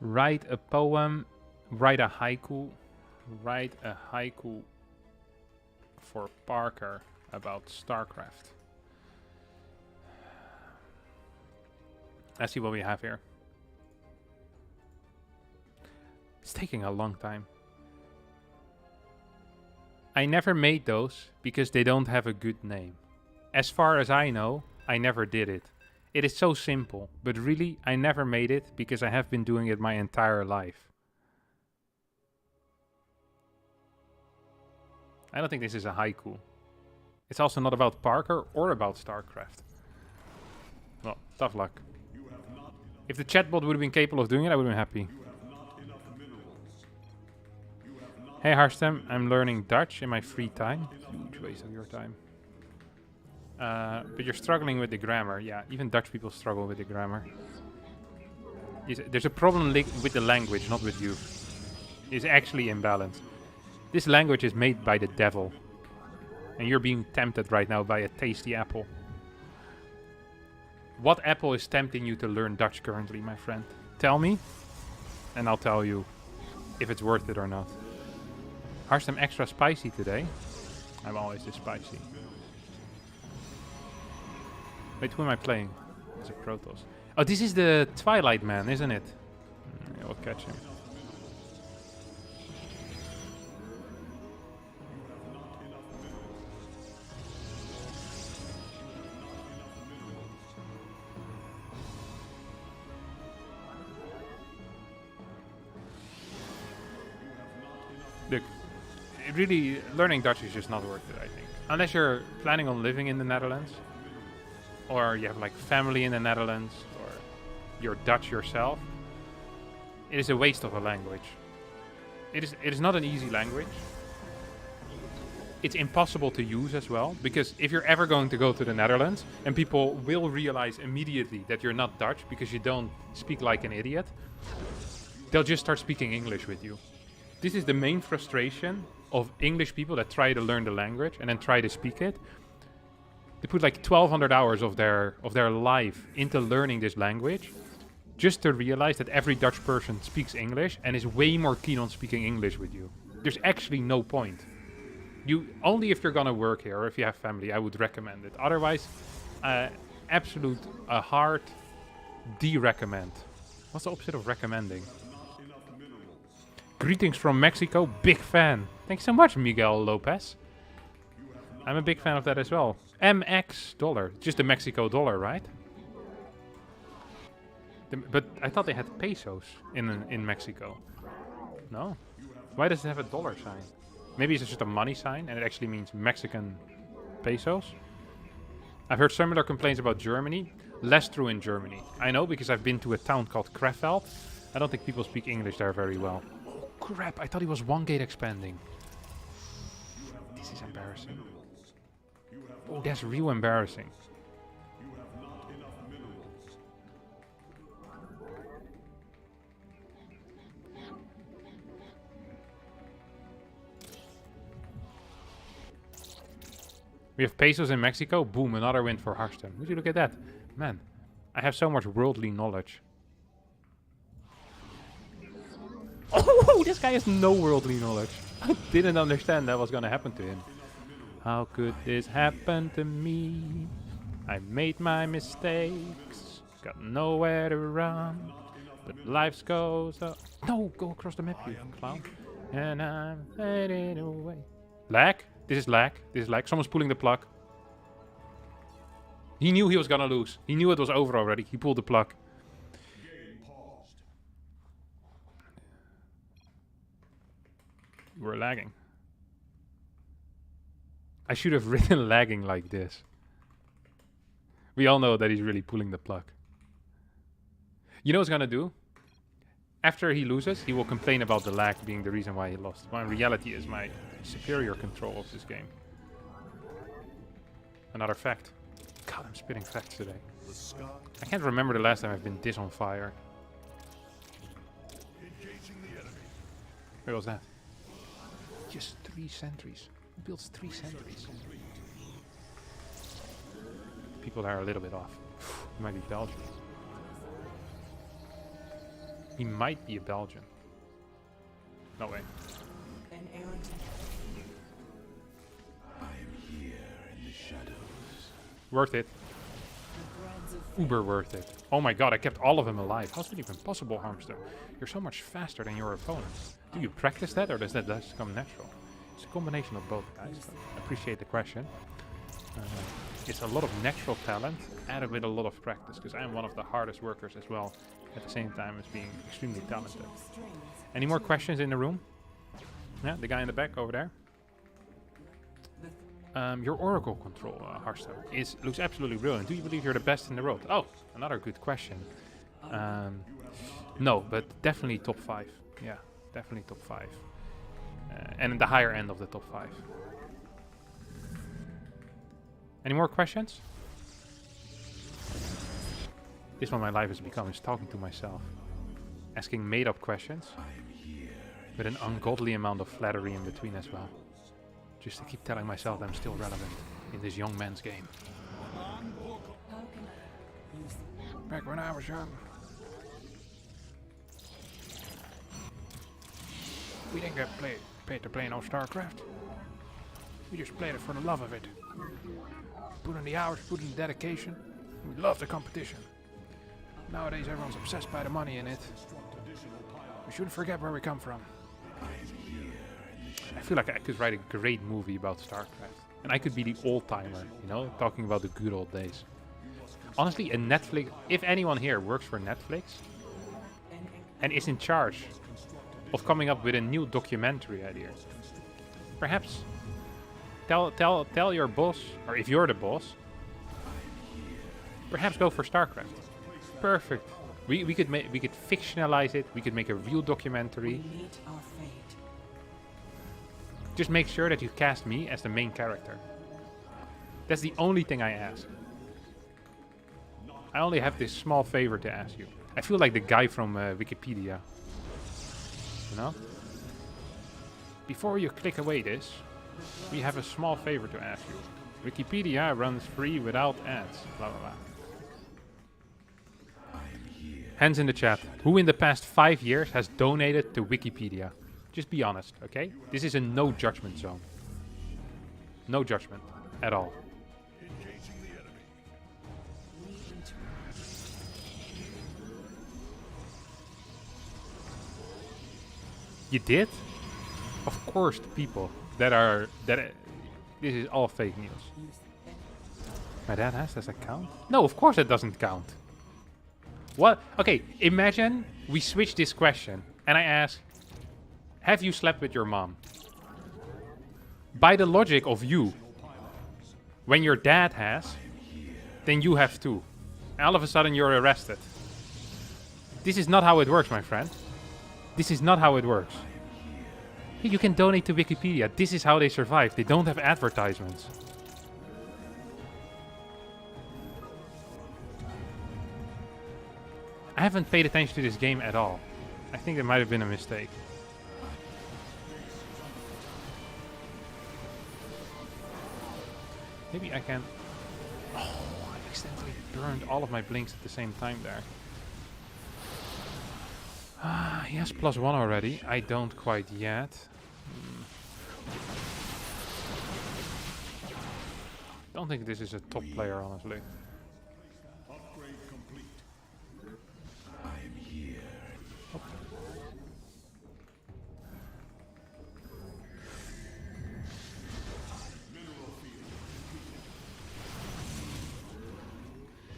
Write a poem, write a haiku. Write a haiku for Parker about Starcraft. Let's see what we have here. It's taking a long time. I never made those because they don't have a good name. As far as I know, I never did it. It is so simple, but really, I never made it because I have been doing it my entire life. I don't think this is a haiku. It's also not about Parker or about Starcraft. Well, tough luck. If the chatbot would have been capable of doing it, I would have been happy. Hey Harstem, I'm learning Dutch in my free time. Huge waste of your time. But you're struggling with the grammar. Yeah, even Dutch people struggle with the grammar. There's a problem with the language, not with you. It's actually imbalanced. This language is made by the devil. And you're being tempted right now by a tasty apple. What apple is tempting you to learn Dutch currently, my friend? Tell me, and I'll tell you if it's worth it or not. Harstem extra spicy today. I'm always this spicy. Wait, who am I playing? It's a Protoss. Oh, this is the Twilight Man, isn't it? I'll catch him. Look, really, learning Dutch is just not worth it, I think. Unless you're planning on living in the Netherlands, or you have like family in the Netherlands, or you're Dutch yourself. It is a waste of a language. It is not an easy language. It's impossible to use as well, because if you're ever going to go to the Netherlands, and people will realize immediately that you're not Dutch because you don't speak like an idiot, they'll just start speaking English with you. This is the main frustration of English people that try to learn the language and then try to speak it. They put like 1,200 hours of their life into learning this language just to realize that every Dutch person speaks English and is way more keen on speaking English with you. There's actually no point. Only if you're gonna work here or if you have family, I would recommend it. Otherwise, absolute hard de-recommend. What's the opposite of recommending? Greetings from Mexico, big fan. Thanks so much, Miguel Lopez. I'm a big fan of that as well. MX dollar, just the Mexico dollar, right? But I thought they had pesos in Mexico. No? Why does it have a dollar sign? Maybe it's just a money sign and it actually means Mexican pesos. I've heard similar complaints about Germany. Less true in Germany. I know because I've been to a town called Krefeld. I don't think people speak English there very well. Crap, I thought he was one gate expanding. This is embarrassing. Oh, that's real embarrassing. We have pesos in Mexico. Boom, another win for Harstem. Would you look at that? Man, I have so much worldly knowledge. Oh, this guy has no worldly knowledge. I didn't understand that was gonna happen to him. How could this happen to me? I made my mistakes, got nowhere to run, but life goes up. No, go across the map, you clown. And I'm fading away. Lag? This is lag. This is lag. Someone's pulling the plug. He knew he was gonna lose. He knew it was over already. He pulled the plug. We're lagging. I should have written lagging like this. We all know that he's really pulling the plug. You know what he's gonna do? After he loses, he will complain about the lag being the reason why he lost. Well, in reality is my superior control of this game. Another fact. God, I'm spitting facts today. I can't remember the last time I've been this on fire. Where was that? Just 3 sentries. Who builds 3 sentries? People are a little bit off. He might be Belgian. He might be a Belgian. No way. An errant. I am here in the shadows. Worth it. Uber worth it. Oh my god, I kept all of them alive. How's that even possible, Harstem? You're so much faster than your opponents. Do you practice that or does that just come natural? It's a combination of both, guys. But I appreciate the question. It's a lot of natural talent added with a lot of practice, because I'm one of the hardest workers as well, at the same time as being extremely talented. Any more questions in the room? Yeah, the guy in the back over there. Your Oracle control, Harstem, looks absolutely brilliant. Do you believe you're the best in the world? Oh, another good question. No, but definitely top 5. Yeah, definitely top 5. And in the higher end of the top 5. Any more questions? This is what my life has become, is talking to myself. Asking made-up questions. With an ungodly amount of flattery in between as well. Just to keep telling myself that I'm still relevant in this young man's game. Back when I was young. We didn't get paid to play no Starcraft. We just played it for the love of it. Put in the hours, put in the dedication. We love the competition. Nowadays everyone's obsessed by the money in it. We shouldn't forget where we come from. I feel like I could write a great movie about Starcraft. And I could be the old-timer, you know, talking about the good old days. Honestly, a Netflix... If anyone here works for Netflix and is in charge of coming up with a new documentary idea, perhaps tell your boss, or if you're the boss, perhaps go for Starcraft. Perfect. We could fictionalize it. We could make a real documentary. Just make sure that you cast me as the main character. That's the only thing I ask. I only have this small favor to ask you. I feel like the guy from Wikipedia. You know? Before you click away this, we have a small favor to ask you. Wikipedia runs free without ads. Blah blah blah. Hands in the chat. Who in the past 5 years has donated to Wikipedia? Just be honest, okay? This is a no judgment zone. No judgment at all. You did? Of course, the people that are this is all fake news. My dad does that count? No, of course it doesn't count. What? Okay, imagine we switch this question and I ask, have you slept with your mom? By the logic of you, when your dad has, then you have too. And all of a sudden you're arrested. This is not how it works, my friend. This is not how it works. You can donate to Wikipedia. This is how they survive. They don't have advertisements. I haven't paid attention to this game at all. I think it might have been a mistake. Maybe I can... Oh, I accidentally burned all of my blinks at the same time there. He has +1 already. I don't quite yet. Don't think this is a top player, honestly. Upgrade complete. I'm here.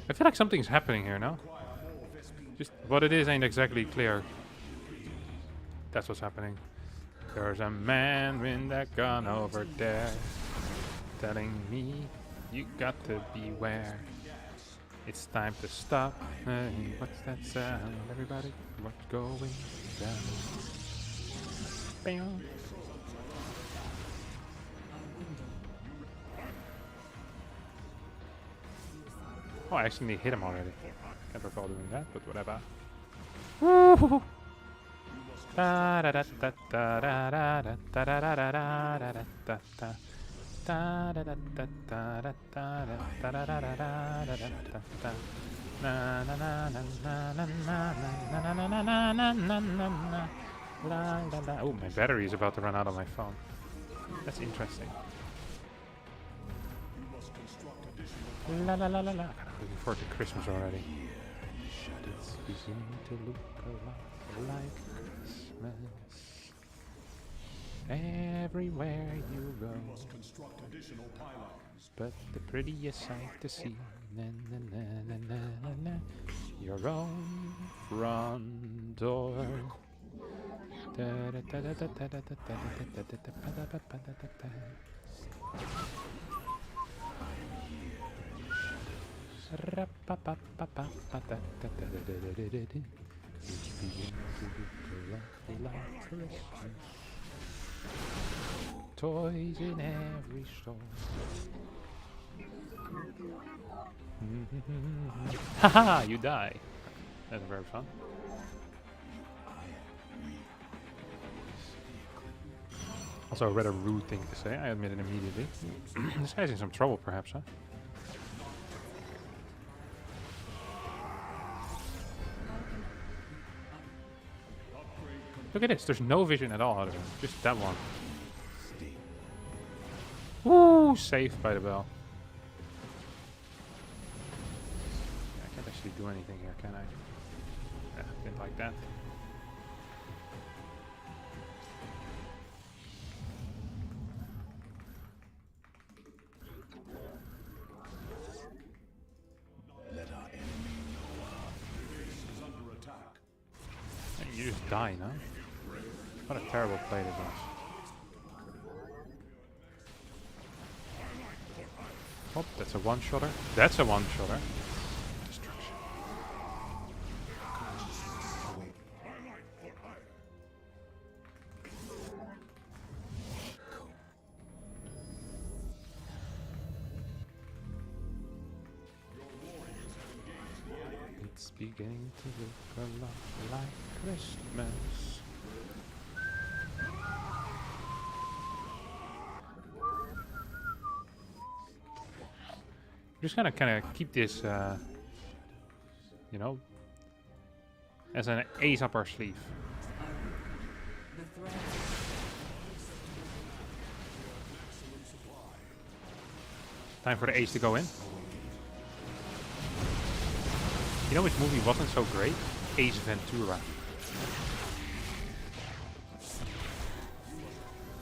I feel like something's happening here now. Just what it is ain't exactly clear. That's what's happening. There's a man with that gun over there telling me you got to beware. It's time to stop. Hey, what's that sound? Everybody, what's going down? Bam. Oh, I actually hit him already. Can't recall doing that, but whatever. Woo-hoo-hoo. Oh, my battery is about to run out on my phone. That's interesting. La la la la la. Looking forward to Christmas already. It's beginning to look a lot like Christmas. everywhere you go. Must construct additional pylons. But the prettiest sight to see, na, na, na, na, na, na, na, your own front door. Da, da, da, da, da, da, da, da, da, da, da, da, da, pa, da, pa, pa, da, da, da. Ra-pa-pa-pa-pa-pa, da, da, da, da, da, da, da, da. It's beginning to look like Christmas. Toys in every store. Haha, you die. That's very fun. Also a rather rude thing to say, I admit it immediately. This guy's in some trouble perhaps, huh? Look at this, there's no vision at all out of him. Just that one. Woo! Saved by the bell. I can't actually do anything here, can I? Yeah, didn't like that. Let our enemy know our base is under attack. Hey, you just die, no? What a terrible play this was. Oh, that's a one-shotter. That's a one-shotter. Destruction. It's beginning to look a lot like Christmas. Just gonna kind of keep this, you know, as an ace up our sleeve. The threat. Time for the ace to go in. You know which movie wasn't so great? Ace Ventura.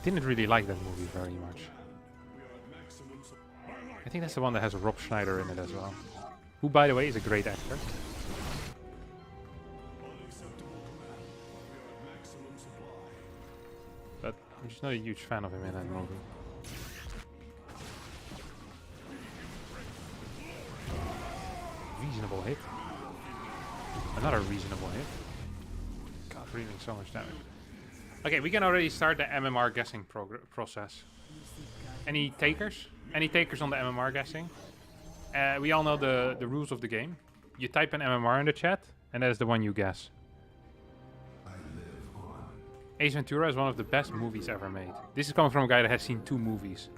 Didn't really like that movie very much. I think that's the one that has Rob Schneider in it as well. Who, by the way, is a great actor. But I'm just not a huge fan of him in that movie. Reasonable hit. Another reasonable hit. God, dealing so much damage. Okay, we can already start the MMR guessing process. Any takers? Any takers on the MMR guessing? We all know the rules of the game. You type an MMR in the chat, and that is the one you guess. Ace Ventura is one of the best movies ever made. This is coming from a guy that has seen 2 movies.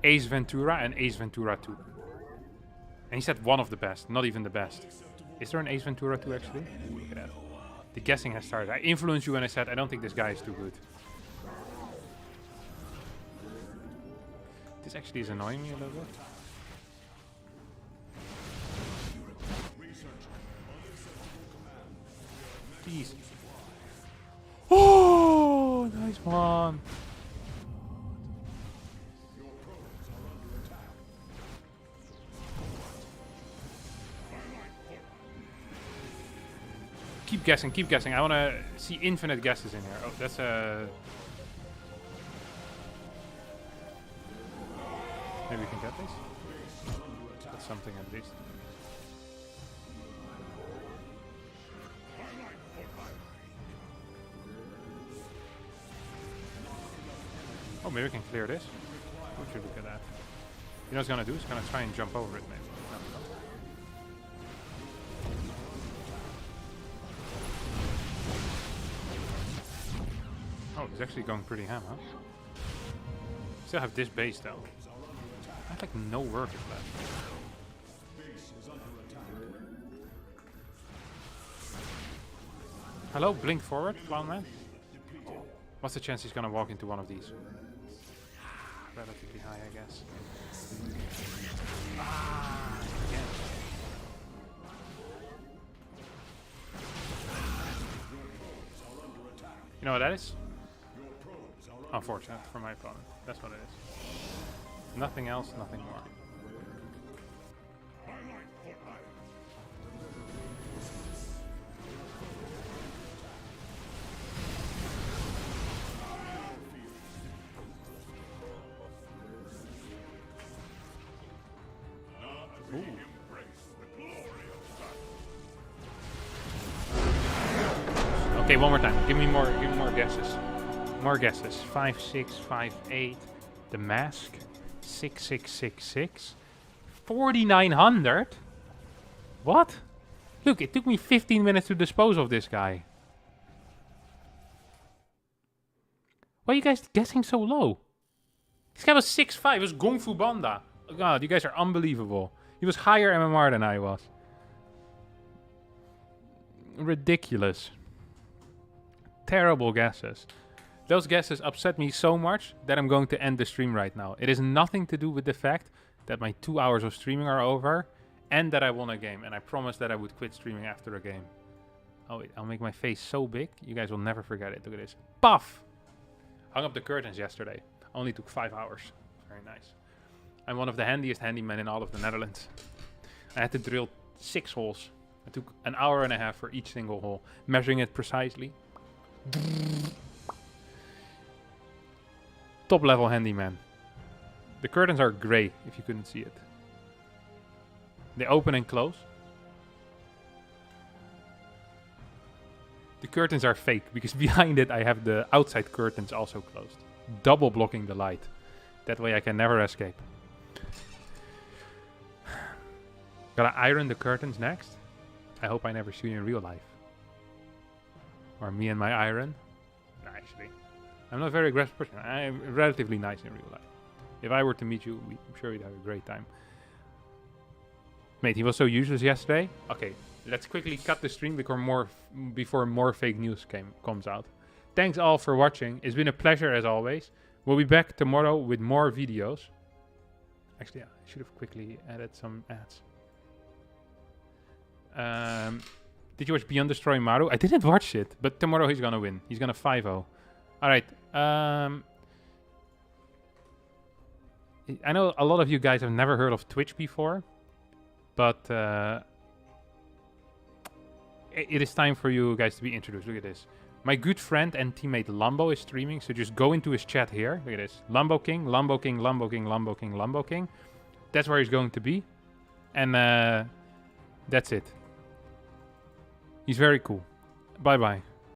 Ace Ventura and Ace Ventura 2. And he said one of the best, not even the best. Is there an Ace Ventura 2 actually? Ooh, look at that. The guessing has started. I influenced you when I said I don't think this guy is too good. This actually is annoying me a little bit. Jeez. Oh, nice one. Keep guessing, keep guessing. I want to see infinite guesses in here. Oh, that's a... Maybe we can get this? That's something at least. Oh, maybe we can clear this. Would you look at that? You know what it's gonna do? It's gonna try and jump over it, maybe. No, no. Oh, he's actually going pretty ham, huh? Still have this base though. I have like no workers left. Hello, blink forward, clown man. What's the chance he's gonna walk into one of these? Relatively high, I guess. Ah, again. You know what that is? Your probes are Unfortunate for my opponent. That's what it is. Nothing else, nothing more. Okay, one more time. Give me more guesses. More guesses. 5, 6, 5, 8. The mask. 6, 6, 6, 6. 4,900? What? Look, it took me 15 minutes to dispose of this guy. Why are you guys guessing so low? This guy was 6'5". It was Gong Fu Banda. Oh God, you guys are unbelievable. He was higher MMR than I was. Ridiculous. Terrible guesses. Those guesses upset me so much that I'm going to end the stream right now. It is nothing to do with the fact that my 2 hours of streaming are over and that I won a game. And I promised that I would quit streaming after a game. Oh wait, I'll make my face so big, you guys will never forget it. Look at this. Puff! Hung up the curtains yesterday. Only took 5 hours. Very nice. I'm one of the handiest handymen in all of the Netherlands. I had to drill 6 holes. It took an hour and a half for each single hole, measuring it precisely. Top level handyman. The curtains are grey, if you couldn't see it. They open and close. The curtains are fake, because behind it I have the outside curtains also closed. Double blocking the light. That way I can never escape. Gotta iron the curtains next. I hope I never see you in real life. Or me and my iron. No, actually. I'm not a very aggressive person. I'm relatively nice in real life. If I were to meet you, I'm sure we'd have a great time. Mate, he was so useless yesterday. Okay, let's quickly cut the stream before more fake news comes out. Thanks all for watching. It's been a pleasure as always. We'll be back tomorrow with more videos. Actually, yeah, I should have quickly added some ads. Did you watch Beyond Destroying Maru? I didn't watch it, but tomorrow he's gonna win. He's gonna 5-0. Alright. I know a lot of you guys have never heard of Twitch before, but it is time for you guys to be introduced. Look at this. My good friend and teammate Lambo is streaming, so just go into his chat here. Look at this. Lambo King, Lambo King, Lambo King, Lambo King, Lambo King. That's where he's going to be. And that's it. He's very cool. Bye-bye.